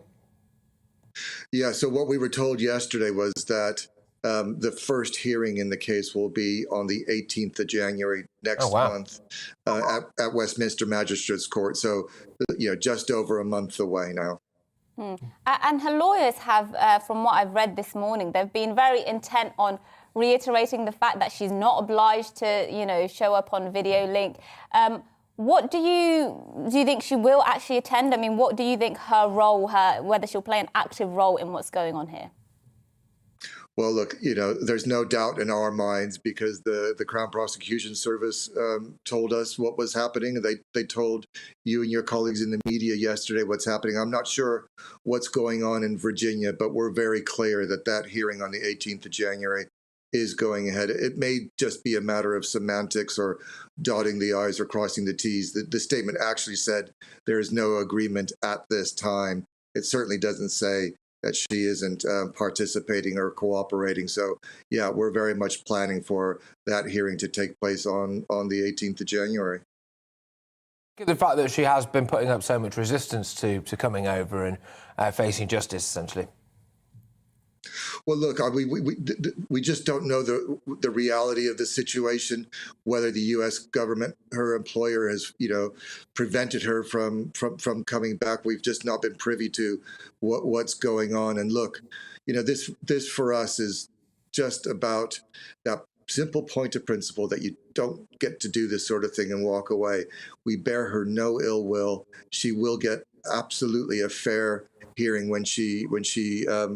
Yeah, so what we were told yesterday was that the first hearing in the case will be on the 18th of January next month at Westminster Magistrates Court. So, just over a month away now. And her lawyers have, from what I've read this morning, they've been very intent on reiterating the fact that she's not obliged to, show up on video link. What do you think she will actually attend? I mean, what do you think her role, whether she'll play an active role in what's going on here? Well, look, there's no doubt in our minds because the Crown Prosecution Service told us what was happening. They told you and your colleagues in the media yesterday what's happening. I'm not sure what's going on in Virginia, but we're very clear that hearing on the 18th of January is going ahead. It may just be a matter of semantics or dotting the I's or crossing the T's. The statement actually said there is no agreement at this time. It certainly doesn't say that she isn't participating or cooperating. So, yeah, we're very much planning for that hearing to take place on the 18th of January. The fact that she has been putting up so much resistance to coming over and facing justice, essentially. Well, look, we just don't know the reality of the situation, whether the U.S. government, her employer, has prevented her from coming back. We've just not been privy to what's going on. And look, this for us is just about that simple point of principle that you don't get to do this sort of thing and walk away. We bear her no ill will. She will get absolutely a fair hearing when she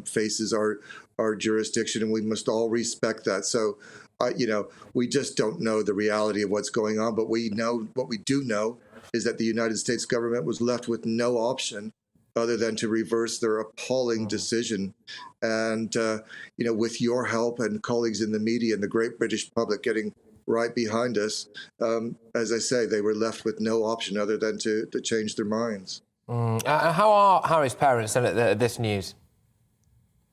faces our jurisdiction, and we must all respect that. So, we just don't know the reality of what's going on, but what we do know is that the United States government was left with no option other than to reverse their appalling decision. And, with your help and colleagues in the media and the great British public getting right behind us, as I say, they were left with no option other than to change their minds. How are Harry's parents at this news?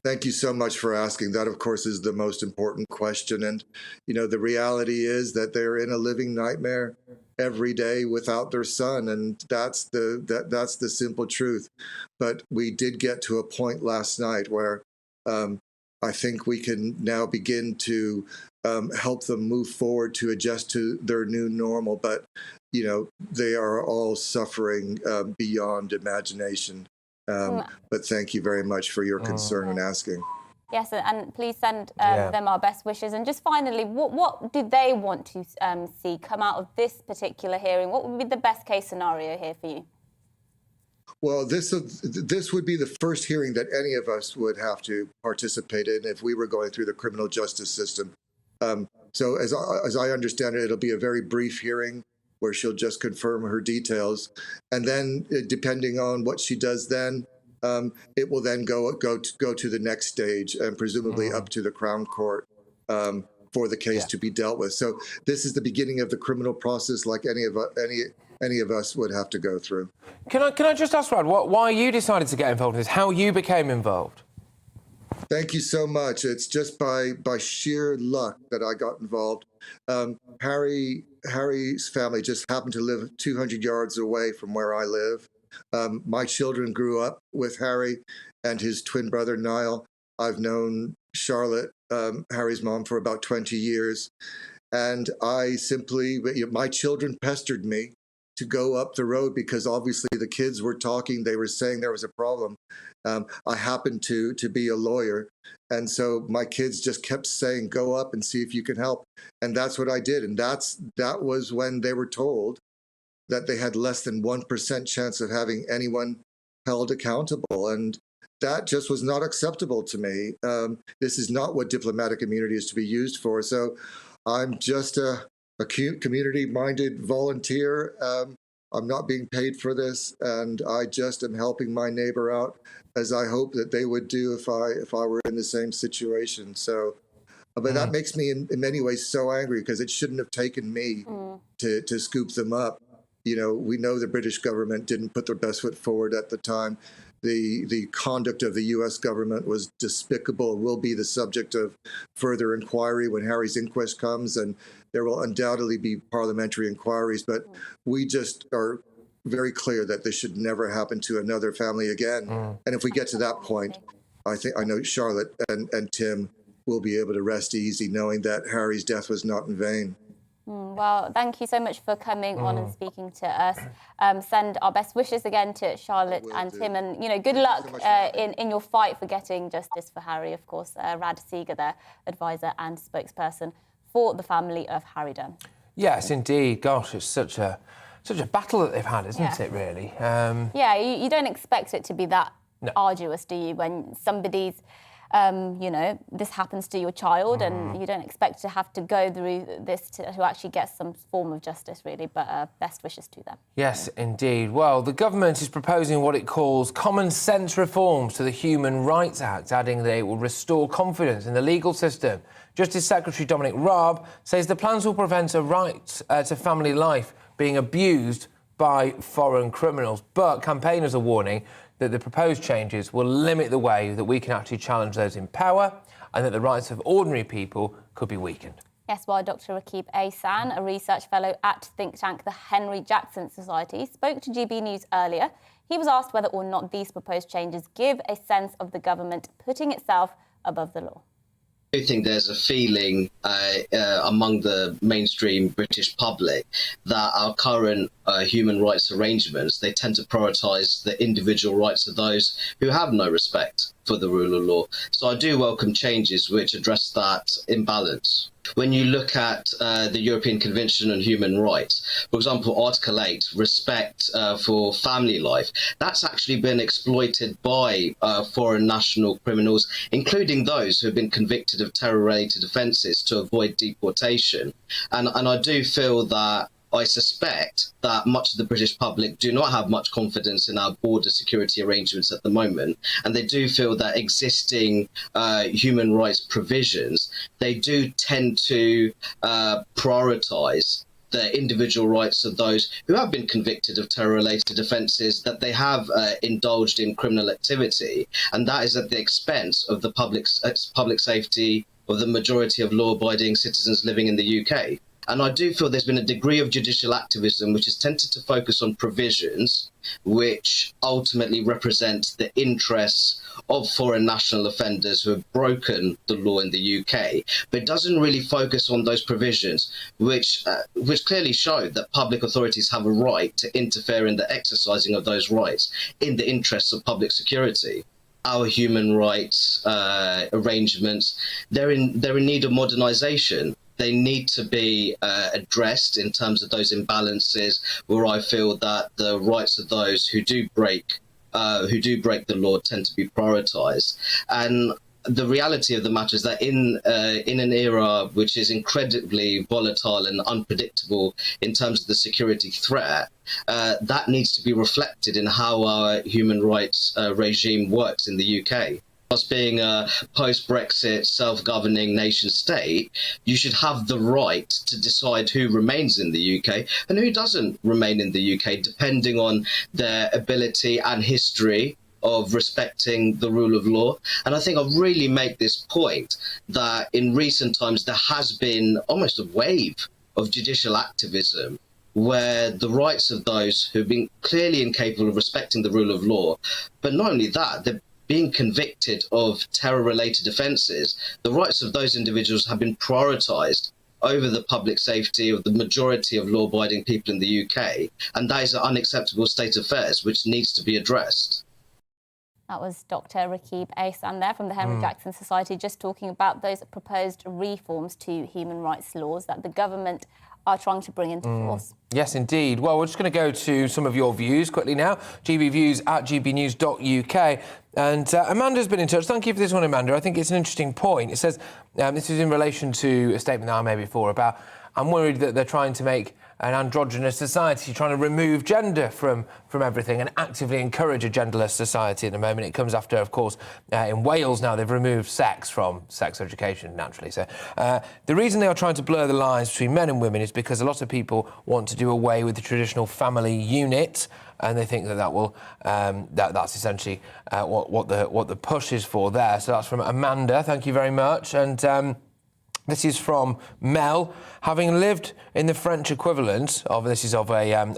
Thank you so much for asking. That, of course, is the most important question. And, the reality is that they're in a living nightmare every day without their son. And that's the simple truth. But we did get to a point last night where I think we can now begin to help them move forward to adjust to their new normal. But, they are all suffering beyond imagination. But thank you very much for your concern and asking. Yes, and please send them our best wishes. And just finally, what did they want to see come out of this particular hearing? What would be the best case scenario here for you? Well, this would be the first hearing that any of us would have to participate in if we were going through the criminal justice system. So as I understand it, it'll be a very brief hearing where she'll just confirm her details. And then depending on what she does then, it will then go to the next stage and presumably up to the Crown Court for the case to be dealt with. So this is the beginning of the criminal process like any of us would have to go through. Can I just ask, Rad, why you decided to get involved in this, how you became involved? Thank you so much. It's just by sheer luck that I got involved. Harry's family just happened to live 200 yards away from where I live. My children grew up with Harry and his twin brother, Niall. I've known Charlotte, Harry's mom, for about 20 years. And my children pestered me to go up the road because obviously the kids were talking. They were saying there was a problem. I happened to be a lawyer. And so my kids just kept saying, go up and see if you can help. And that's what I did. And that was when they were told that they had less than 1% chance of having anyone held accountable. And that just was not acceptable to me. This is not what diplomatic immunity is to be used for. So I'm just a community-minded volunteer. I'm not being paid for this, and I just am helping my neighbor out, as I hope that they would do if I were in the same situation. So, but that makes me in many ways so angry because it shouldn't have taken me to scoop them up. We know the British government didn't put their best foot forward at the time. The conduct of the U.S. government was despicable, will be the subject of further inquiry when Harry's inquest comes, and there will undoubtedly be parliamentary inquiries. But we just are very clear that this should never happen to another family again. And if we get to that point, I know Charlotte and Tim will be able to rest easy knowing that Harry's death was not in vain. Well, thank you so much for coming on and speaking to us. Send our best wishes again to Charlotte and Tim, and good luck in your fight for getting justice for Harry. Of course, Rad Seeger, their advisor and spokesperson for the family of Harry Dunn. Yes, indeed. Gosh, it's such a battle that they've had, isn't it? Really. Yeah, you don't expect it to be that arduous, do you? When somebody's this happens to your child, and you don't expect to have to go through this to actually get some form of justice, really, but best wishes to them. Yes, indeed. Well, the government is proposing what it calls common sense reforms to the Human Rights Act, adding that it will restore confidence in the legal system. Justice Secretary Dominic Raab says the plans will prevent a right to family life being abused by foreign criminals, but campaigners are warning that the proposed changes will limit the way that we can actually challenge those in power and that the rights of ordinary people could be weakened. Yes, while Dr. Rakib Ahsan, a research fellow at think tank the Henry Jackson Society, spoke to GB News earlier, he was asked whether or not these proposed changes give a sense of the government putting itself above the law. I do think there's a feeling among the mainstream British public that our current human rights arrangements, they tend to prioritise the individual rights of those who have no respect for the rule of law. So I do welcome changes which address that imbalance. When you look at the European Convention on Human Rights, for example, Article 8, respect for family life, that's actually been exploited by foreign national criminals, including those who have been convicted of terror-related offences to avoid deportation. And I do feel that I suspect that much of the British public do not have much confidence in our border security arrangements at the moment, and they do feel that existing human rights provisions, they do tend to prioritise the individual rights of those who have been convicted of terror-related offences, that they have indulged in criminal activity, and that is at the expense of the public safety of the majority of law-abiding citizens living in the UK. And I do feel there's been a degree of judicial activism which has tended to focus on provisions which ultimately represent the interests of foreign national offenders who have broken the law in the UK, but it doesn't really focus on those provisions which clearly show that public authorities have a right to interfere in the exercising of those rights in the interests of public security. Our human rights arrangements, they're in need of modernisation. They need to be addressed in terms of those imbalances where I feel that the rights of those who do break the law tend to be prioritised. And the reality of the matter is that in an era which is incredibly volatile and unpredictable in terms of the security threat, that needs to be reflected in how our human rights regime works in the UK. Us being a post-Brexit self-governing nation state, you should have the right to decide who remains in the UK and who doesn't remain in the UK, depending on their ability and history of respecting the rule of law. And I think I really make this point that in recent times there has been almost a wave of judicial activism where the rights of those who've been clearly incapable of respecting the rule of law, but not only that, they're being convicted of terror-related offences, the rights of those individuals have been prioritised over the public safety of the majority of law-abiding people in the UK, and that is an unacceptable state of affairs which needs to be addressed. That was Dr. Rakib Ahsan there from the Henry Jackson Society, just talking about those proposed reforms to human rights laws that the government are trying to bring into force. Yes, indeed. Well, we're just going to go to some of your views quickly now. GBviews at gbnews.uk. And Amanda's been in touch. Thank you for this one, Amanda. I think it's an interesting point. It says, this is in relation to a statement that I made before about, I'm worried that they're trying to make an androgynous society, trying to remove gender from everything and actively encourage a genderless society at the moment. It comes after, of course, in Wales now, they've removed sex from sex education, naturally. So the reason they are trying to blur the lines between men and women is because a lot of people want to do away with the traditional family unit, and they think that will that's essentially what the push is for there. So that's from Amanda. Thank you very much. And this is from Mel. Having lived in the French equivalent of a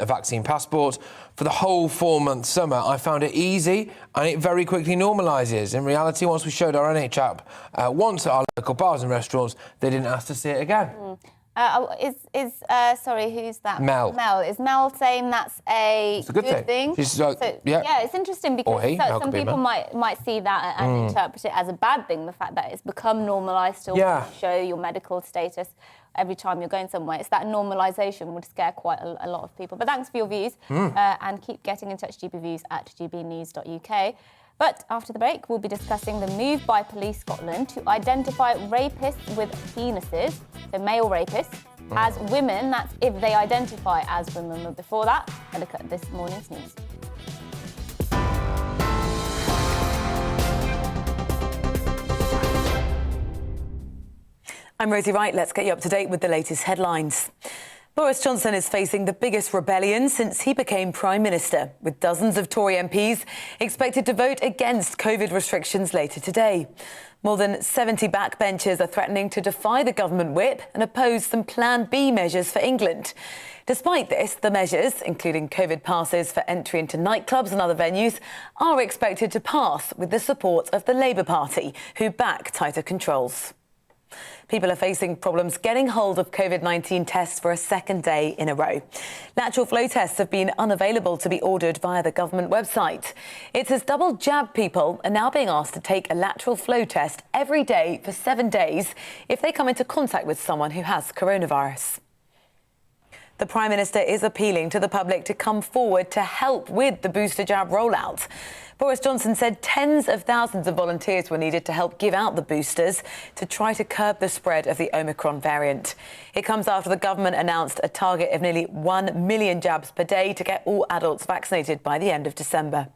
vaccine passport for the whole 4-month summer, I found it easy and it very quickly normalises. In reality, once we showed our NH app once at our local bars and restaurants, they didn't ask to see it again. Sorry, who's that? Mel. Mel. Is Mel saying that's a good thing? She's like, yeah, it's interesting because some people might see that and interpret it as a bad thing, the fact that it's become normalised to show your medical status every time you're going somewhere. It's that normalisation would scare quite a lot of people. But thanks for your views and keep getting in touch, gbviews at gbnews.uk. But after the break, we'll be discussing the move by Police Scotland to identify rapists with penises, so male rapists, as women. That's if they identify as women. But before that, a look at this morning's news. I'm Rosie Wright. Let's get you up to date with the latest headlines. Boris Johnson is facing the biggest rebellion since he became Prime Minister, with dozens of Tory MPs expected to vote against COVID restrictions later today. More than 70 backbenchers are threatening to defy the government whip and oppose some Plan B measures for England. Despite this, the measures, including COVID passes for entry into nightclubs and other venues, are expected to pass with the support of the Labour Party, who back tighter controls. People are facing problems getting hold of COVID-19 tests for a second day in a row. Lateral flow tests have been unavailable to be ordered via the government website. It says double jab people are now being asked to take a lateral flow test every day for 7 days if they come into contact with someone who has coronavirus. The Prime Minister is appealing to the public to come forward to help with the booster jab rollout. Boris Johnson said tens of thousands of volunteers were needed to help give out the boosters to try to curb the spread of the Omicron variant. It comes after the government announced a target of nearly 1 million jabs per day to get all adults vaccinated by the end of December.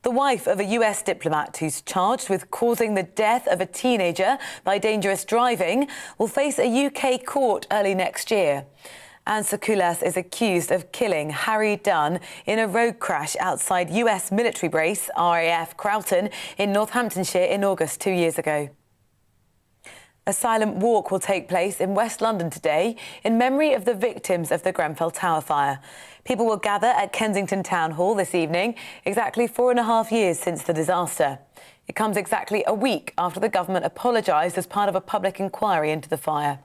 The wife of a US diplomat who's charged with causing the death of a teenager by dangerous driving will face a UK court early next year. Anne Sakoulas is accused of killing Harry Dunn in a road crash outside US military base RAF Croughton in Northamptonshire in August 2 years ago. A silent walk will take place in West London today in memory of the victims of the Grenfell Tower fire. People will gather at Kensington Town Hall this evening, exactly 4.5 years since the disaster. It comes exactly a week after the government apologised as part of a public inquiry into the fire.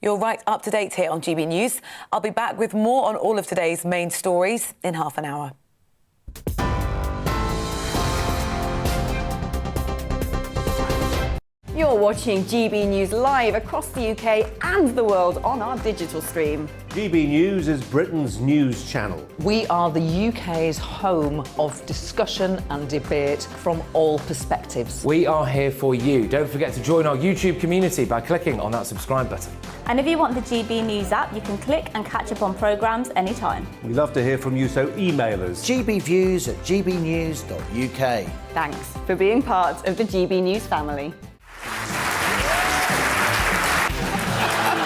You're right up to date here on GB News. I'll be back with more on all of today's main stories in half an hour. You're watching GB News live across the UK and the world on our digital stream. GB News is Britain's news channel. We are the UK's home of discussion and debate from all perspectives. We are here for you. Don't forget to join our YouTube community by clicking on that subscribe button. And if you want the GB News app, you can click and catch up on programmes anytime. We love to hear from you, so email us. gbviews@gbnews.uk. Thanks for being part of the GB News family.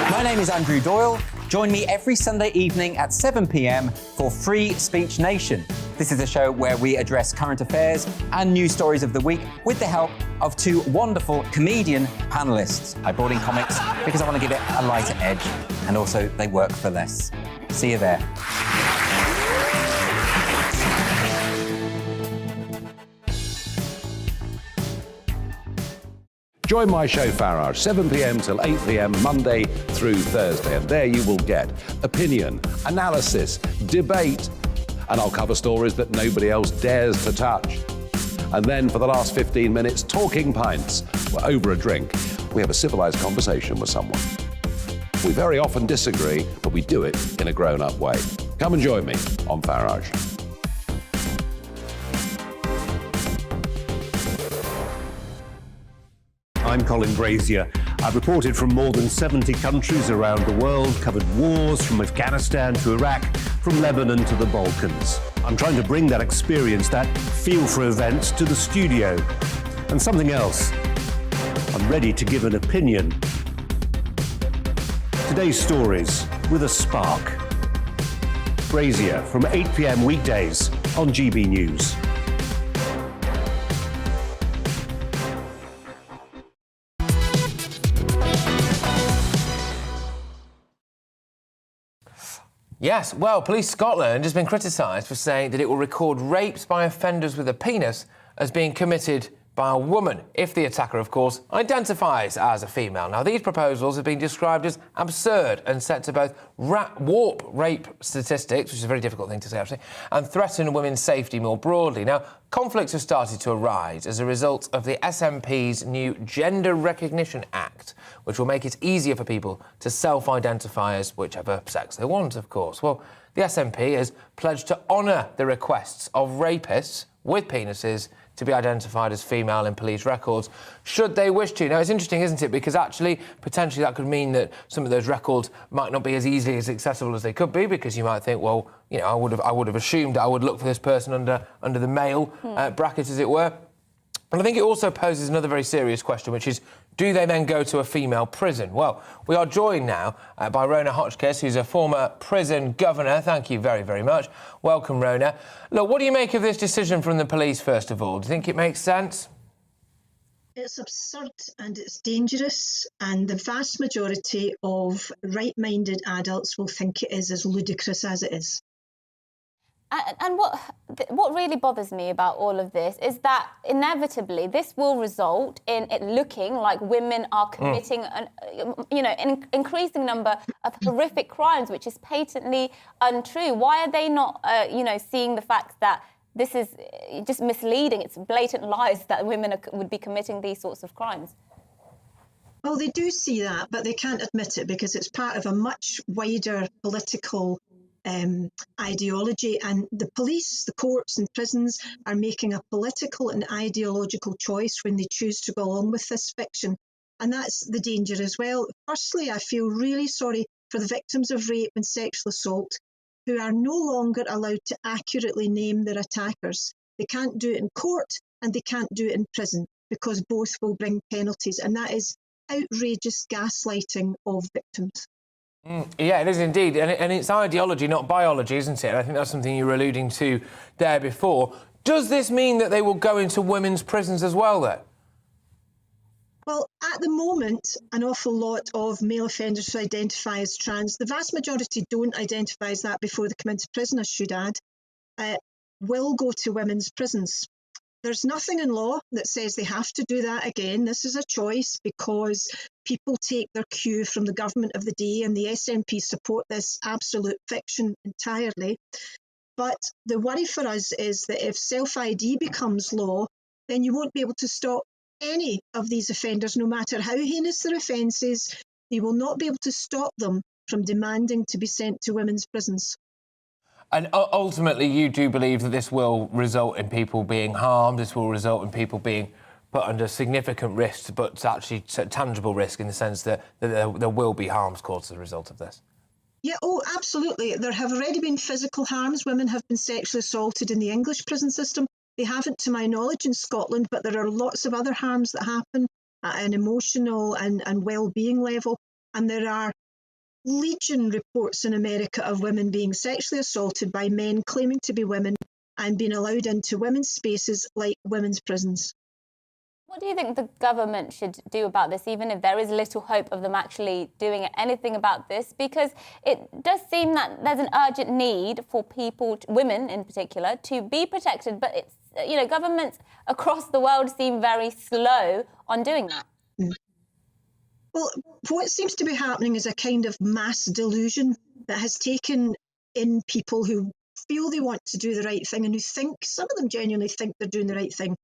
My name is Andrew Doyle. Join me every Sunday evening at 7 p.m. for Free Speech Nation. This is a show where we address current affairs and news stories of the week with the help of two wonderful comedian panellists. I brought in comics because I want to give it a lighter edge, and also they work for less. See you there. Join my show Farage, 7 p.m. till 8 p.m. Monday through Thursday. And there you will get opinion, analysis, debate, and I'll cover stories that nobody else dares to touch. And then for the last 15 minutes, talking pints. We're over a drink. We have a civilised conversation with someone. We very often disagree, but we do it in a grown-up way. Come and join me on Farage. I'm Colin Brazier. I've reported from more than 70 countries around the world, covered wars from Afghanistan to Iraq, from Lebanon to the Balkans. I'm trying to bring that experience, that feel for events, to the studio. And something else. I'm ready to give an opinion. Today's stories with a spark. Brazier from 8 p.m. weekdays on GB News. Yes, well, Police Scotland has been criticised for saying that it will record rapes by offenders with a penis as being committed by a woman, if the attacker, of course, identifies as a female. Now, these proposals have been described as absurd and set to both warp rape statistics, which is a very difficult thing to say, actually, and threaten women's safety more broadly. Now, conflicts have started to arise as a result of the SNP's new Gender Recognition Act, which will make it easier for people to self-identify as whichever sex they want, of course. Well, the SNP has pledged to honour the requests of rapists with penises to be identified as female in police records, should they wish to. Now, it's interesting, isn't it? Because actually, potentially that could mean that some of those records might not be as easily as accessible as they could be, because you might think, well, you know, I would have assumed I would look for this person under the male bracket, as it were. And I think it also poses another very serious question, which is, do they then go to a female prison? Well, we are joined now by Rona Hotchkiss, who's a former prison governor. Thank you very, very much. Welcome, Rona. Look, what do you make of this decision from the police, first of all? Do you think it makes sense? It's absurd and it's dangerous, and the vast majority of right-minded adults will think it is as ludicrous as it is. And what really bothers me about all of this is that inevitably this will result in it looking like women are committing an increasing number of horrific crimes, which is patently untrue. Why are they not, seeing the fact that this is just misleading? It's blatant lies that women would be committing these sorts of crimes. Well, they do see that, but they can't admit it because it's part of a much wider political ideology, and the police, the courts and prisons are making a political and ideological choice when they choose to go along with this fiction. And that's the danger as well. Firstly, I feel really sorry for the victims of rape and sexual assault who are no longer allowed to accurately name their attackers. They can't do it in court and they can't do it in prison because both will bring penalties. And that is outrageous gaslighting of victims. Yeah, it is indeed. And it's ideology, not biology, isn't it? I think that's something you were alluding to there before. Does this mean that they will go into women's prisons as well, then? Well, at the moment, an awful lot of male offenders who identify as trans, the vast majority don't identify as that before they come into prison, I should add, will go to women's prisons. There's nothing in law that says they have to do that again. This is a choice because people take their cue from the government of the day, and the SNP support this absolute fiction entirely. But the worry for us is that if self-ID becomes law, then you won't be able to stop any of these offenders, no matter how heinous their offences. They will not be able to stop them from demanding to be sent to women's prisons. And ultimately, you do believe that this will result in people being harmed, this will result in people being put under significant risk, but actually tangible risk in the sense that there will be harms caused as a result of this? Yeah, oh, absolutely. There have already been physical harms. Women have been sexually assaulted in the English prison system. They haven't, to my knowledge, in Scotland, but there are lots of other harms that happen at an emotional and well-being level. And there are legion reports in America of women being sexually assaulted by men claiming to be women and being allowed into women's spaces like women's prisons. What do you think the government should do about this, even if there is little hope of them actually doing anything about this? Because it does seem that there's an urgent need for people, women in particular, to be protected. But it's, you know, governments across the world seem very slow on doing that. Well, what seems to be happening is a kind of mass delusion that has taken in people who feel they want to do the right thing and who think, some of them genuinely think they're doing the right thing.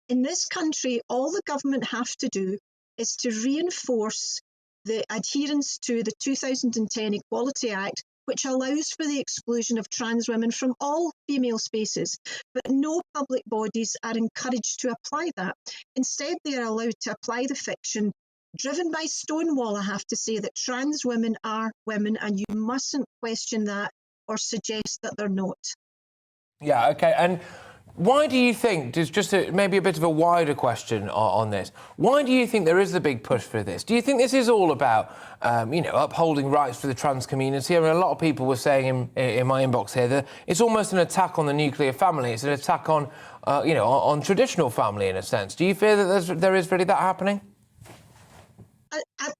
In this country, all the government have to do is to reinforce the adherence to the 2010 Equality Act, which allows for the exclusion of trans women from all female spaces. But no public bodies are encouraged to apply that. Instead, they are allowed to apply the fiction, driven by Stonewall, I have to say, that trans women are women and you mustn't question that or suggest that they're not. Yeah, OK. And why do you think, just maybe a bit of a wider question on this, why do you think there is a big push for this? Do you think this is all about, you know, upholding rights for the trans community? I mean, a lot of people were saying in my inbox here that it's almost an attack on the nuclear family. It's an attack on, you know, on traditional family in a sense. Do you fear that there is really that happening?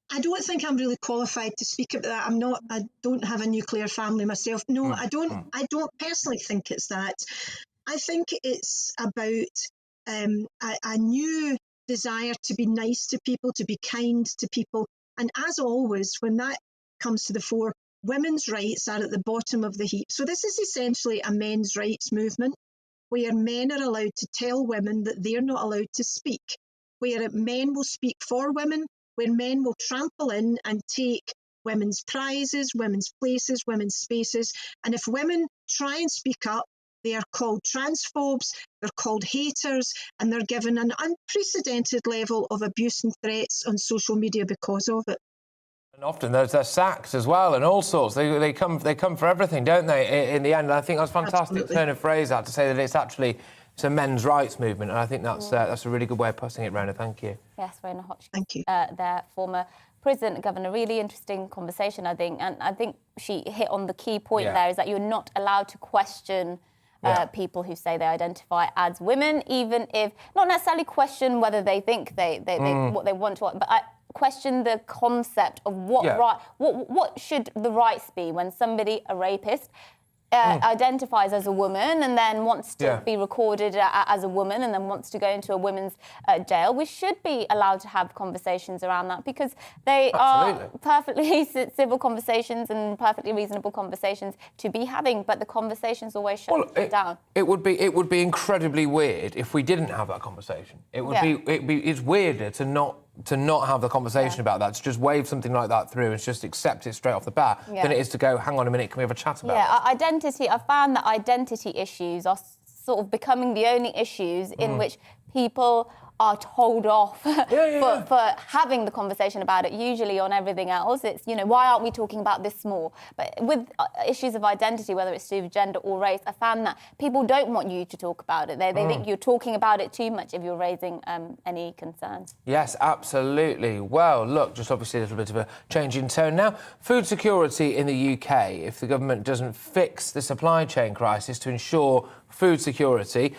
I don't think I'm really qualified to speak about that. I don't have a nuclear family myself. No, I don't personally think it's that. I think it's about a new desire to be nice to people, to be kind to people. And as always, when that comes to the fore, women's rights are at the bottom of the heap. So this is essentially a men's rights movement where men are allowed to tell women that they're not allowed to speak, where men will speak for women, where men will trample in and take women's prizes, women's places, women's spaces. And if women try and speak up, they are called transphobes, they're called haters, and they're given an unprecedented level of abuse and threats on social media because of it. And often they're sacked as well and all sorts. They come for everything, don't they, in the end? And I think that's a fantastic Absolutely. turn of phrase that, to say that it's a men's rights movement. And I think that's a really good way of putting it, Rona. Thank you. Yes, Rona Hotchkiss. Thank you. Their former prison governor. Really interesting conversation, I think. And I think she hit on the key point there, is that you're not allowed to question people who say they identify as women, even if not necessarily question whether they think they what they want to, but question the concept of what should the rights be when somebody, a rapist, identifies as a woman and then wants to be recorded as a woman and then wants to go into a women's jail. We should be allowed to have conversations around that because they are perfectly civil conversations and perfectly reasonable conversations to be having, but the conversations always shut down. It would be incredibly weird if we didn't have that conversation. It's weirder to not to not have the conversation about that, to just wave something like that through and just accept it straight off the bat, than it is to go, hang on a minute, can we have a chat about it? Identity. I found that identity issues are sort of becoming the only issues in which people are told off for having the conversation about it. Usually on everything else, it's, why aren't we talking about this more? But with issues of identity, whether it's to do with gender or race, I found that people don't want you to talk about it. They think you're talking about it too much if you're raising any concerns. Yes, absolutely. Well, look, just obviously a little bit of a change in tone now. Food security in the UK, if the government doesn't fix the supply chain crisis to ensure food security,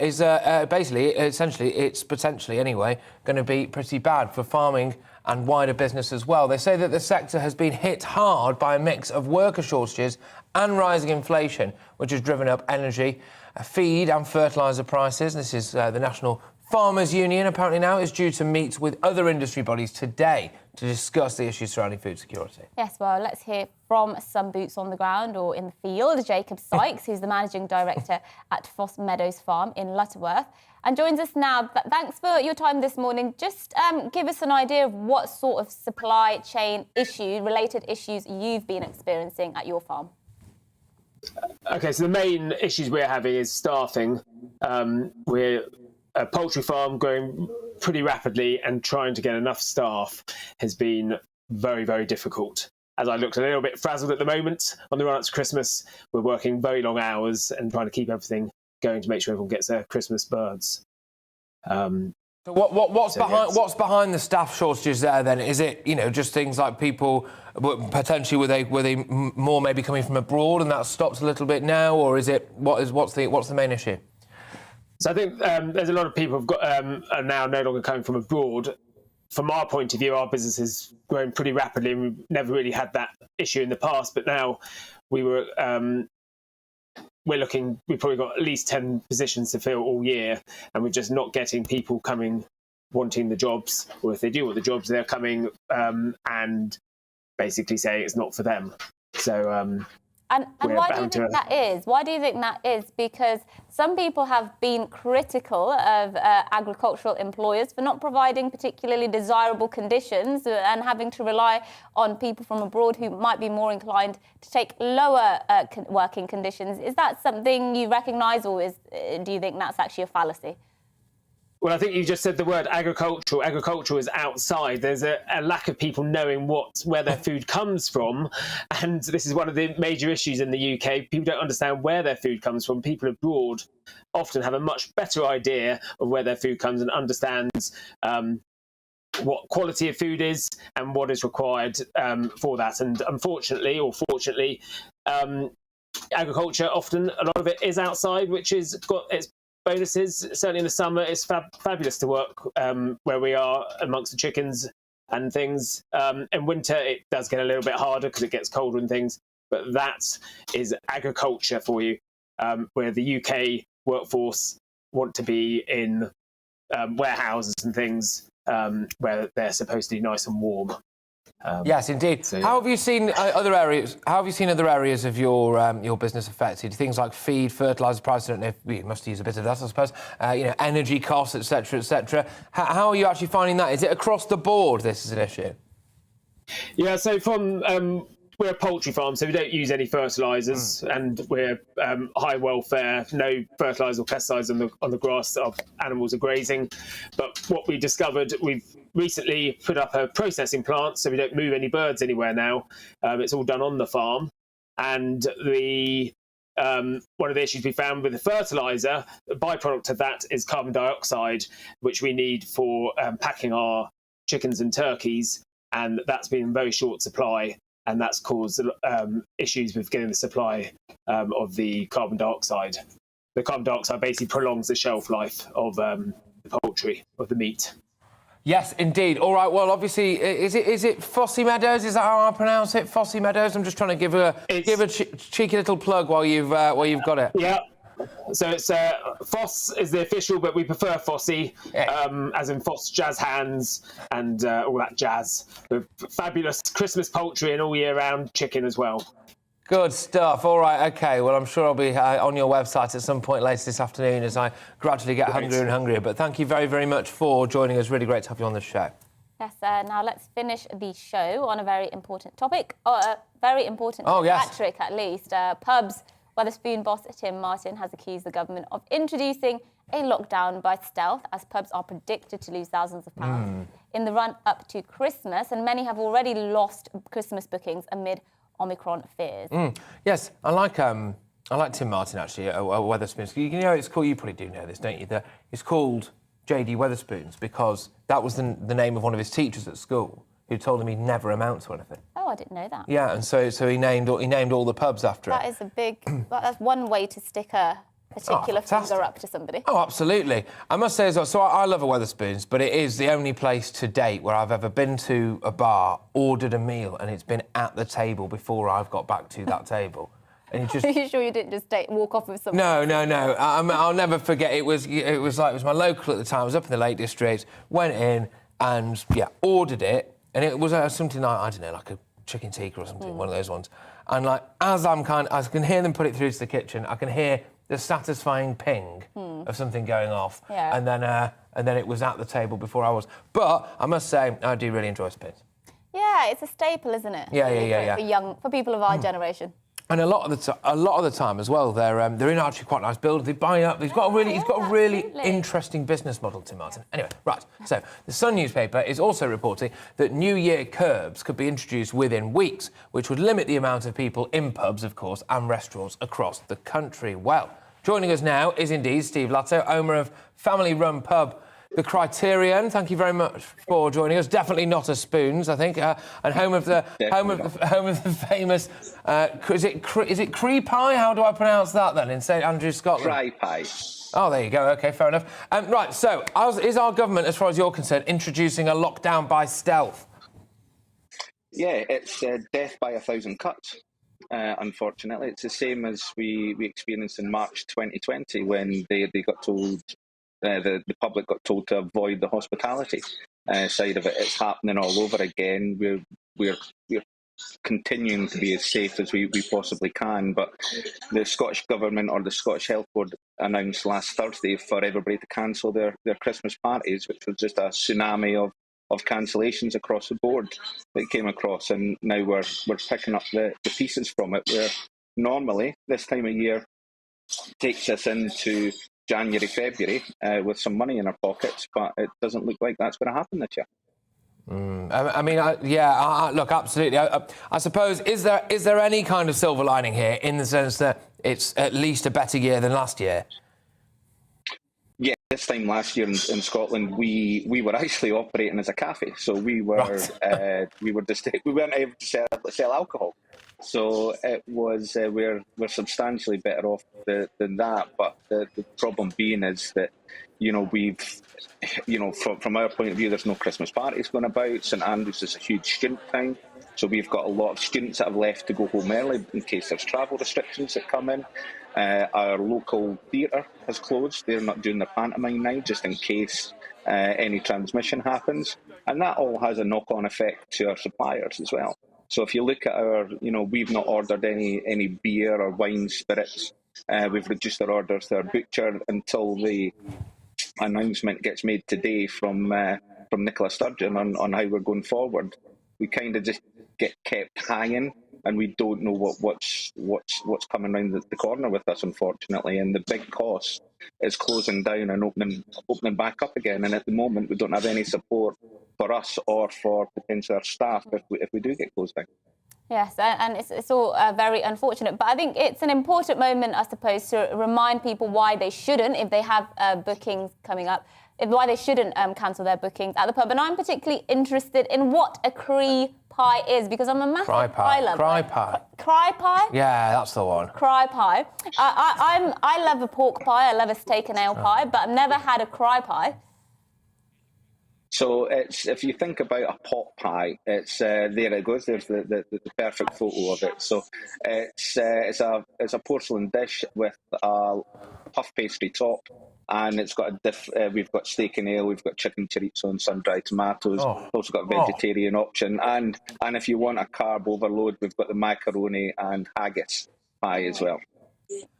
is essentially, it's potentially anyway, going to be pretty bad for farming and wider business as well. They say that the sector has been hit hard by a mix of worker shortages and rising inflation, which has driven up energy, feed and fertiliser prices. This is the National Farmers Union apparently now is due to meet with other industry bodies today to discuss the issues surrounding food security. Yes, well, let's hear from some boots on the ground or in the field. Jacob Sykes, who's the Managing Director at Foss Meadows Farm in Lutterworth, and joins us now. Thanks for your time this morning. Just give us an idea of what sort of supply chain related issues you've been experiencing at your farm. OK, so the main issues we're having is staffing. We're a poultry farm growing pretty rapidly, and trying to get enough staff has been very, very difficult. As I looked a little bit frazzled at the moment on the run-up to Christmas, we're working very long hours and trying to keep everything going to make sure everyone gets their Christmas birds. So what's behind the staff shortages there then? Is it, just things like people potentially were they more maybe coming from abroad and that stopped a little bit now, or is it what's the main issue? So I think there's a lot of people who've got are now no longer coming from abroad. From our point of view, our business is growing pretty rapidly, and we've never really had that issue in the past. But now we've probably got at least 10 positions to fill all year, and we're just not getting people coming wanting the jobs, or if they do want the jobs, they're coming and basically saying it's not for them. So. And why do you think that is? Why do you think that is? Because some people have been critical of agricultural employers for not providing particularly desirable conditions and having to rely on people from abroad who might be more inclined to take lower working conditions. Is that something you recognise, or do you think that's actually a fallacy? Well, I think you just said the word agricultural. Agricultural is outside. There's a lack of people knowing where their food comes from. And this is one of the major issues in the UK. People don't understand where their food comes from. People abroad often have a much better idea of where their food comes and understands what quality of food is and what is required for that. And unfortunately, or fortunately, agriculture, often a lot of it is outside, which has got its bonuses. Certainly in the summer, it's fabulous to work where we are amongst the chickens and things. In winter, it does get a little bit harder because it gets colder and things. But that is agriculture for you, where the UK workforce want to be in warehouses and things where they're supposed to be nice and warm. Yes, indeed. So, yeah. How have you seen other areas? How have you seen other areas of your business affected? Things like feed, fertiliser prices. I don't know if we must use a bit of that, I suppose. Energy costs, etc., etc. How are you actually finding that? Is it across the board? This is an issue. Yeah. So we're a poultry farm, so we don't use any fertilisers, and we're high welfare, no fertiliser or pesticides on the grass that our animals are grazing. But what we discovered, we've recently put up a processing plant, so we don't move any birds anywhere now. It's all done on the farm, and one of the issues we found with the fertiliser, the byproduct of that is carbon dioxide, which we need for packing our chickens and turkeys, and that's been in very short supply. And that's caused issues with getting the supply of the carbon dioxide. The carbon dioxide basically prolongs the shelf life of the poultry, of the meat. Yes, indeed. All right. Well, obviously, is it Fossy Meadows? Is that how I pronounce it? Fossy Meadows. I'm just trying to give a cheeky little plug while you've got it. Yeah. So it's Foss is the official, but we prefer Fossy, as in Foss Jazz Hands and all that jazz. With fabulous Christmas poultry and all year round chicken as well. Good stuff. All right, OK. Well, I'm sure I'll be on your website at some point later this afternoon as I gradually get hungrier and hungrier. But thank you very, very much for joining us. Really great to have you on the show. Yes, now let's finish the show on a very important topic, or a very important Patrick at least. Pubs. Wetherspoon boss Tim Martin has accused the government of introducing a lockdown by stealth, as pubs are predicted to lose thousands of pounds in the run-up to Christmas, and many have already lost Christmas bookings amid Omicron fears. Yes, I like Tim Martin, actually, at Wetherspoons. You know, it's called, you probably do know this, don't you? It's called J.D. Wetherspoons because that was the name of one of his teachers at school who told him he'd never amount to anything. Oh, I didn't know that. Yeah, and so he named all the pubs after it. That is a big... that's one way to stick a particular finger up to somebody. Oh, absolutely. I must say as well, so I love a Wetherspoons, but it is the only place to date where I've ever been to a bar, ordered a meal, and it's been at the table before I've got back to that table. And you just... Are you sure you didn't just walk off with someone? No. I'll never forget. It was my local at the time. I was up in the Lake District, went in and, ordered it. And it was something like, I don't know, like a chicken tikka or something, one of those ones. And, like, as I can hear them put it through to the kitchen, I can hear the satisfying ping of something going off. Yeah. And then it was at the table before I was. But I must say, I do really enjoy Spitz. Yeah, it's a staple, isn't it? Yeah. For people of our generation. And a lot of the time as well, they're in actually quite nice buildings. They buy up. He's got a really interesting business model, Tim Martin. Anyway, right. So the Sun newspaper is also reporting that New Year curbs could be introduced within weeks, which would limit the amount of people in pubs, of course, and restaurants across the country. Well, joining us now is indeed Steve Latto, owner of family-run pub The Criterion. Thank you very much for joining us. Definitely not a Spoons, I think, and home of the famous. Is it Cree pie? How do I pronounce that then in St Andrews, Scotland? Cry pie. Oh, there you go. OK, fair enough. Right. So, is our government, as far as you're concerned, introducing a lockdown by stealth? Yeah, it's death by 1,000 cuts. Unfortunately, it's the same as we experienced in March 2020 when they got told. The public got told to avoid the hospitality side of it. It's happening all over again. We're continuing to be as safe as we possibly can, but the Scottish Government or the Scottish Health Board announced last Thursday for everybody to cancel their Christmas parties, which was just a tsunami of cancellations across the board that came across, and now we're picking up the pieces from it, where normally this time of year takes us into January, February, with some money in our pockets, but it doesn't look like that's going to happen this year. Look, absolutely. I suppose, is there any kind of silver lining here in the sense that it's at least a better year than last year? Yeah, this time last year in Scotland, we were actually operating as a cafe, so we weren't able to sell alcohol. So it was we're substantially better off than that. But the problem being is that from our point of view, there's no Christmas parties going about. St Andrews is a huge student town, so we've got a lot of students that have left to go home early in case there's travel restrictions that come in. Our local theatre has closed. They're not doing their pantomime now, just in case any transmission happens, and that all has a knock-on effect to our suppliers as well. So if you look at we've not ordered any beer or wine, spirits. We've reduced our orders to our butcher until the announcement gets made today from Nicola Sturgeon on how we're going forward. We kind of just get kept hanging, and we don't know what's coming around the corner with us, unfortunately. And the big cost is closing down and opening back up again. And at the moment, we don't have any support for us or for potentially our staff if we do get closed down. Yes, and it's all very unfortunate. But I think it's an important moment, I suppose, to remind people why they shouldn't, if they have bookings coming up, why they shouldn't cancel their bookings at the pub. And I'm particularly interested in what a Cree pie is, because I'm a massive pie lover. Cry pie. Cry pie? Yeah, that's the one. Cry pie. I love a pork pie, I love a steak and ale pie, but I've never had a cry pie. So if you think about a pot pie, it's there it goes. There's the perfect photo of it. So it's a porcelain dish with a puff pastry top, and it's got we've got steak and ale, we've got chicken chorizo and sun-dried tomatoes. We've also got a vegetarian option, and if you want a carb overload, we've got the macaroni and haggis pie as well.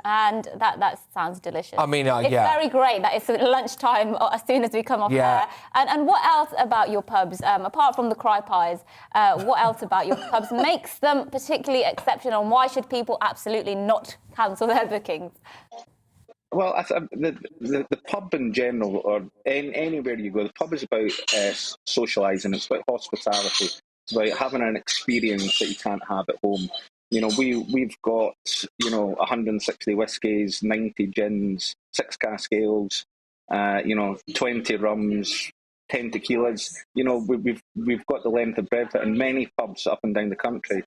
And that sounds delicious. I mean, it's very great that it's lunchtime as soon as we come off air. And what else about your pubs, apart from the cry pies, what else about your pubs makes them particularly exceptional, and why should people absolutely not cancel their bookings? Well, the pub in general, or anywhere you go, the pub is about socialising. It's about hospitality. It's about having an experience that you can't have at home. You know, we've got 160 whiskies, 90 gins, 6 cask-ales, 20 rums, 10 tequilas. You know, we've got the length of breadth, and many pubs up and down the country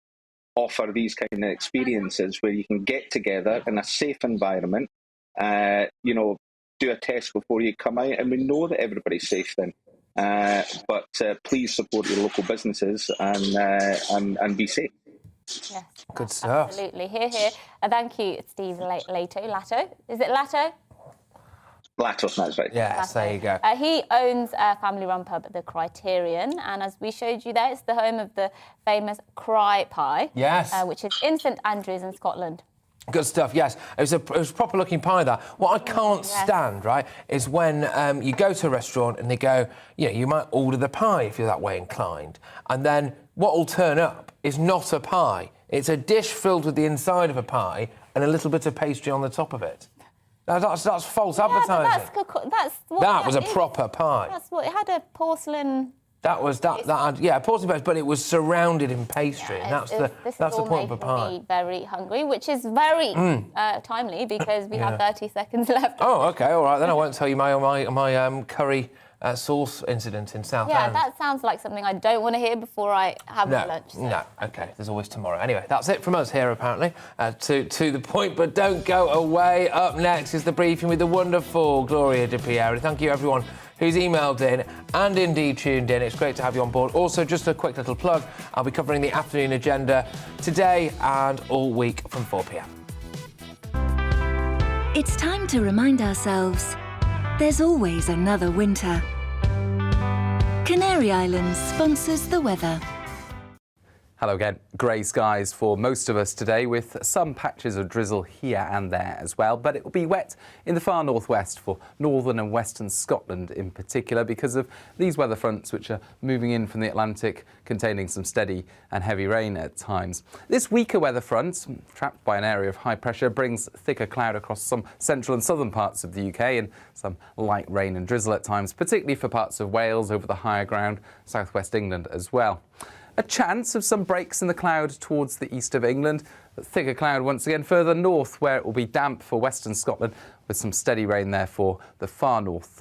offer these kind of experiences where you can get together in a safe environment. Do a test before you come out, and we know that everybody's safe then. But please support your local businesses and be safe. Yes, good stuff. Absolutely. Here. Thank you, Steve Latto. Is it Latto? Latto, that's right. Yes, there you go. He owns a family-run pub, The Criterion, and as we showed you there, it's the home of the famous Cry Pie. Yes. Which is in St Andrews in Scotland. Good stuff, yes. It was a proper-looking pie, that. What I can't stand, right, is when you go to a restaurant and they go, you might order the pie if you're that way inclined, and then what will turn up is not a pie. It's a dish filled with the inside of a pie and a little bit of pastry on the top of it. Now, that's false advertising. That's what that was a proper pie. That's what it had, a porcelain. That had porcelain base, but it was surrounded in pastry. And that's the point of a pie. Me very hungry, which is very timely because we have 30 seconds left. Oh, OK, all right. Then I won't tell you my curry sauce incident in Southend. Yeah, that sounds like something I don't want to hear before I have my lunch. So. No, OK, there's always tomorrow. Anyway, that's it from us here, apparently. To the point, but don't go away. Up next is the briefing with the wonderful Gloria Di Pieri. Thank you, everyone who's emailed in and indeed tuned in. It's great to have you on board. Also, just a quick little plug, I'll be covering the afternoon agenda today and all week from 4 p.m. It's time to remind ourselves there's always another winter. Canary Islands sponsors the weather. Hello again. Grey skies for most of us today, with some patches of drizzle here and there as well. But it will be wet in the far northwest for northern and western Scotland in particular because of these weather fronts which are moving in from the Atlantic, containing some steady and heavy rain at times. This weaker weather front, trapped by an area of high pressure, brings thicker cloud across some central and southern parts of the UK and some light rain and drizzle at times, particularly for parts of Wales over the higher ground, southwest England as well. A chance of some breaks in the cloud towards the east of England. But thicker cloud once again further north, where it will be damp for western Scotland, with some steady rain there for the far north